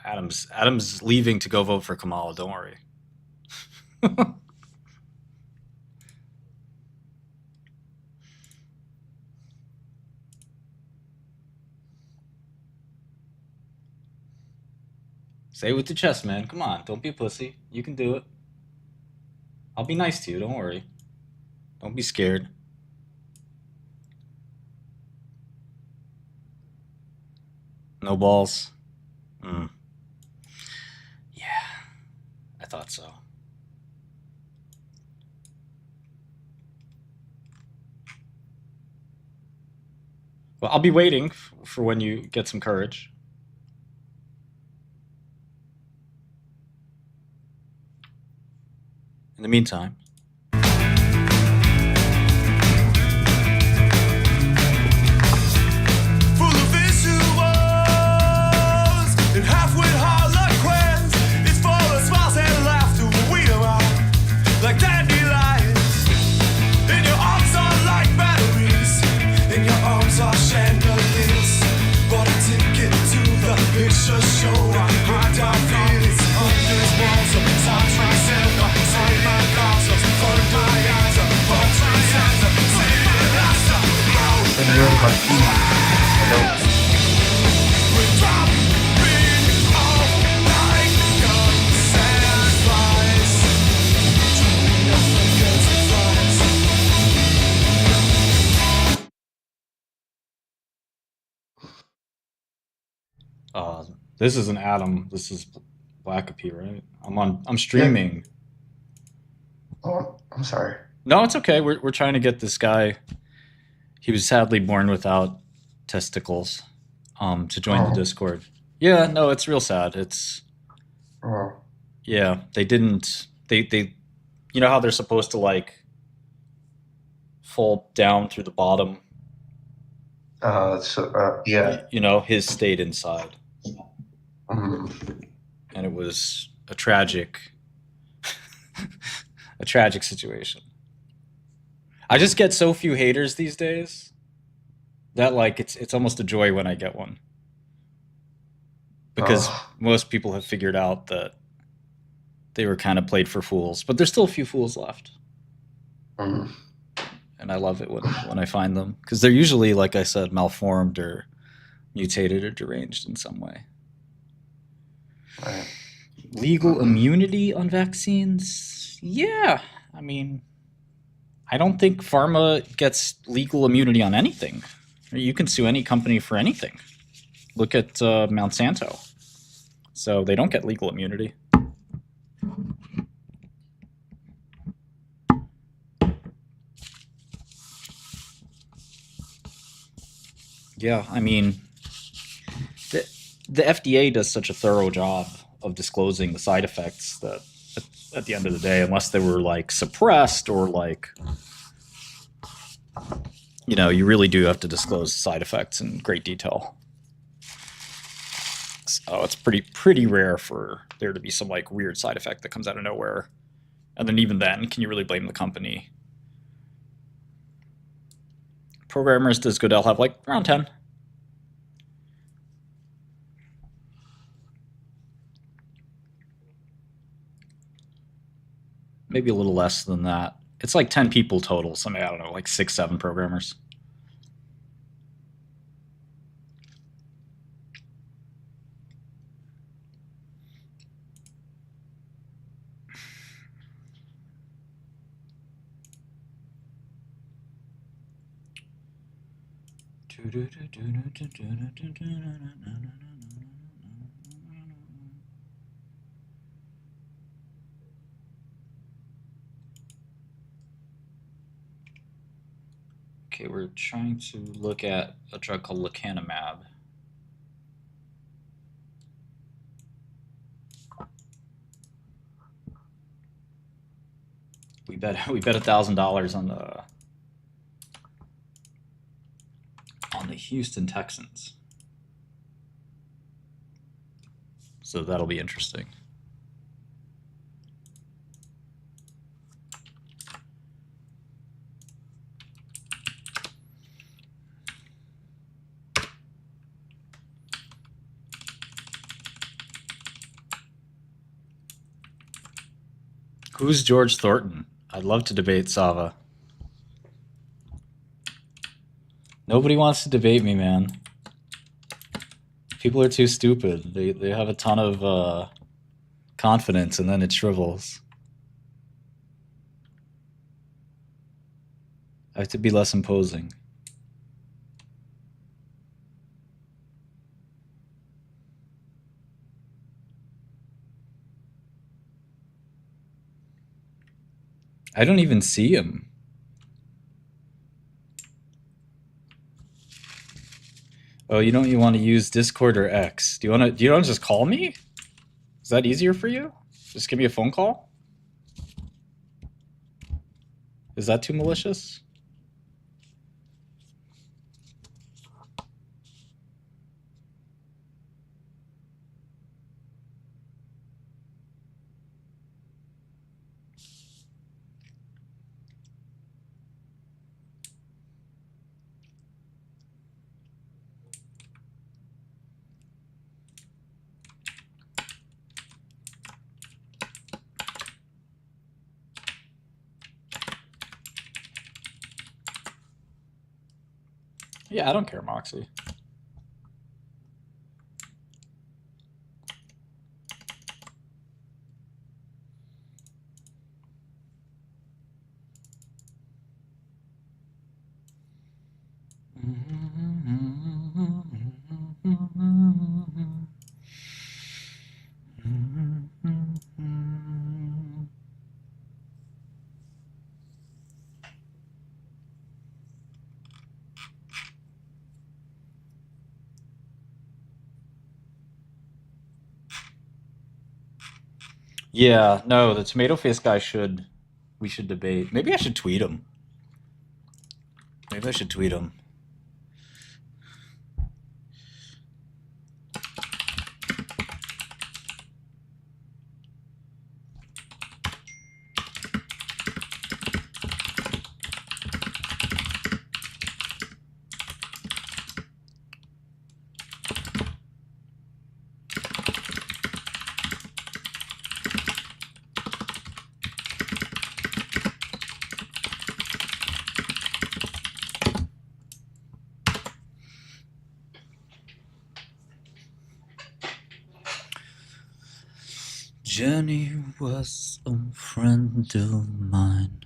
Adam's leaving to go vote for Kamala, don't worry. Say it with the chest, man. Come on, don't be a pussy. You can do it. I'll be nice to you, don't worry. Don't be scared. No balls. Yeah, I thought so. Well, I'll be waiting for when you get some courage. In the meantime. This isn't Adam. This is Blackape, right? I'm streaming. Yeah. Oh, I'm sorry. No, it's okay. We're trying to get this guy. He was sadly born without testicles. To join the Discord. Yeah, no, it's real sad. It's. Yeah, they didn't. They, you know how they're supposed to like fall down through the bottom. Yeah. You know, his stayed inside. And it was a tragic situation. I just get so few haters these days that like it's almost a joy when I get one. Because most people have figured out that they were kind of played for fools, but there's still a few fools left. And I love it when I find them, because they're usually, like I said, malformed or mutated or deranged in some way. Right. Legal immunity on vaccines? Yeah. I mean, I don't think pharma gets legal immunity on anything. You can sue any company for anything. Look at Monsanto. So they don't get legal immunity. Yeah, I mean, the FDA does such a thorough job of disclosing the side effects that at the end of the day, unless they were like suppressed or like, you know, you really do have to disclose side effects in great detail. So it's pretty rare for there to be some like weird side effect that comes out of nowhere. And then even then, can you really blame the company? Programmers does good. I'll have like around 10. Maybe a little less than that. It's like 10 people total. So I don't know, like 6, 7 programmers. Okay, we're trying to look at a drug called lecanemab. We bet $1,000 on the Houston Texans. So that'll be interesting. Who's George Thornton? I'd love to debate Sava. Nobody wants to debate me, man. People are too stupid. They have a ton of confidence and then it shrivels. I have to be less imposing. I don't even see him. Oh, you want to use Discord or X? Do you want to just call me? Is that easier for you? Just give me a phone call? Is that too malicious? Yeah, I don't care, Moxie. Yeah, no, the tomato face guy we should debate. Maybe I should tweet him. Maybe I should tweet him. Jenny was a friend of mine.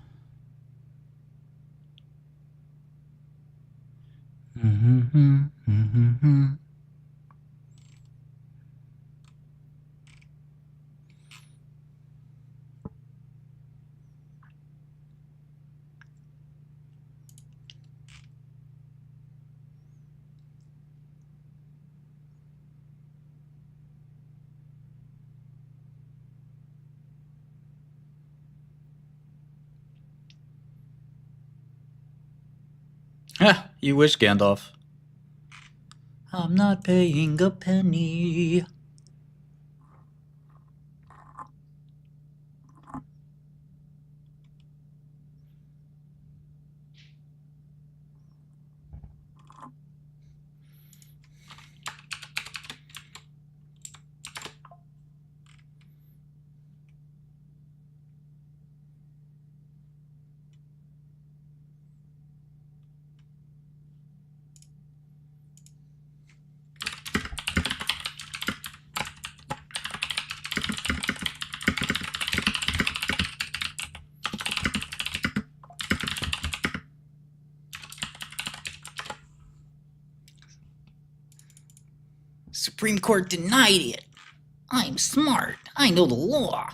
Ha! You wish, Gandalf. I'm not paying a penny. Supreme Court denied it. I'm smart. I know the law.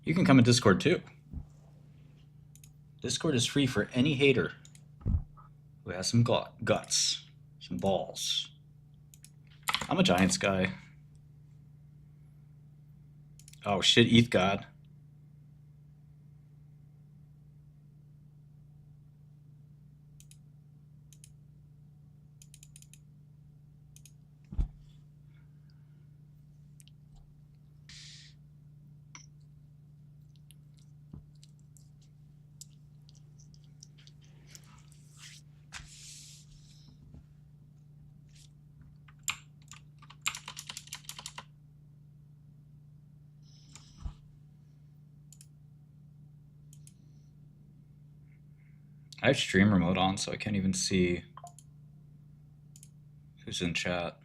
You can come in Discord too. Discord is free for any hater who has some guts, some balls. I'm a Giants guy. Oh shit, ETH God. I have stream remote on, so I can't even see Who's in chat?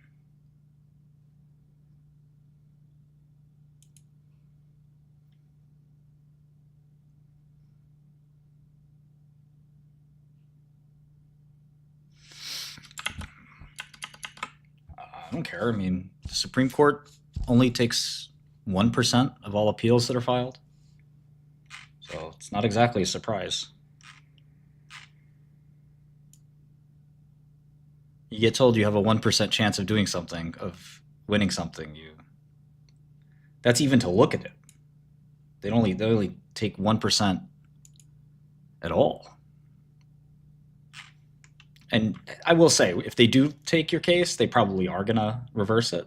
I don't care. I mean, the Supreme Court only takes 1% of all appeals that are filed. So it's not exactly a surprise. You get told you have a 1% chance of doing something, of winning something. That's even to look at it. They only take 1% at all. And I will say, if they do take your case, they probably are going to reverse it.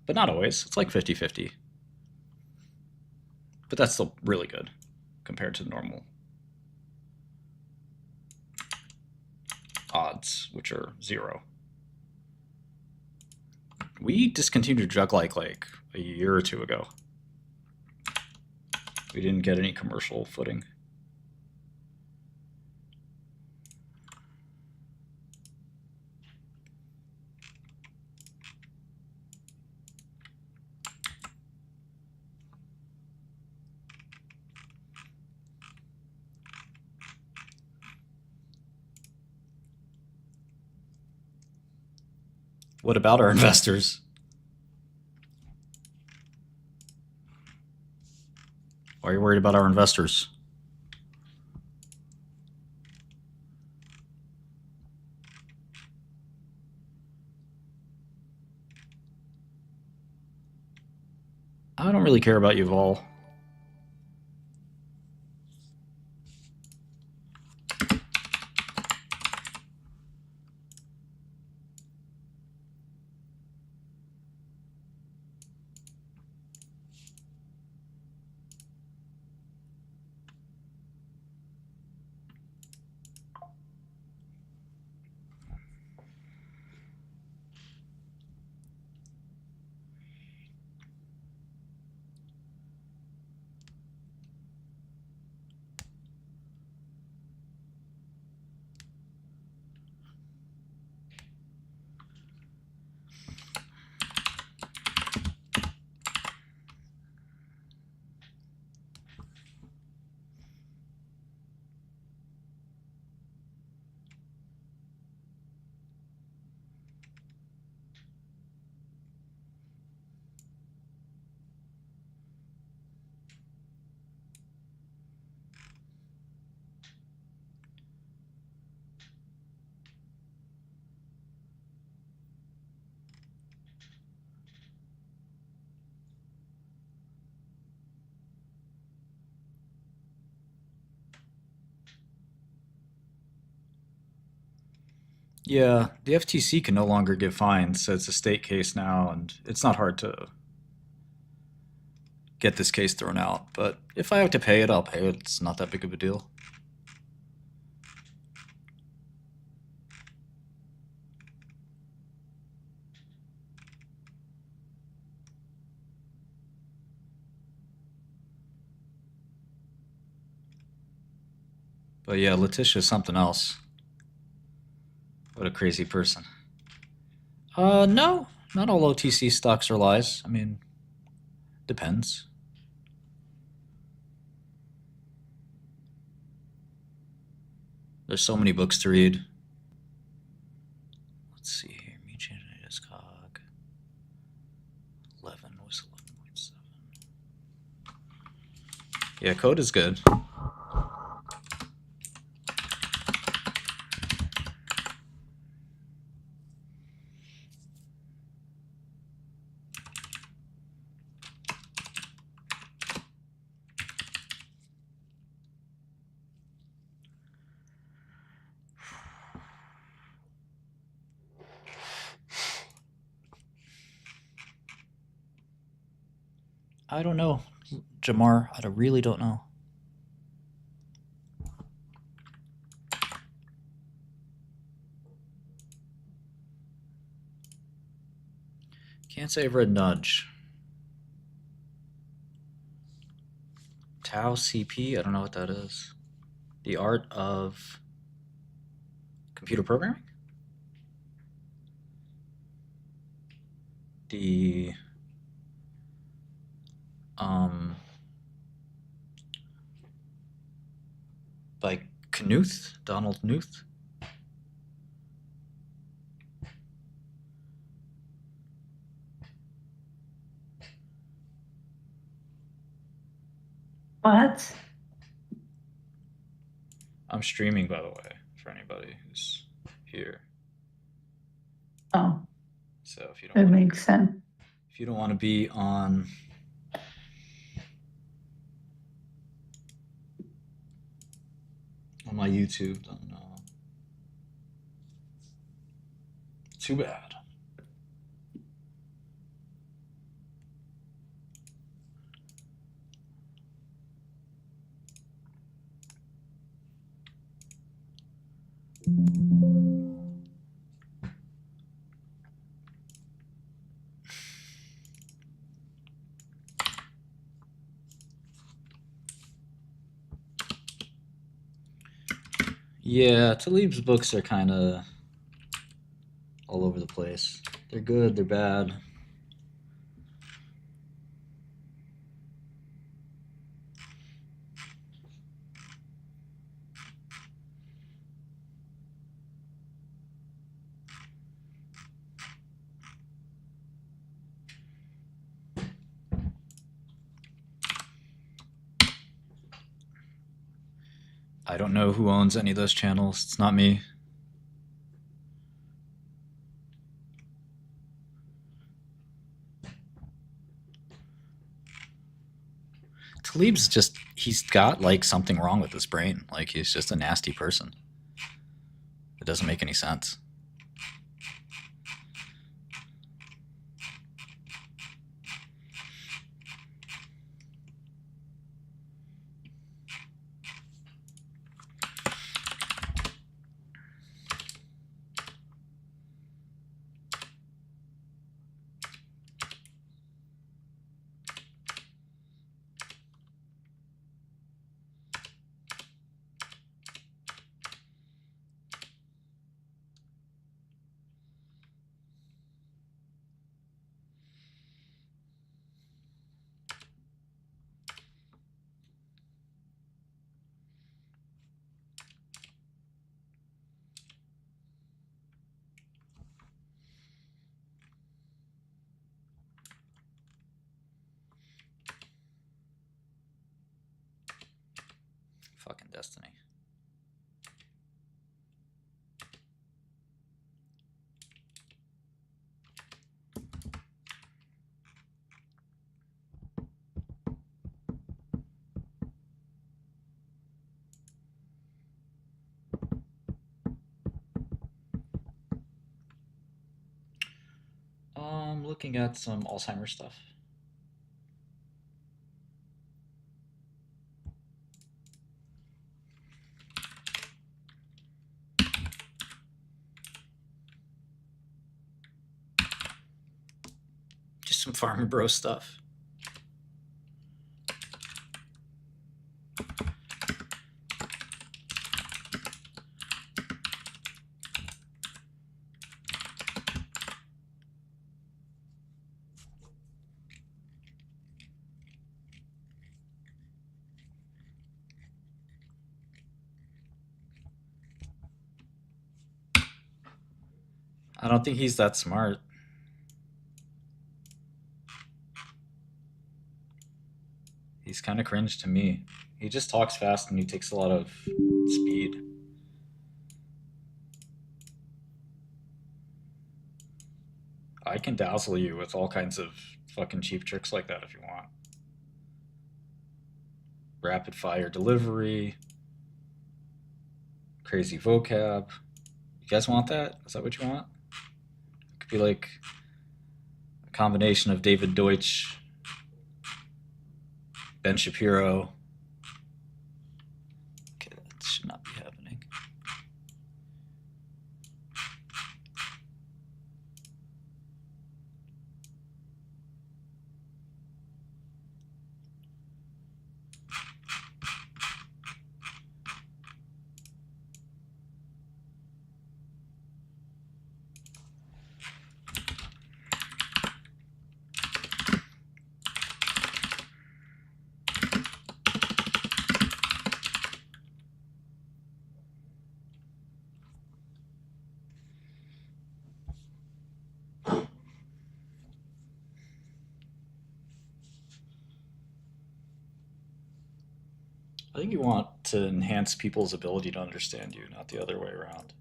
But not always. It's like 50-50. But that's still really good compared to normal odds, which are 0. We discontinued Jug like a year or 2 ago. We didn't get any commercial footing. What about our investors? Why are you worried about our investors? I don't really care about Yuval. Yeah, the FTC can no longer give fines, so it's a state case now, and it's not hard to get this case thrown out. But if I have to pay it, I'll pay it. It's not that big of a deal. But yeah, Letitia's something else. What a crazy person. No, not all OTC stocks are lies. I mean, depends. There's so many books to read. Let's see here. Mutual is cog. 11 was 11.7. Yeah, code is good. I don't know, Jamar. I really don't know. Can't say I've read Nudge. Tau CP? I don't know what that is. The Art of Computer Programming? the by Knuth, Donald Knuth. What? I'm streaming, by the way, for anybody who's here. Oh. So if you don't, it makes sense. If you don't want to be on my YouTube, then too bad. Yeah, Talib's books are kind of all over the place. They're good, they're bad. I don't know who owns any of those channels. It's not me. Talib's just, he's got like something wrong with his brain. Like he's just a nasty person. It doesn't make any sense. Fucking Destiny. Looking at some Alzheimer's stuff. Just some Farmer Bro stuff. I don't think he's that smart. He's kind of cringe to me. He just talks fast and he takes a lot of speed. I can dazzle you with all kinds of fucking cheap tricks like that if you want. Rapid fire delivery. Crazy vocab. You guys want that? Is that what you want? It could be like a combination of David Deutsch, Ben Shapiro. Okay, that should not be happening. I think you want to enhance people's ability to understand you, not the other way around.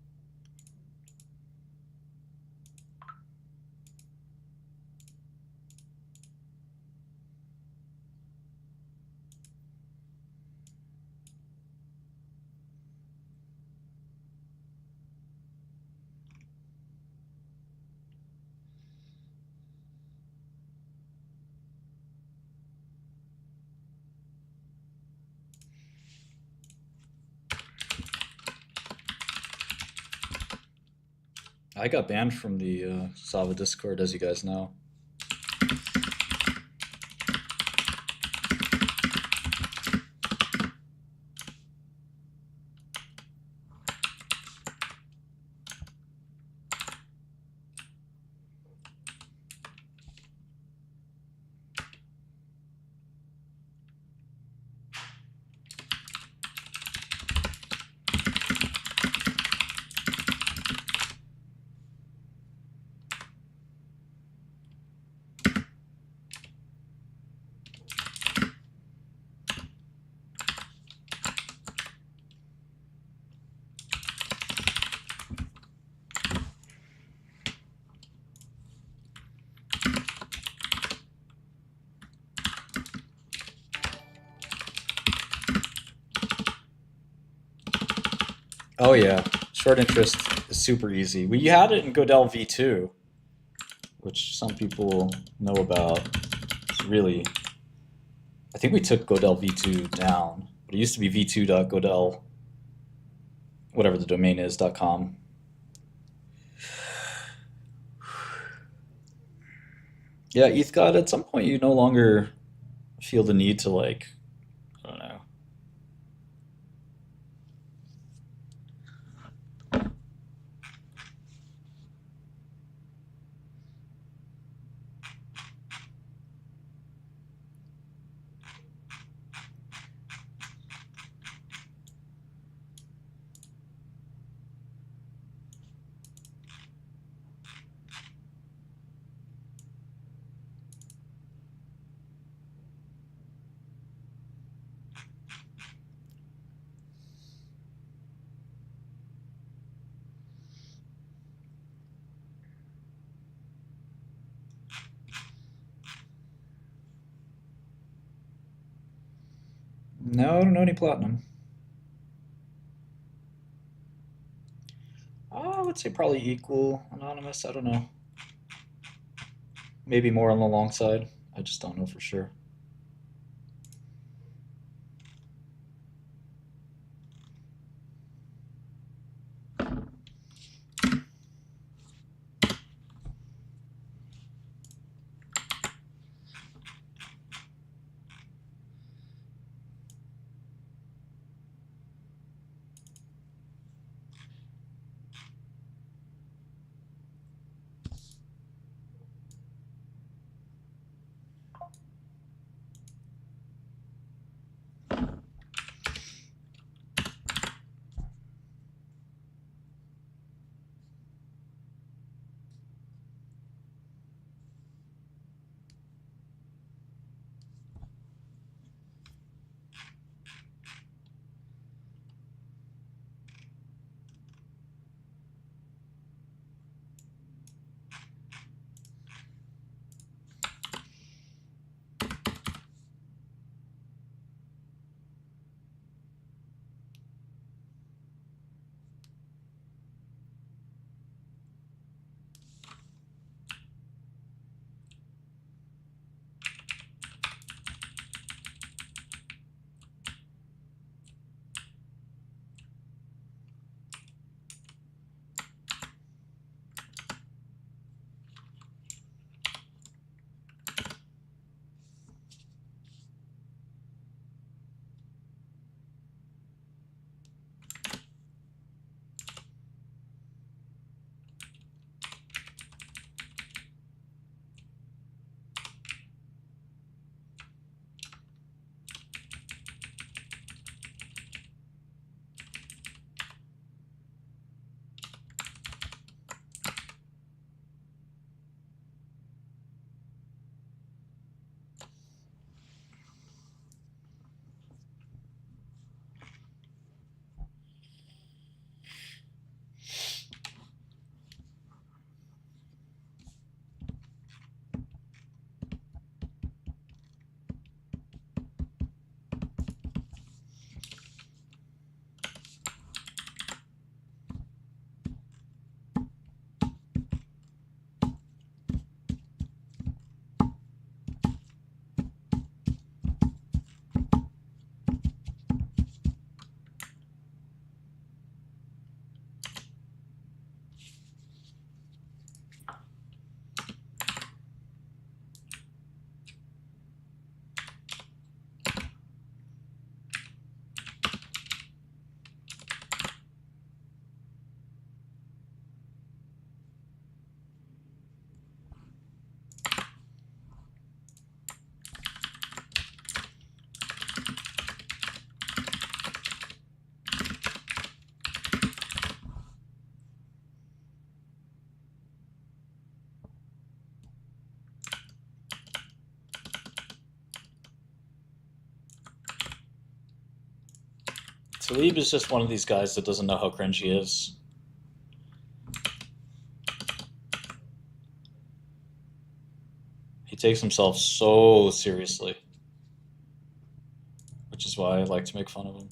I got banned from the Sava Discord, as you guys know. Oh yeah, short interest is super easy. We had it in Godel v2, which some people know about. It's really, I think we took Godel v2 down, but it used to be v2.godel, whatever the domain is, .com. Yeah, ETHGod, at some point you no longer feel the need to, like, I don't know. No, I don't know any platinum. I would say probably equal anonymous. I don't know. Maybe more on the long side. I just don't know for sure. Talib is just one of these guys that doesn't know how cringe he is. He takes himself so seriously, which is why I like to make fun of him.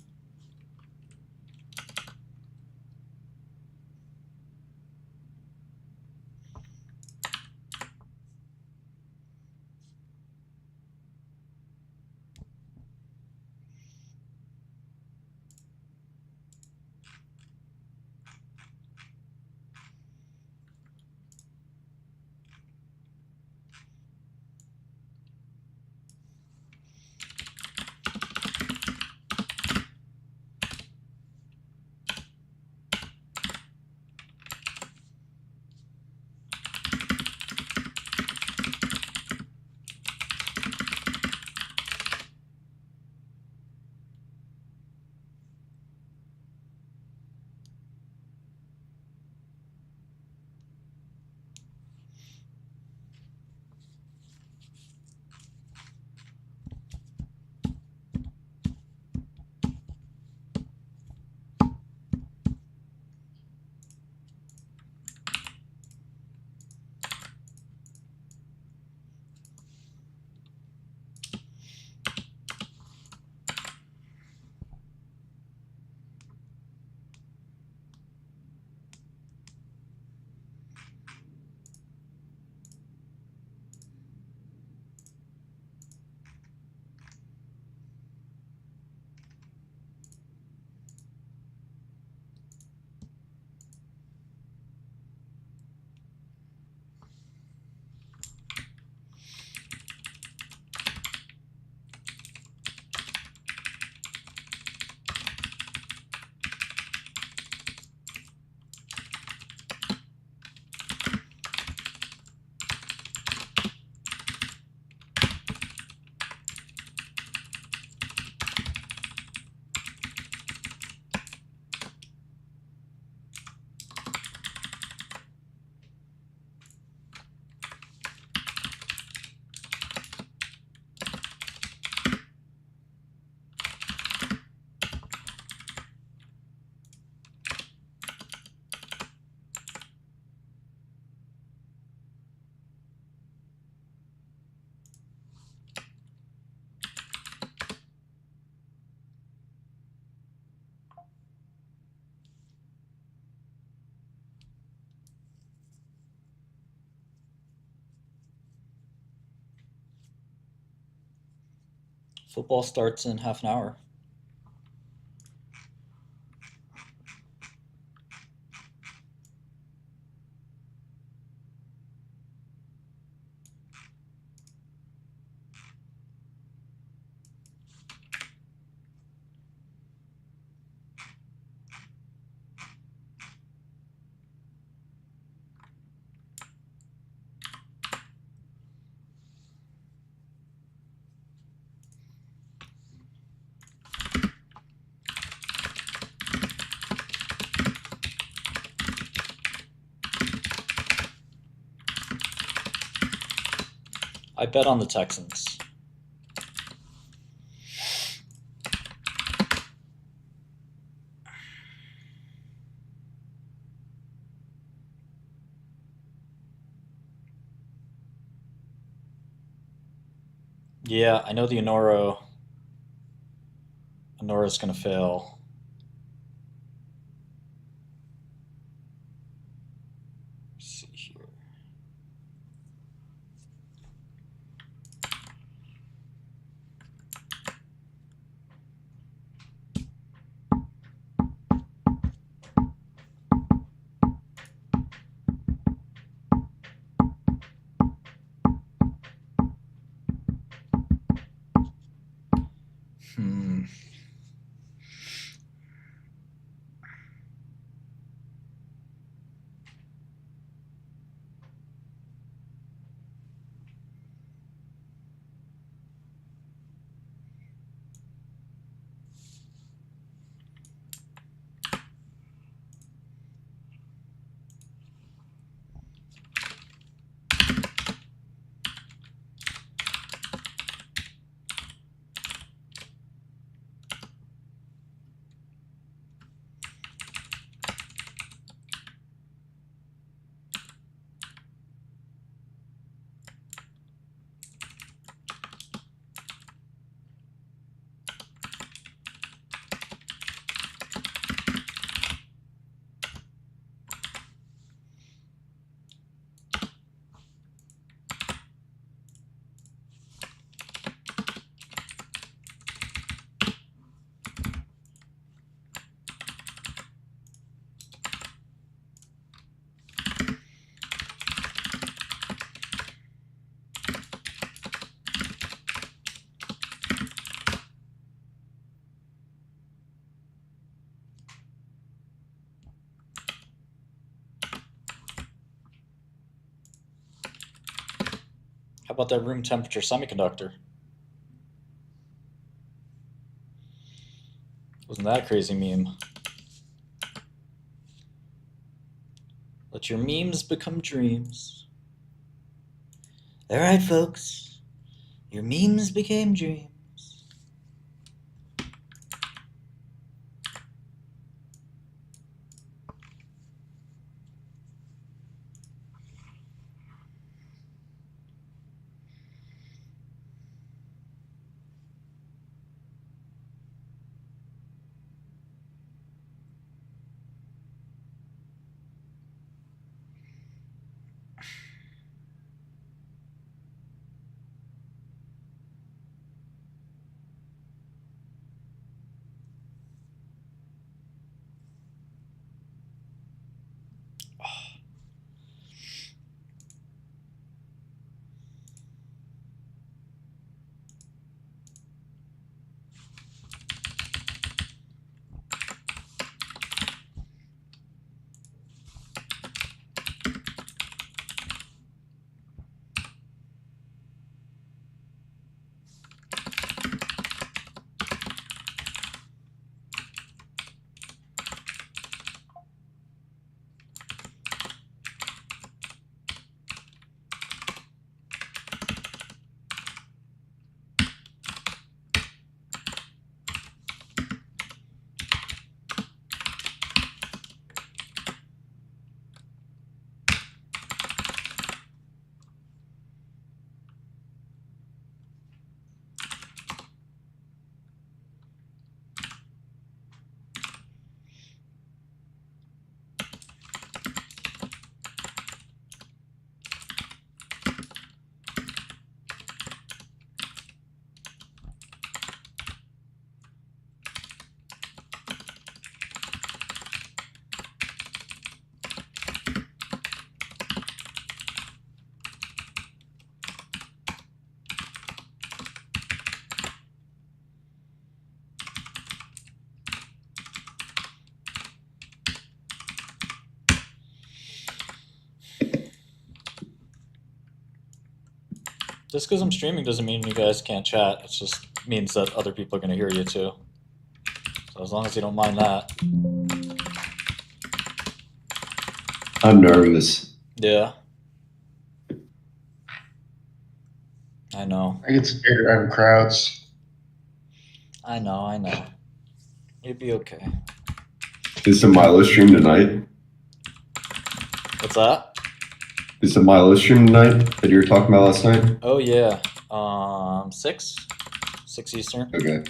Football starts in half an hour. I bet on the Texans. Yeah, I know the Anora's going to fail. Let's see here. How about that room temperature semiconductor? Wasn't that a crazy meme? Let your memes become dreams. All right, folks. Your memes became dreams. Just because I'm streaming doesn't mean you guys can't chat. It just means that other people are going to hear you too. So as long as you don't mind that. I'm nervous. Yeah. I know. I get scared around crowds. I know. You'd be okay. Is the Milo stream tonight? What's that? Is the Milo stream tonight that you were talking about last night? Oh yeah. 6 Eastern. Okay.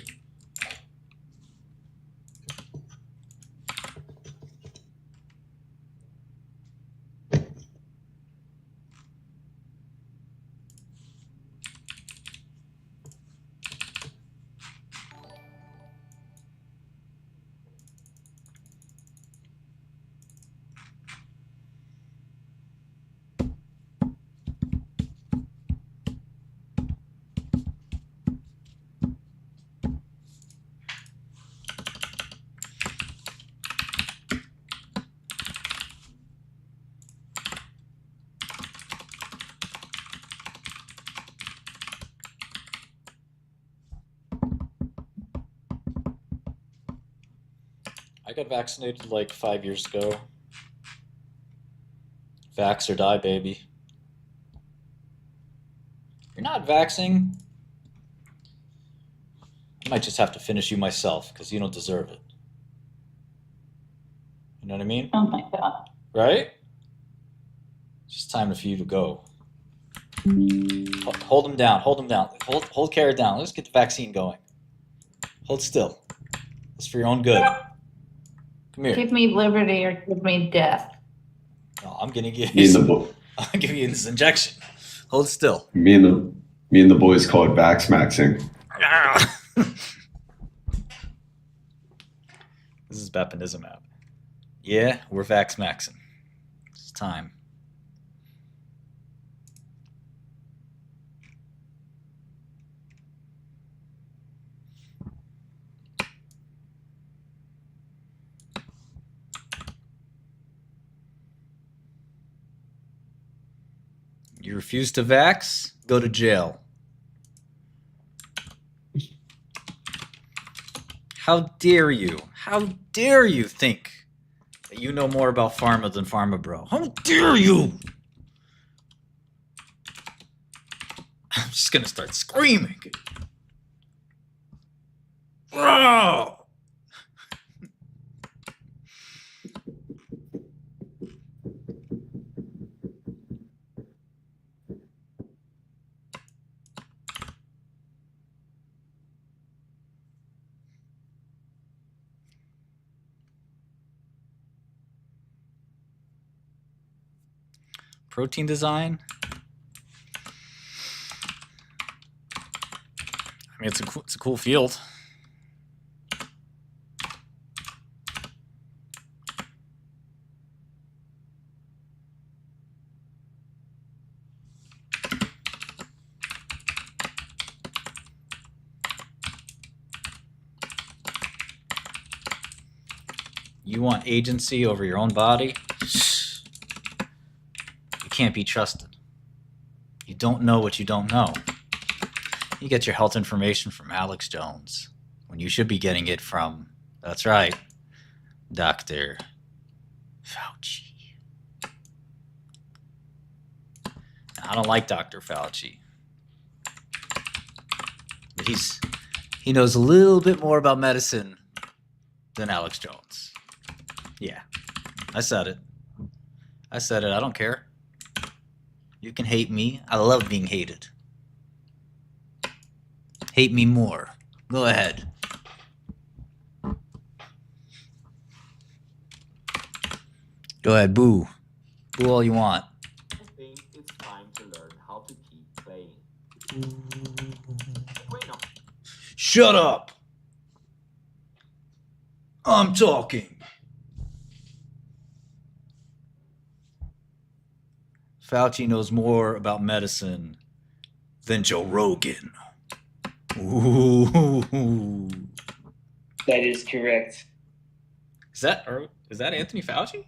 I got vaccinated like 5 years ago. Vax or die, baby. You're not vaxing. I might just have to finish you myself because you don't deserve it. You know what I mean? Oh my God. Right? It's just time for you to go. Hold him down. Hold him down. Hold Kara down. Let's get the vaccine going. Hold still. It's for your own good. Come here. Give me liberty or give me death. No, I'm gonna give you. I'm giving you this injection. Hold still. Me and the boys call it Vax-maxing. This is Bepinizumab. Yeah, we're Vax-maxing. It's time. You refuse to vax, go to jail. How dare you? How dare you think that you know more about pharma than Pharma Bro? How dare you? I'm just gonna start screaming. Oh! Protein design. I mean, it's a cool field. You want agency over your own body? You can't be trusted. You don't know what you don't know. You get your health information from Alex Jones when you should be getting it from, that's right, Dr. Fauci. I don't like Dr. Fauci. But he knows a little bit more about medicine than Alex Jones. Yeah, I said it. I said it. I don't care. You can hate me. I love being hated. Hate me more. Go ahead. Go ahead, boo. Boo all you want. I think it's time to learn how to keep playing. Wait, no. Shut up! I'm talking. Fauci knows more about medicine than Joe Rogan. Ooh. That is correct. Is that Anthony Fauci?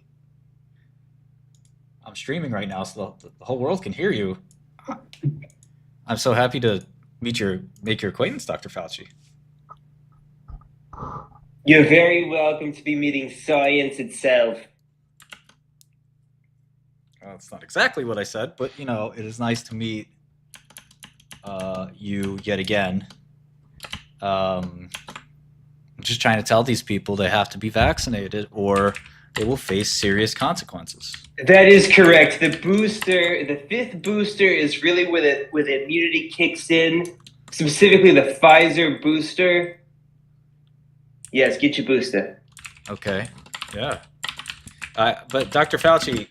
I'm streaming right now, so the whole world can hear you. I'm so happy to make your acquaintance, Dr. Fauci. You're very welcome to be meeting science itself. Well, that's not exactly what I said, but you know, it is nice to meet you yet again. I'm just trying to tell these people they have to be vaccinated or they will face serious consequences. That is correct. The fifth booster is really when immunity kicks in, specifically the Pfizer booster. Yes, get your booster. Okay, yeah. But Dr. Fauci,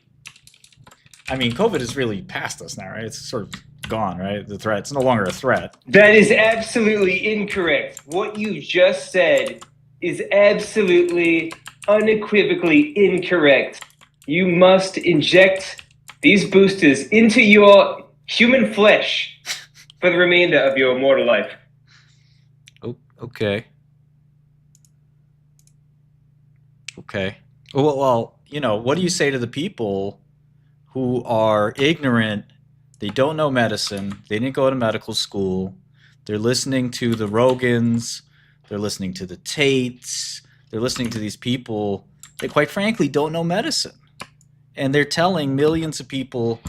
I mean, COVID is really past us now, right? It's sort of gone, right? The threat, it's no longer a threat. That is absolutely incorrect. What you just said is absolutely, unequivocally incorrect. You must inject these boosters into your human flesh for the remainder of your mortal life. Oh, okay. Okay. Well, you know, what do you say to the people who are ignorant? They don't know medicine. They didn't go to medical school. They're listening to the Rogans. They're listening to the Tates. They're listening to these people that, quite frankly, don't know medicine. And they're telling millions of people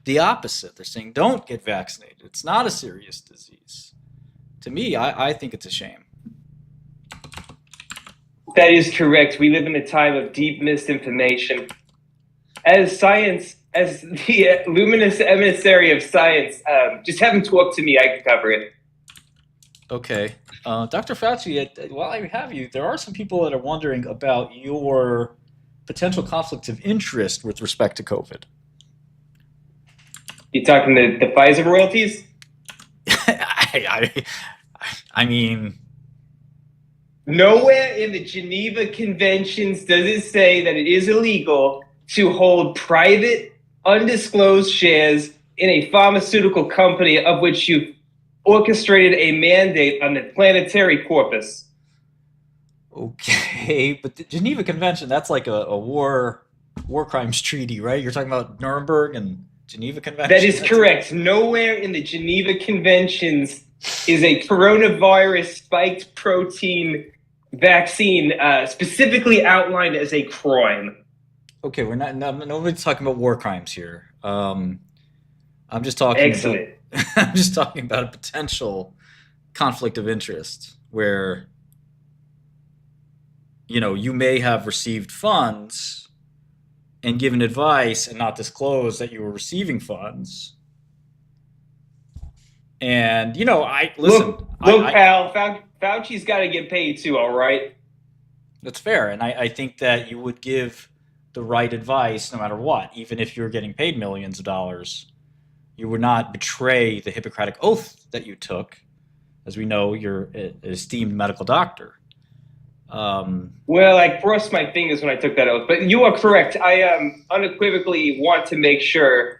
the opposite. They're saying, don't get vaccinated. It's not a serious disease. To me, I think it's a shame. That is correct. We live in a time of deep misinformation. As the luminous emissary of science, just have him talk to me. I can cover it. Okay. Dr. Fauci, while I have you, there are some people that are wondering about your potential conflicts of interest with respect to COVID. You talking the Pfizer royalties? I mean... Nowhere in the Geneva Conventions does it say that it is illegal to hold private, undisclosed shares in a pharmaceutical company of which you've orchestrated a mandate on the planetary corpus. Okay, but the Geneva Convention, that's like a war crimes treaty, right? You're talking about Nuremberg and Geneva Convention. That is correct. Nowhere in the Geneva Conventions is a coronavirus spiked protein vaccine specifically outlined as a crime. Okay, we're nobody's talking about war crimes here. I'm just talking. Excellent. I'm just talking about a potential conflict of interest where, you may have received funds and given advice and not disclosed that you were receiving funds. And, Look, pal, Fauci's got to get paid too, all right? That's fair. And I think that you would give the right advice no matter what, even if you're getting paid millions of dollars. You would not betray the Hippocratic oath that you took. As we know, you're an esteemed medical doctor. Well, I crossed my fingers when I took that oath, but you are correct. I unequivocally want to make sure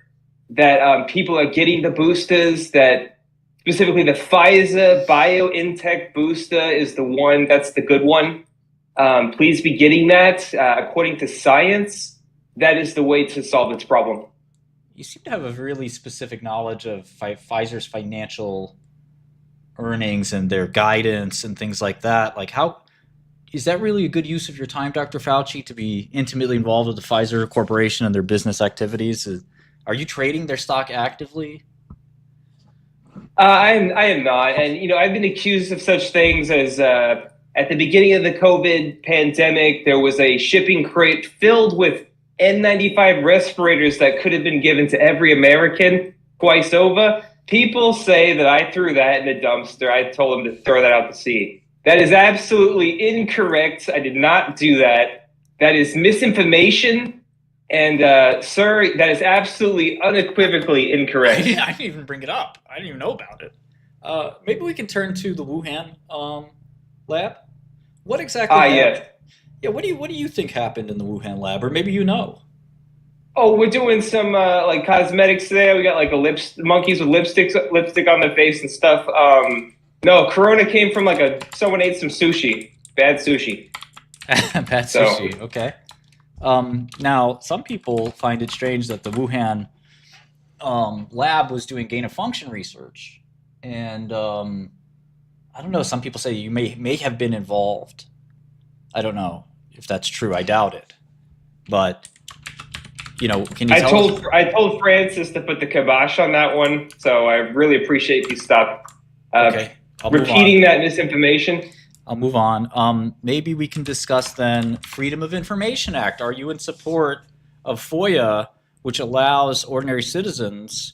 that people are getting the boosters, that specifically the Pfizer BioNTech booster is the one, that's the good one. Please be getting that. According to science, that is the way to solve its problem. You seem to have a really specific knowledge of Pfizer's financial earnings and their guidance and things like that. Like, how is that really a good use of your time, Dr. Fauci, to be intimately involved with the Pfizer Corporation and their business activities? Are you trading their stock actively? I am not. And, I've been accused of such things as at the beginning of the COVID pandemic, there was a shipping crate filled with N95 respirators that could have been given to every American twice over. People say that I threw that in the dumpster. I told them to throw that out to sea. That is absolutely incorrect. I did not do that. That is misinformation. And, sir, that is absolutely unequivocally incorrect. I didn't even bring it up. I didn't even know about it. Maybe we can turn to the Wuhan lab. What exactly happened? Yes. Yeah, what do you think happened in the Wuhan lab? Or maybe you know. Oh, we're doing some like cosmetics there. We got like monkeys with lipstick on their face and stuff. No, Corona came from someone ate some sushi. Bad sushi. Bad sushi, okay. Now, some people find it strange that the Wuhan lab was doing gain-of-function research. And I don't know, some people say you may have been involved. I don't know if that's true. I doubt it. But, can you tell us? I told Francis to put the kibosh on that one, so I really appreciate you stop repeating that misinformation. I'll move on. Maybe we can discuss then Freedom of Information Act. Are you in support of FOIA, which allows ordinary citizens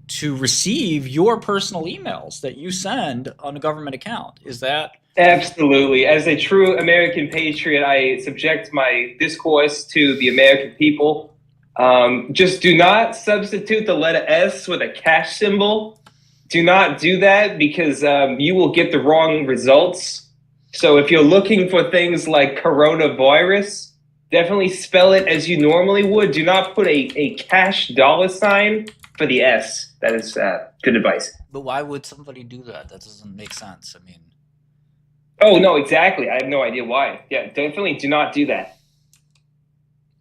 to receive your personal emails that you send on a government account? Is that... Absolutely. As a true American patriot, I subject my discourse to the American people. Just do not substitute the letter S with a cash symbol. Do not do that because you will get the wrong results. So if you're looking for things like coronavirus, definitely spell it as you normally would. Do not put a cash $ for the S. That is good advice. But why would somebody do that? That doesn't make sense. I mean... Oh, no, exactly. I have no idea why. Yeah, definitely do not do that.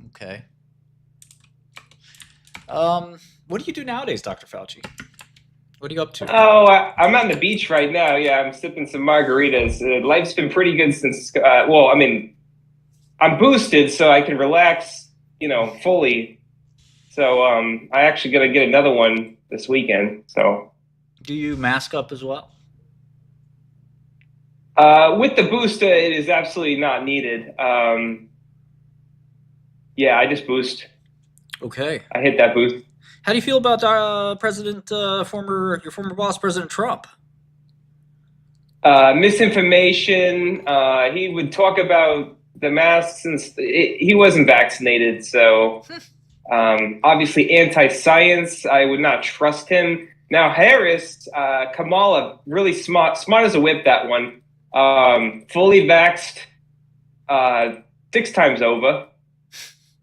Okay. What do you do nowadays, Dr. Fauci? What are you up to? Oh, I'm on the beach right now. Yeah, I'm sipping some margaritas. Life's been pretty good since, I'm boosted so I can relax, fully. So I actually going to get another one this weekend. So, do you mask up as well? With the booster, it is absolutely not needed. Yeah, I just boost. Okay. I hit that boost. How do you feel about your former boss, President Trump? Misinformation. He would talk about the masks, and he wasn't vaccinated, so obviously anti-science. I would not trust him. Now Harris, Kamala, really smart as a whip. That one, fully vaxxed, 6 times over.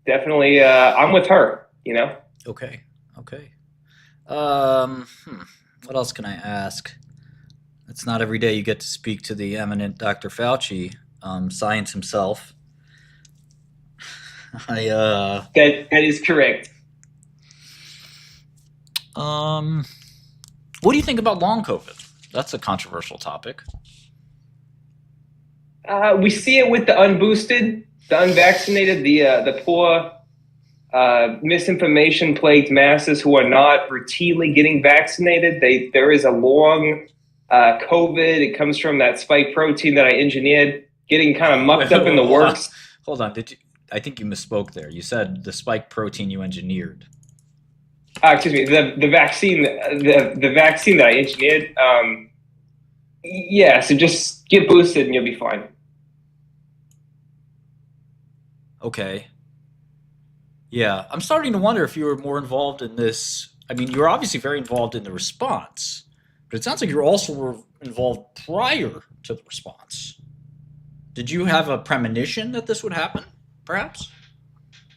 Definitely, I'm with her. Okay. What else can I ask? It's not every day you get to speak to the eminent Dr. Fauci, science himself. That is correct. What do you think about long COVID? That's a controversial topic. We see it with the unboosted, the unvaccinated, the poor, misinformation-plagued masses who are not routinely getting vaccinated. There is a long COVID. It comes from that spike protein that I engineered, getting kind of mucked up in the works. Hold on. I think you misspoke there. You said the spike protein you engineered. Excuse me. The vaccine, the vaccine that I engineered. Yeah. So just get boosted and you'll be fine. Okay. Yeah, I'm starting to wonder if you were more involved in this. I mean, you're obviously very involved in the response, but it sounds like you're also involved prior to the response. Did you have a premonition that this would happen, perhaps?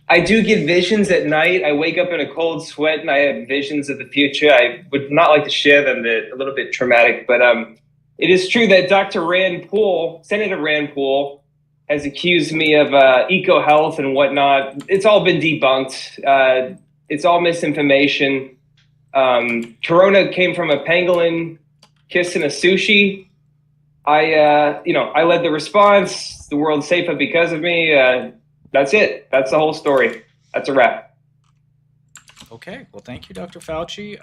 I do get visions at night. I wake up in a cold sweat and I have visions of the future. I would not like to share them. They're a little bit traumatic, but it is true that Senator Rand Paul, has accused me of eco-health and whatnot. It's all been debunked. It's all misinformation. Corona came from a pangolin kissing a sushi. I led the response. The world's safer because of me. That's it. That's the whole story. That's a wrap. Okay. Well, thank you, Dr. Fauci.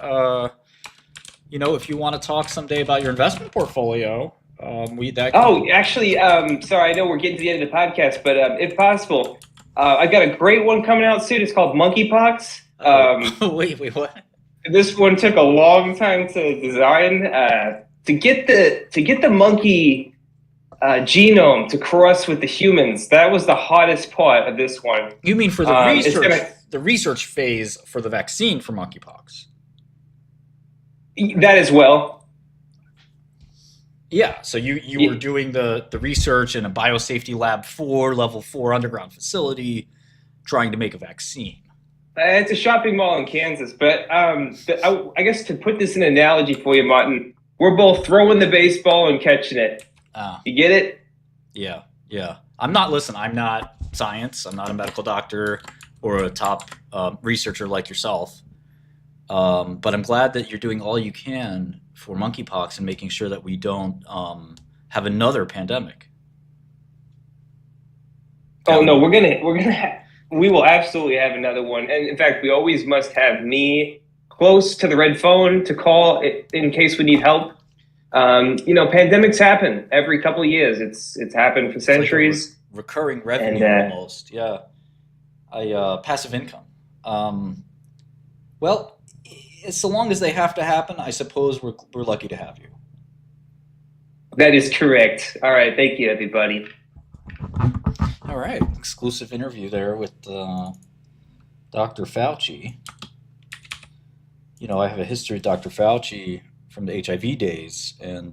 If you want to talk someday about your investment portfolio, actually, sorry, I know we're getting to the end of the podcast, but if possible, I've got a great one coming out soon. It's called Monkeypox. Wait, what? This one took a long time to design. To get the monkey genome to cross with the humans, that was the hardest part of this one. You mean for the research, the research phase for the vaccine for monkeypox? That as well. Yeah, so you were doing the research in a biosafety lab 4, level 4 underground facility, trying to make a vaccine. It's a shopping mall in Kansas, but I guess to put this in an analogy for you, Martin, we're both throwing the baseball and catching it. You get it? Yeah. I'm not science. I'm not a medical doctor or a top researcher like yourself. But I'm glad that you're doing all you can for monkeypox and making sure that we don't have another pandemic. Oh no, we will absolutely have another one. And in fact, we always must have me close to the red phone to call in case we need help. Pandemics happen every couple of years. It's happened for centuries. Like recurring revenue almost. Yeah. Passive income. Well, so long as they have to happen, I suppose we're lucky to have you. That is correct. All right. Thank you, everybody. All right. Exclusive interview there with Dr. Fauci. I have a history with Dr. Fauci from the HIV days, and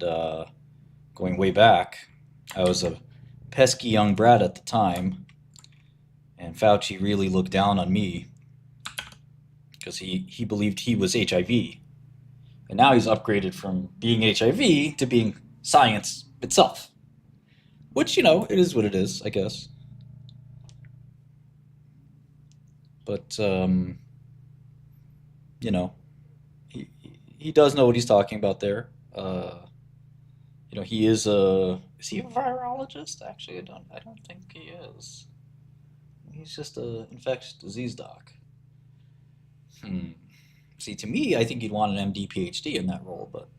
going way back, I was a pesky young brat at the time, and Fauci really looked down on me because he believed he was HIV. And now he's upgraded from being HIV to being science itself. Which, it is what it is, I guess. But, he does know what he's talking about there. He is he a virologist? Actually, I don't think he is. He's just an infectious disease doc. See, to me, I think you'd want an MD, PhD in that role, but...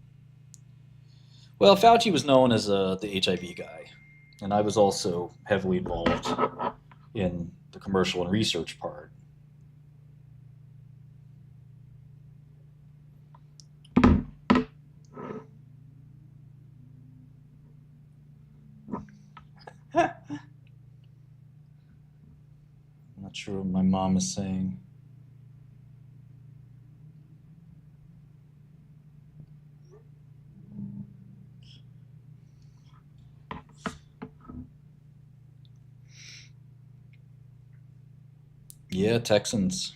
Well, Fauci was known as the HIV guy, and I was also heavily involved in the commercial and research part. I'm not sure what my mom is saying. Yeah, Texans.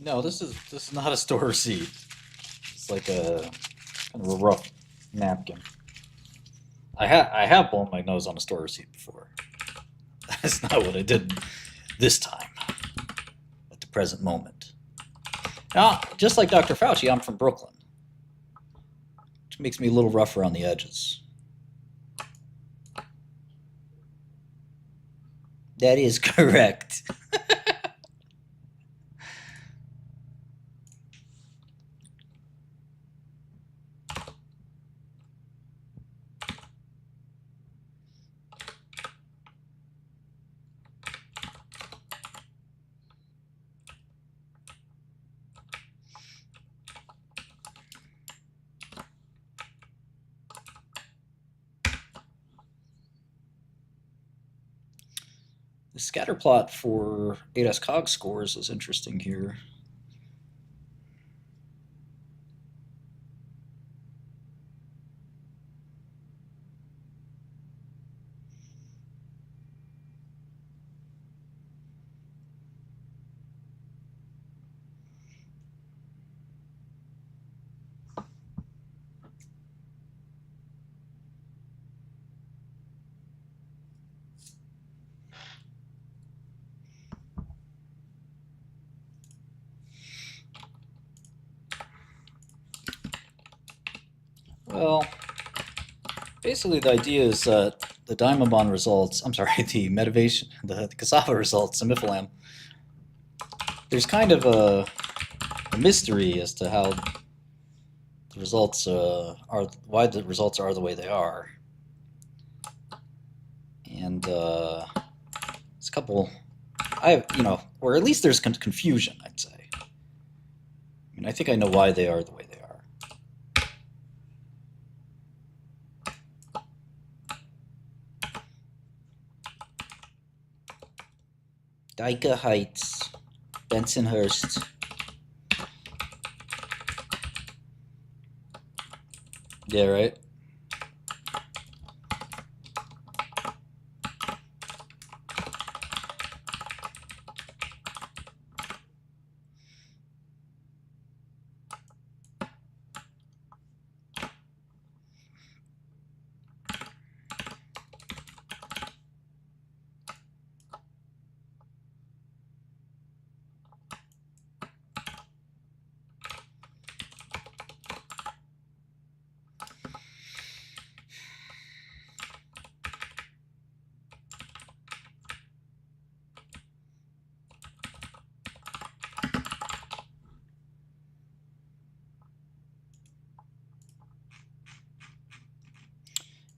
No, this is not a store receipt. It's like a kind of a rough napkin. I have blown my nose on a store receipt before. That's not what I did this time. At the present moment. Now, just like Dr. Fauci, I'm from Brooklyn, which makes me a little rough around the edges. That is correct. The scatter plot for ADAS-Cog scores is interesting here. Well, basically the idea is that the Diamond results, I'm sorry, the motivation, the cassava results, semifilam, there's kind of a mystery as to how the results why the results are the way they are. And it's a couple, or at least there's confusion, I'd say. I mean, I think I know why they are the way they are. Dyker Heights, Bensonhurst. Yeah, right?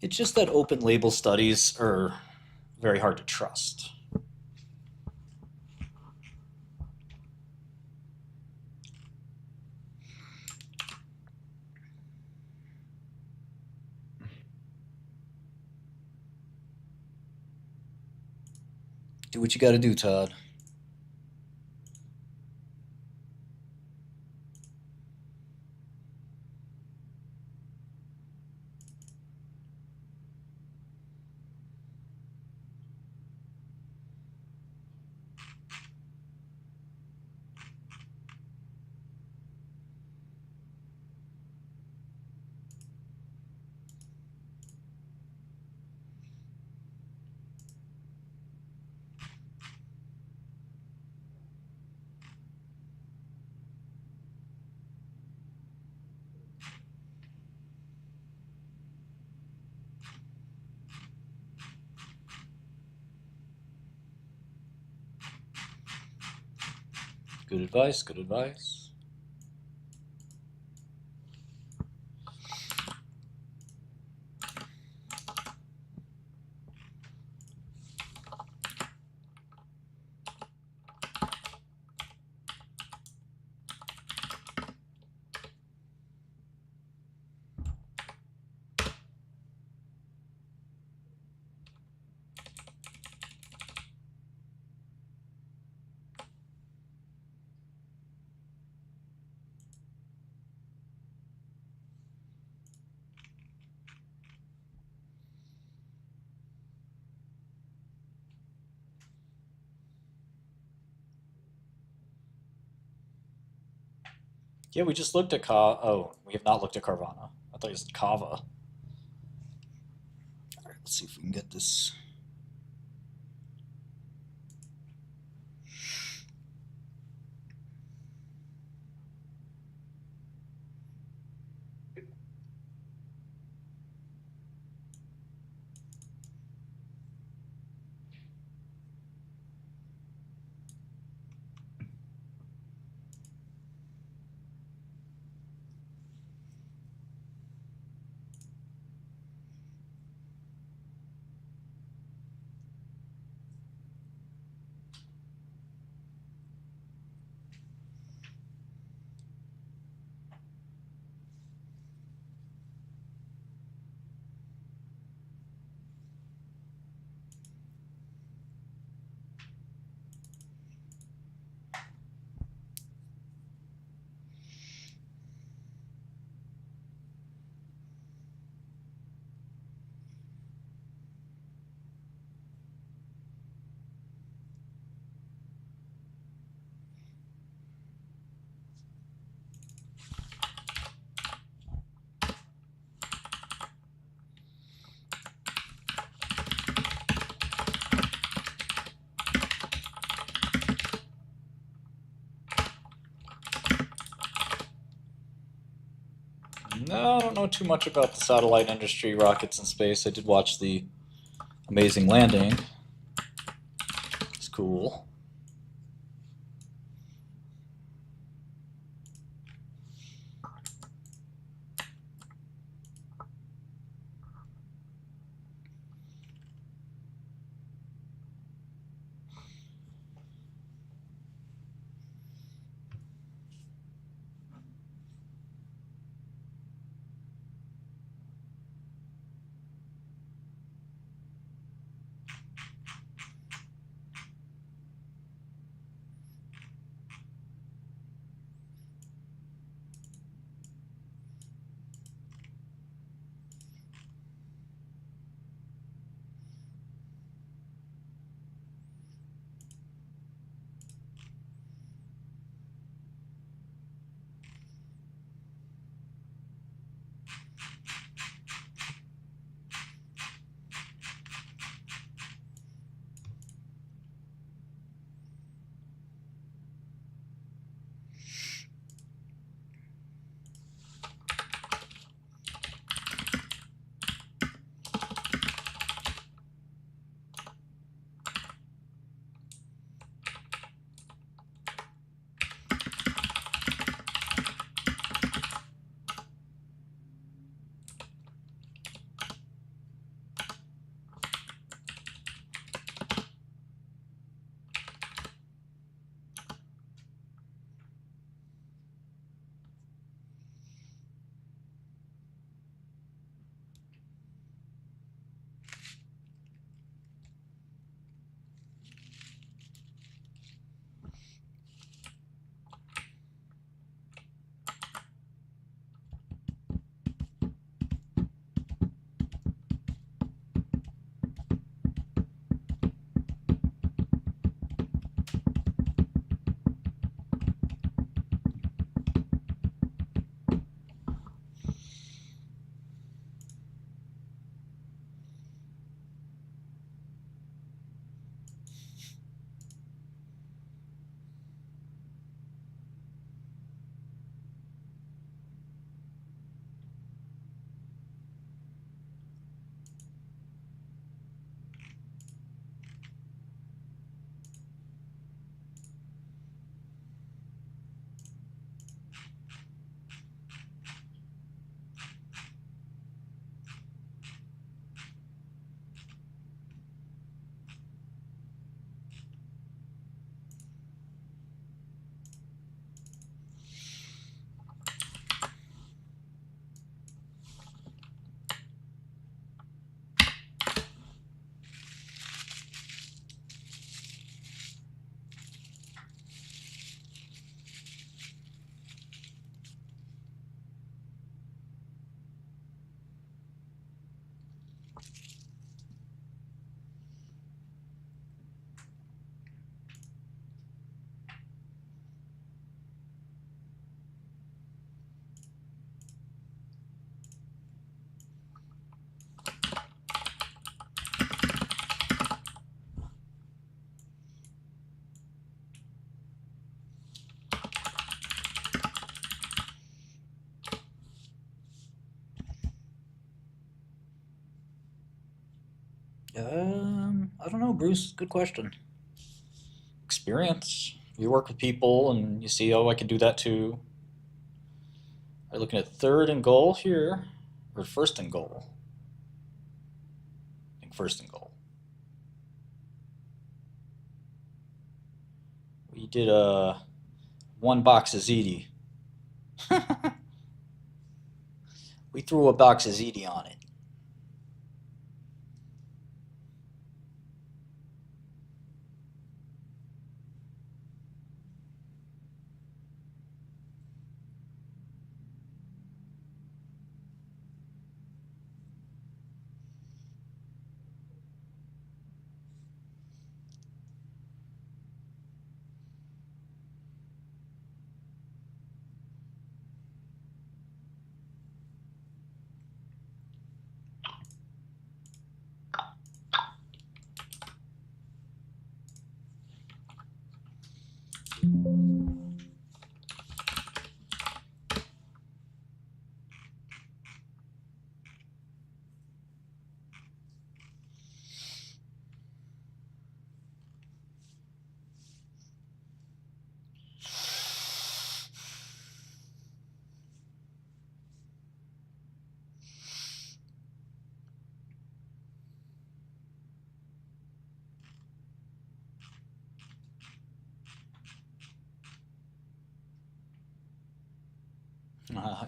It's just that open label studies are very hard to trust. Do what you gotta do, Todd. Good advice, good advice. Yeah, we just looked at Oh, we have not looked at Carvana. I thought it was Kava. All right, let's see if we can get this. No, I don't know too much about the satellite industry, rockets in space. I did watch the Amazing Landing. It's cool. I don't know, Bruce. Good question. Experience. You work with people and you see, oh, I can do that too. Are you looking at 3rd and goal here, or 1st and goal? I think 1st and goal. We did 1 box of ziti. We threw a box of ziti on it.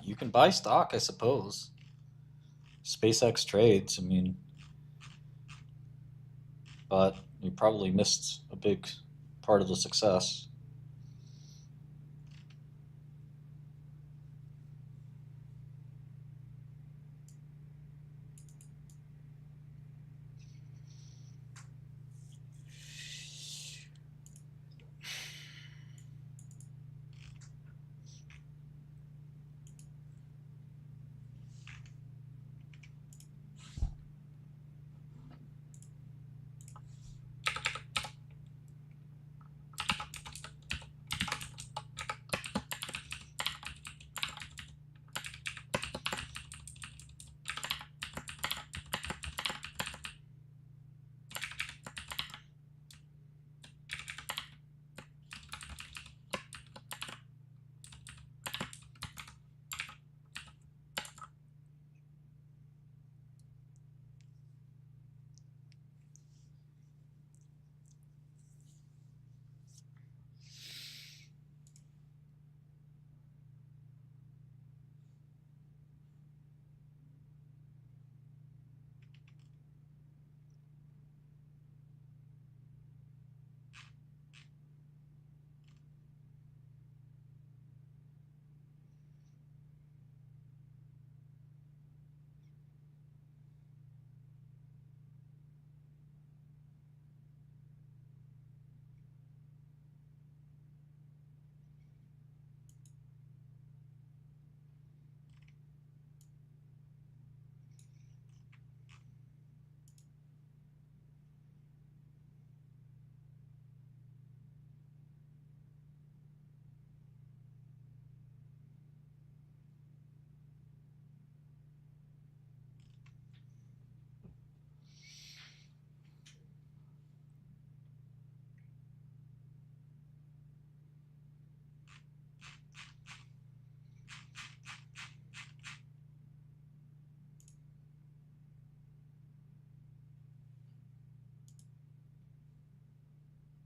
You can buy stock, I suppose. SpaceX trades, I mean, but you probably missed a big part of the success.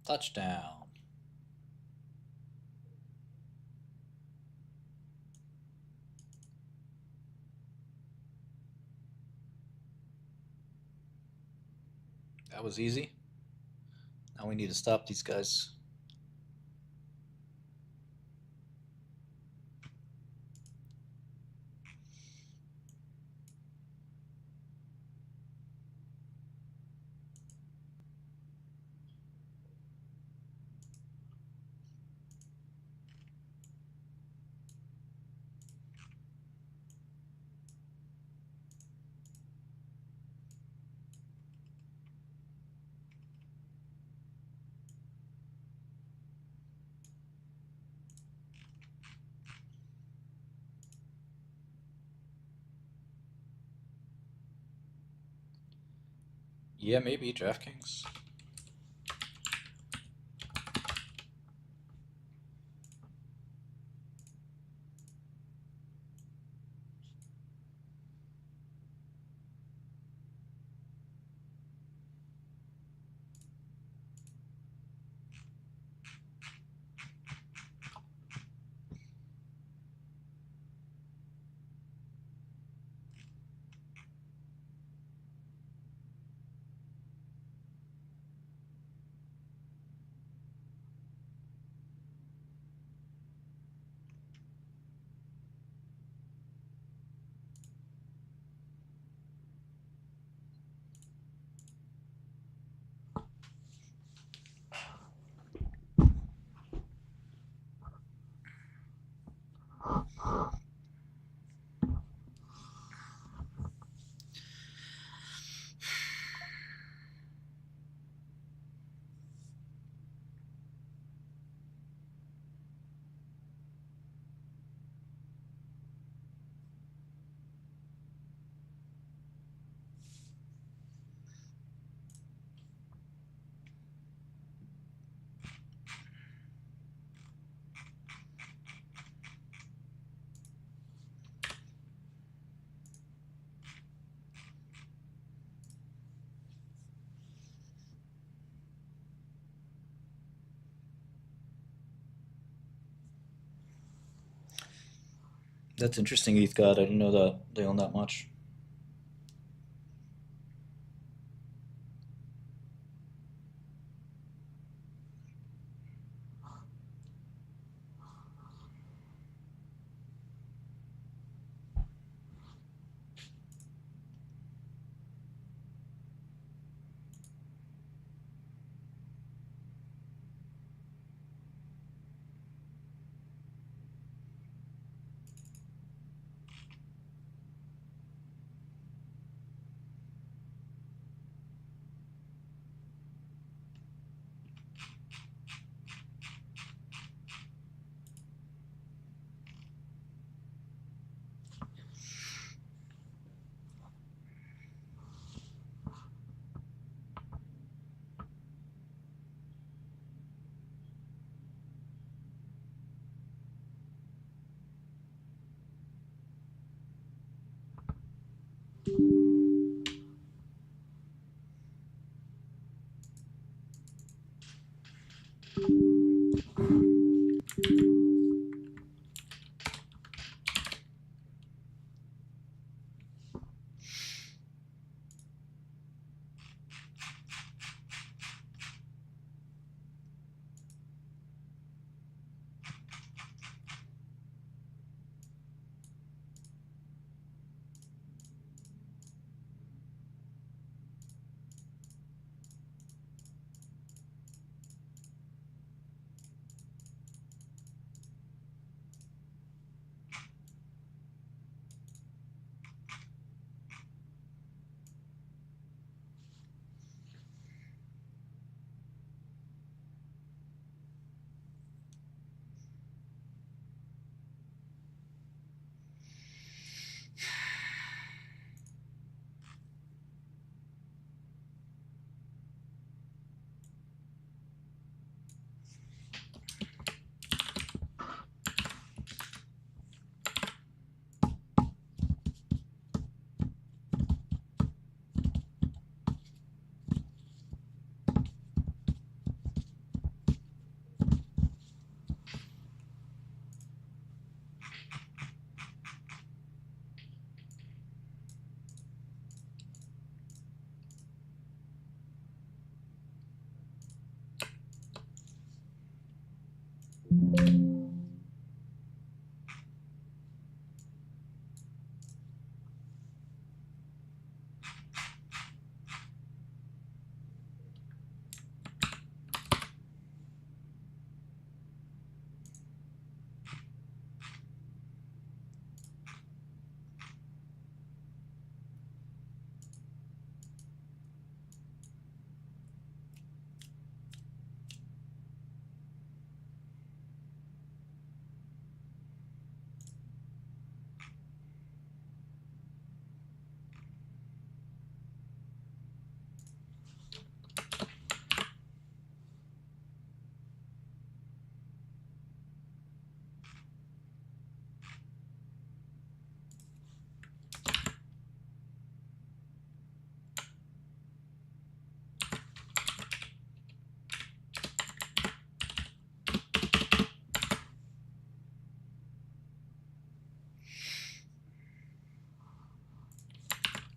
Touchdown. That was easy. Now we need to stop these guys. Yeah, maybe DraftKings. That's interesting, ETH God. I didn't know that they own that much.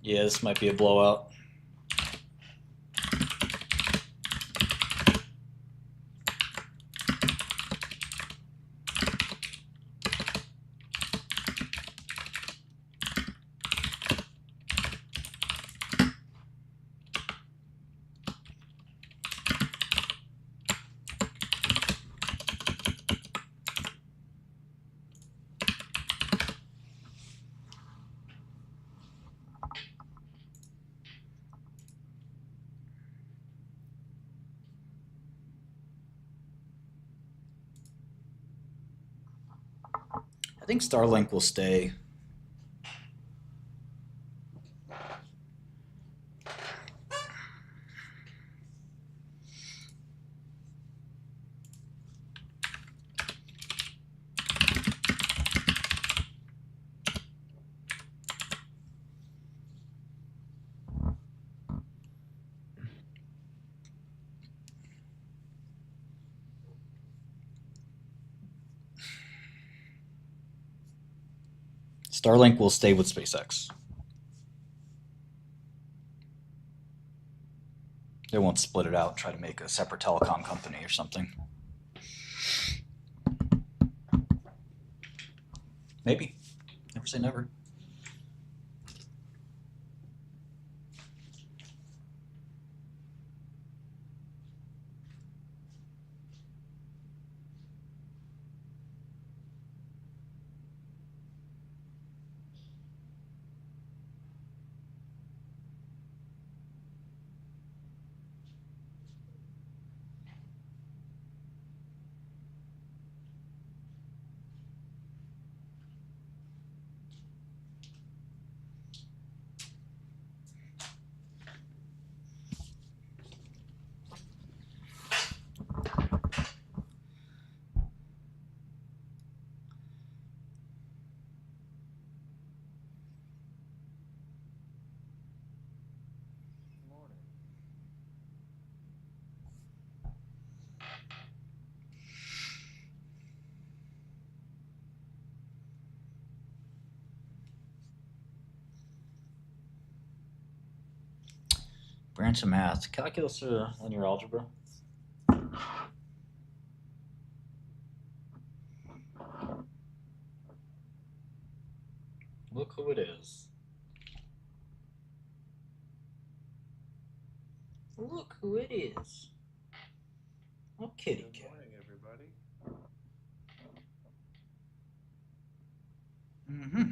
Yeah, this might be a blowout. I think Starlink will stay. Starlink will stay with SpaceX. They won't split it out, try to make a separate telecom company or something. Maybe. Never say never. Branch of math. Calculus or linear algebra? Look who it is. Look who it is. Oh, kitty cat. Good morning, everybody. Mm-hmm.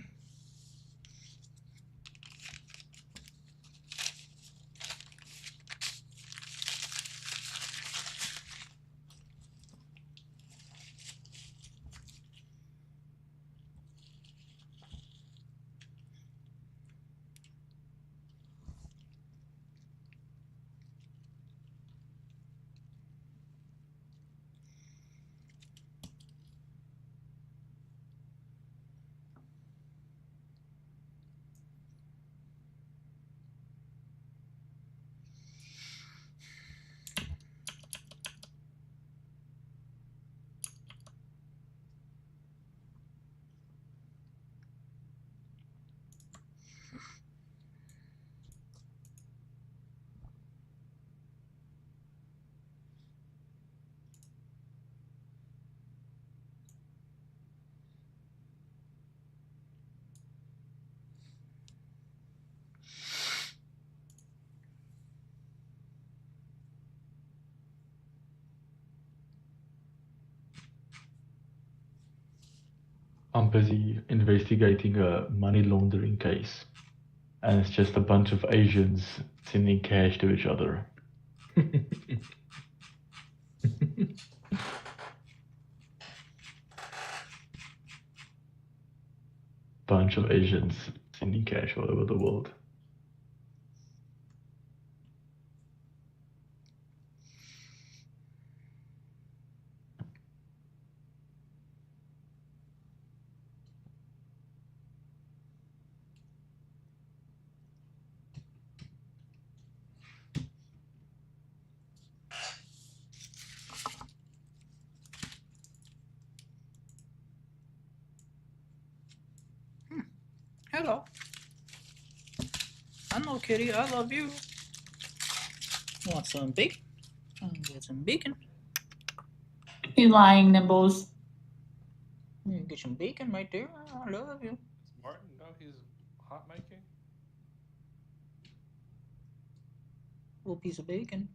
I'm busy investigating a money laundering case, and it's just a bunch of Asians sending cash to each other. Bunch of Asians sending cash all over the world. Hello. Hello, kitty. I love you. Want some bacon? I'll get some bacon. You lying, Nibbles. Get some bacon right there. I love you. Martin know he's hot making? Little piece of bacon.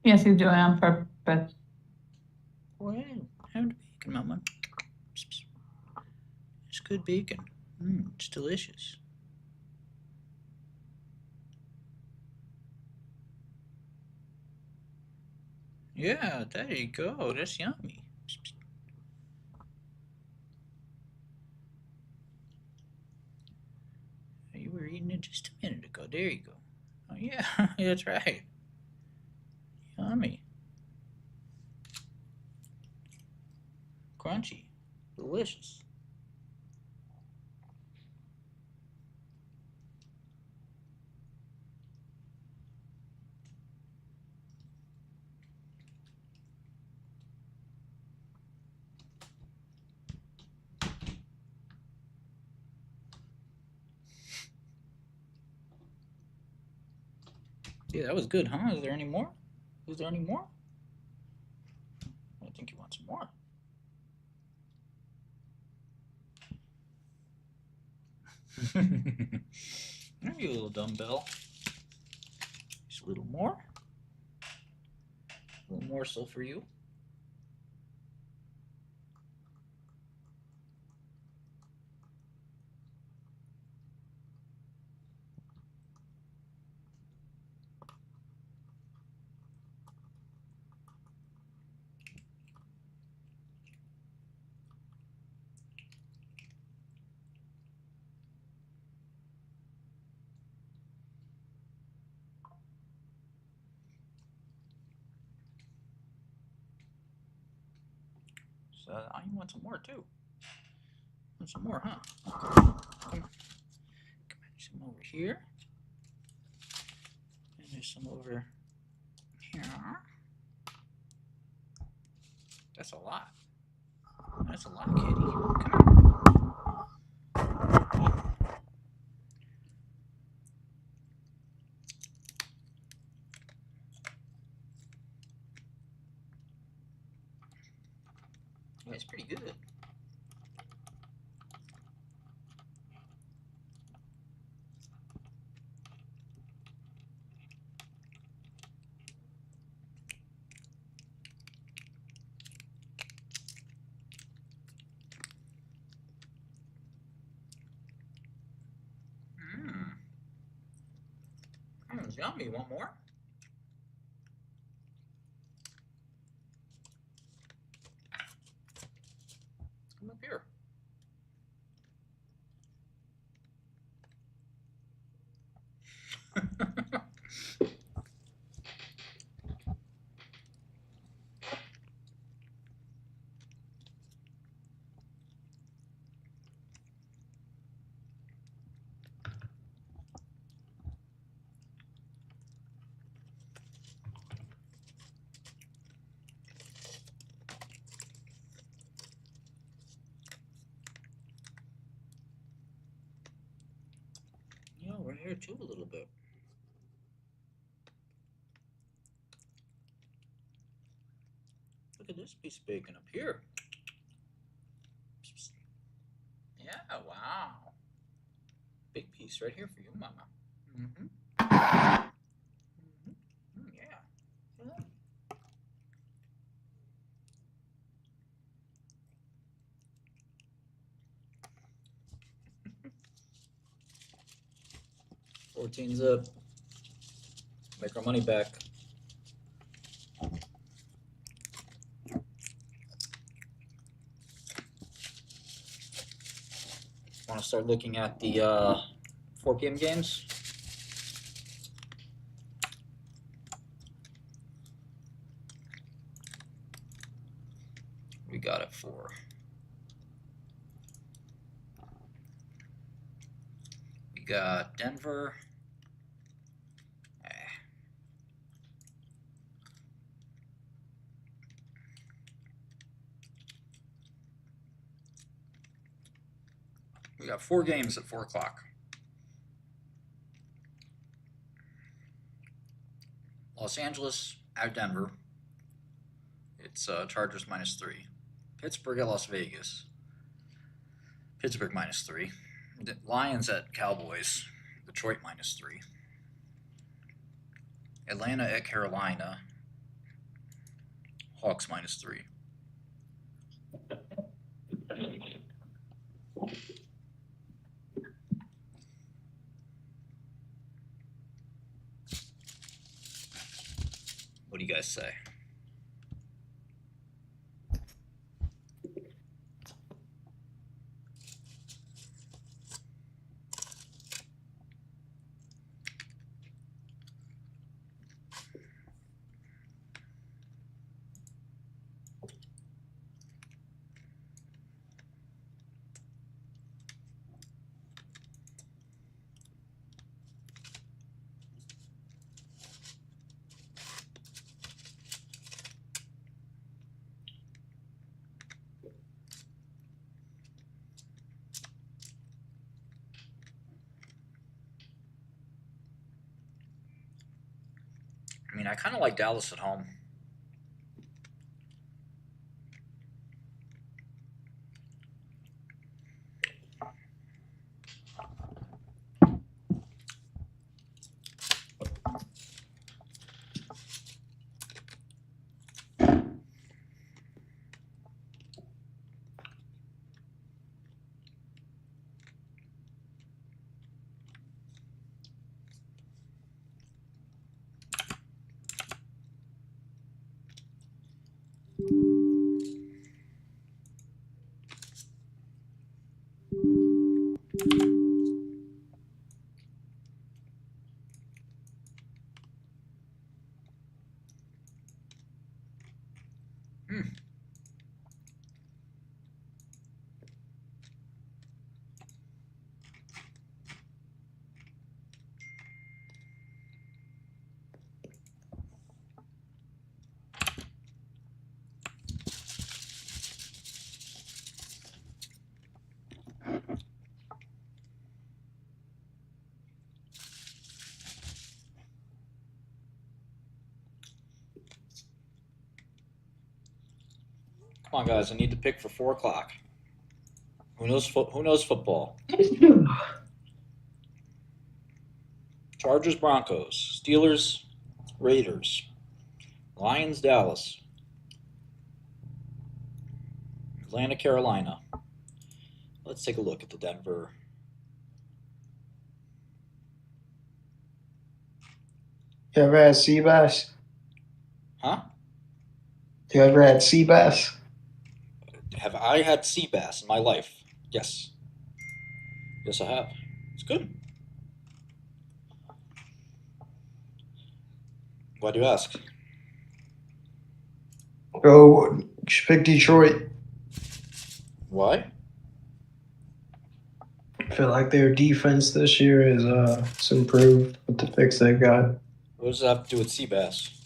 Yes, he's doing it on purpose. Go ahead. Have the bacon, Mama. It's good bacon. It's delicious. Yeah, there you go. That's yummy. You were eating it just a minute ago. There you go. Oh, yeah, that's right. Yummy. Crunchy. Delicious. Yeah, that was good, huh? Is there any more? Is there any more? I think you want some more. There you little dumbbell. Just a little more. A little morsel for you. So you want some more too. Want some more, huh? Okay. Come on. Some over here. And there's some over here. That's a lot. That's a lot, kitty. Come on. Yeah, it's pretty good. It's yummy. Want more? Come up here. Yeah, we're here too a little bit. Look at this piece of bacon up here. Yeah, wow. Big piece right here for you, Mama. Mm-hmm. Yeah. Yeah. 14's up. Make our money back. Want to start looking at the 4 p.m. games? We got it for. We got Denver. We got 4 games at 4 o'clock. Los Angeles at Denver. It's Chargers -3. Pittsburgh at Las Vegas. Pittsburgh -3. The Lions at Cowboys. Detroit -3. Atlanta at Carolina. Hawks -3. What do you guys say? I mean, I kind of like Dallas at home. Come on, guys! I need to pick for 4 o'clock. Who knows football? Chargers, Broncos, Steelers, Raiders, Lions, Dallas, Atlanta, Carolina. Let's take a look at the Denver. You ever had sea bass? Huh? You ever had sea bass? Have I had sea bass in my life? Yes. Yes, I have. It's good. Why do you ask? Oh, you should pick Detroit. Why? I feel like their defense this year is improved with the picks they've got. What does that have to do with sea bass?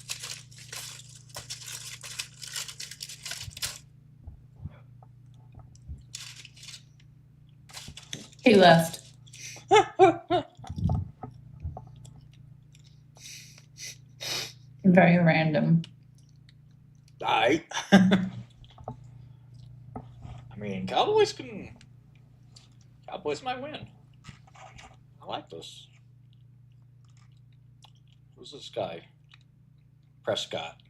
He left. Very random. I mean, Cowboys might win. I like this. Who's this guy? Prescott.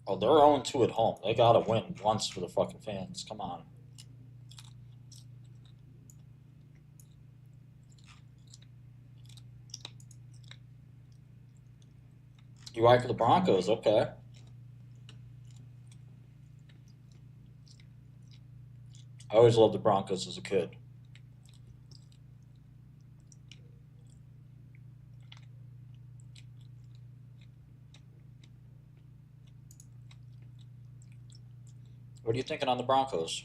Oh, they're 0-2 at home. They gotta win once for the fucking fans. Come on. You like the Broncos? Okay. I always loved the Broncos as a kid. What are you thinking on the Broncos?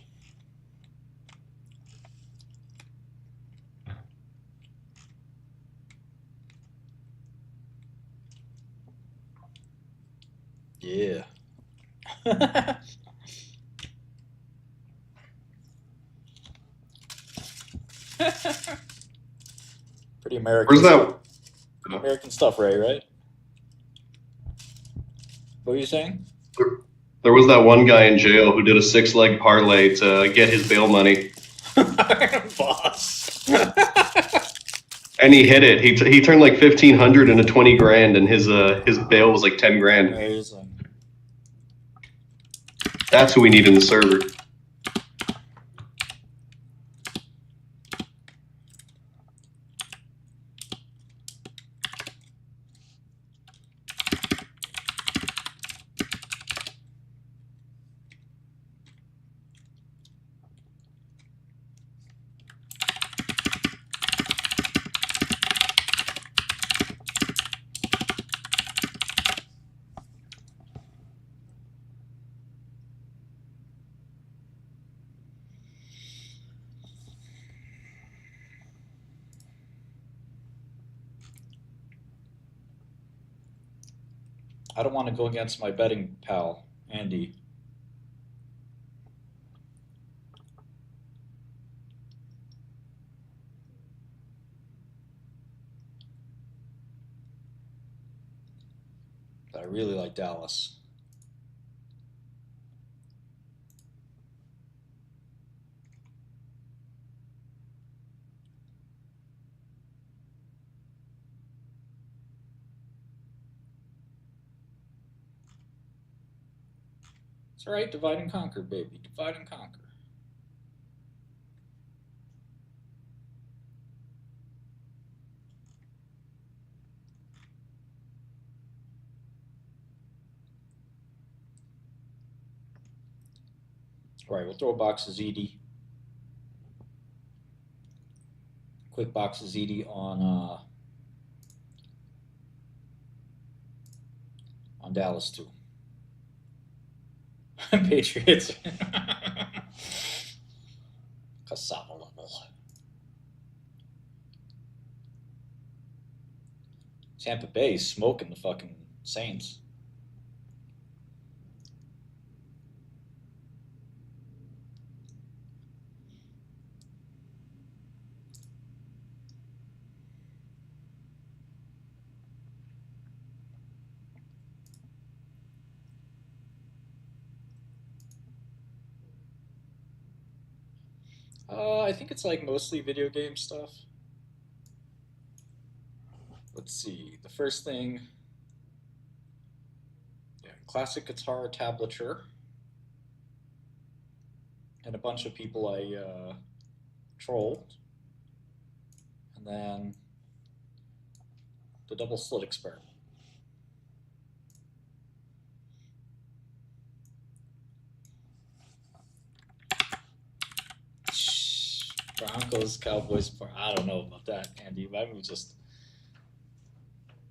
Pretty American. Where's that? American stuff, Ray, right? What were you saying? There was that one guy in jail who did a 6-leg parlay to get his bail money. Boss. And he hit it. He turned like 1,500 into 20 grand, and his bail was like 10 grand. Amazing. That's who we need in the server. I don't want to go against my betting pal, Andy. But I really like Dallas. It's all right, divide and conquer, baby. Divide and conquer. All right, we'll throw a box of ZD. Quick box of ZD on Dallas too. Patriots. Cassava level. Tampa Bay smoking the fucking Saints. I think it's like mostly video game stuff. Let's see. The first thing, yeah, classic guitar tablature, and a bunch of people I trolled, and then the double slit experiment. Broncos, Cowboys, I don't know about that, Andy. Maybe we just...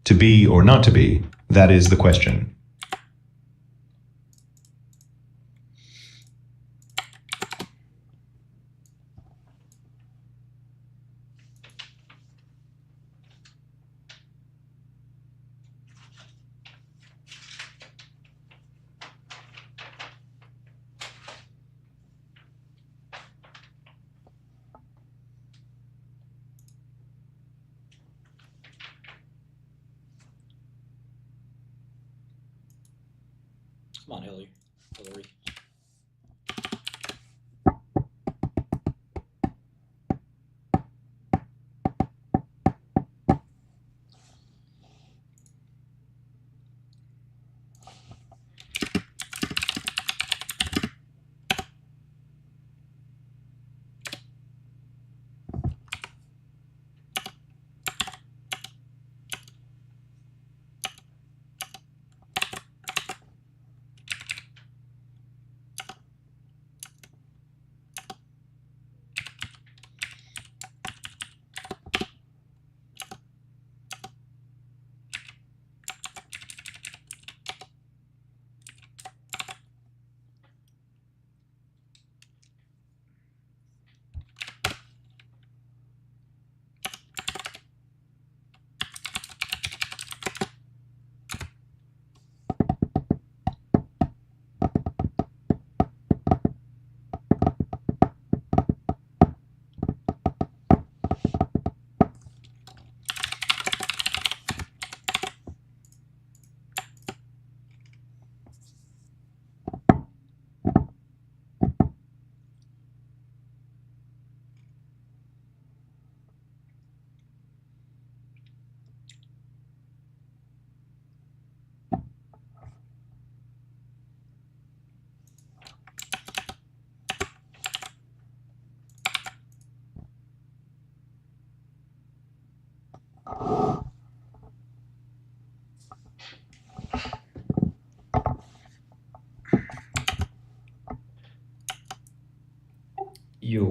To be or not to be, that is the question. Come on, Hillary. Yo,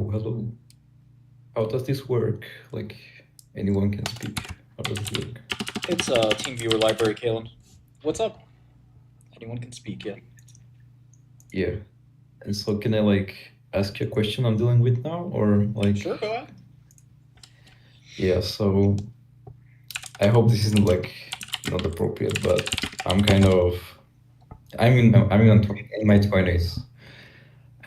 hello. How does this work? Like, anyone can speak. How does it work? It's a TeamViewer library, Kalen. What's up? Anyone can speak, yeah. Yeah. And so can I like ask you a question I'm dealing with now, or like? Sure, go ahead. Yeah, so I hope this isn't like not appropriate, but I'm kind of in my 20s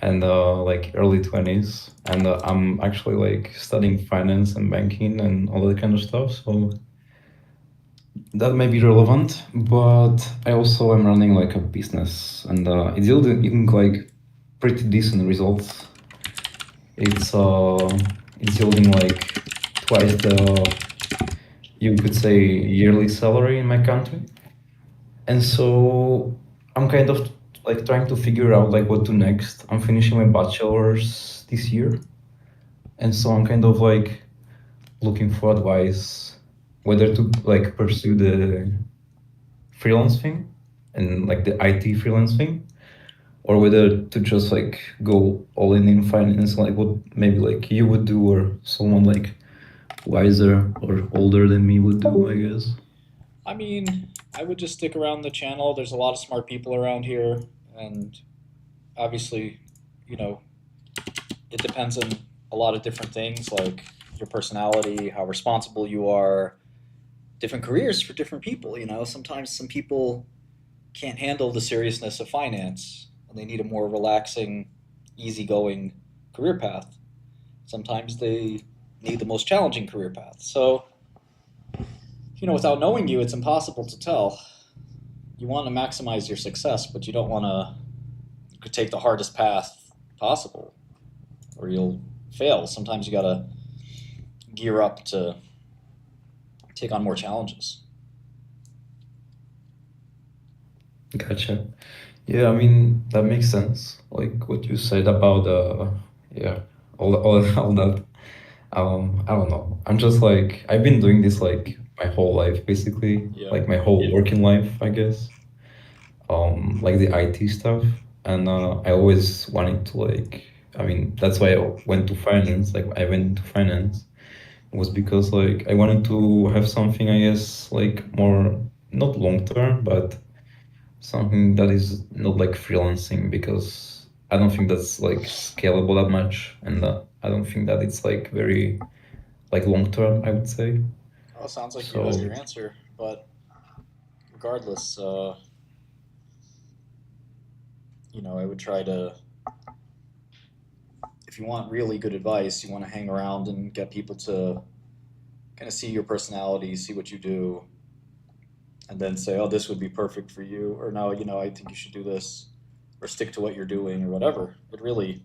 and like early 20s, and I'm actually like studying finance and banking and all that kind of stuff. So that may be relevant, but I also am running like a business, and it's yielding like pretty decent results. It's yielding like twice the, you could say, yearly salary in my country. And so I'm kind of like trying to figure out like what to next. I'm finishing my bachelor's this year. And so I'm kind of like looking for advice whether to like pursue the freelance thing and like the IT freelance thing, or whether to just like go all in finance, like what maybe like you would do, or someone like wiser or older than me would do, I guess. I mean, I would just stick around the channel. There's a lot of smart people around here, and obviously, you know, it depends on a lot of different things, like your personality, how responsible you are, different careers for different people. You know, sometimes some people can't handle the seriousness of finance and they need a more relaxing, easygoing career path. Sometimes they need the most challenging career path. So, you know, without knowing you, it's impossible to tell. You want to maximize your success, but you don't want to take the hardest path possible, or you'll fail. Sometimes you got to gear up to take on more challenges. Gotcha. Yeah, I mean, that makes sense. Like what you said about, yeah, all that. I don't know. I'm just like, I've been doing this like my whole life, basically, like my whole working life, I guess. Like the IT stuff. And I always wanted to like, I mean, that's why I went to finance. Like I went into finance was because like I wanted to have something, I guess, like more, not long term, but something that is not like freelancing, because I don't think that's like scalable that much, and I don't think that it's like very like long term, I would say. Well, sounds like So you have your answer, but regardless, you know, I would try to, if you want really good advice, you want to hang around and get people to kind of see your personality, see what you do, and then say, oh, this would be perfect for you, or no, you know, I think you should do this, or stick to what you're doing, or whatever. It really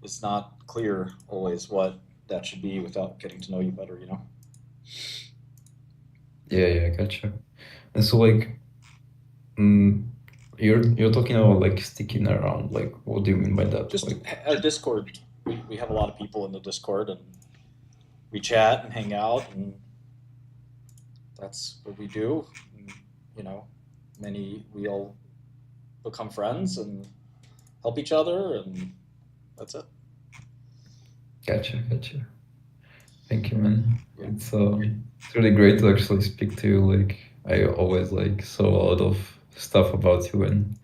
is not clear always what that should be without getting to know you better, you know? yeah, gotcha. And so like, you're talking about like sticking around. Like, what do you mean by that? Just like, our Discord. We have a lot of people in the Discord, and we chat and hang out, and that's what we do. And, you know, we all become friends and help each other, and that's it. Gotcha. Thank you, man. It's really great to actually speak to you. Like, I always like saw a lot of stuff about you, and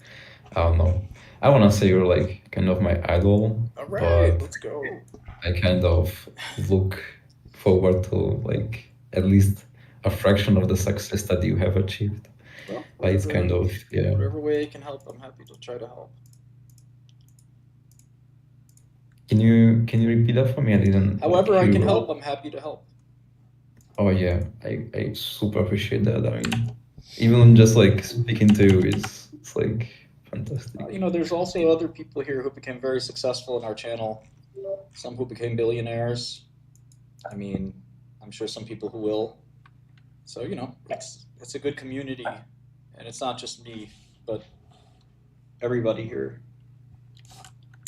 I don't know. I want to say you're like kind of my idol, All right, but let's go. I kind of look forward to like at least a fraction of the success that you have achieved. Well, But it's kind of, yeah. Whatever way I can help, I'm happy to try to help. Can you repeat that for me? I didn't. However like, I can hear- help, I'm happy to help. Oh yeah, I super appreciate that. I mean, even just like speaking to you is it's like fantastic. You know, there's also other people here who became very successful in our channel. Some who became billionaires. I mean, I'm sure some people who will. So, you know, it's a good community, and it's not just me, but everybody here.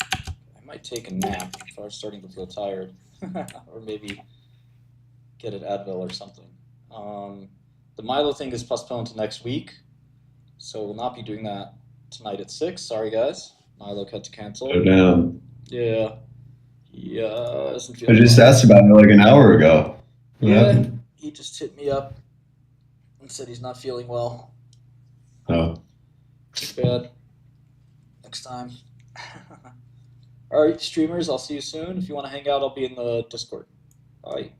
I might take a nap if I was starting to feel tired, or maybe get it Advil or something. The Milo thing is postponed to next week, so we'll not be doing that tonight at 6. Sorry, guys. Milo had to cancel. Oh, damn. Yeah. Yeah. I just asked about it like an hour ago. What Yeah, happened? he just hit me up and said he's not feeling well. Oh. Too bad. Next time. All right, streamers, I'll see you soon. If you want to hang out, I'll be in the Discord. Bye.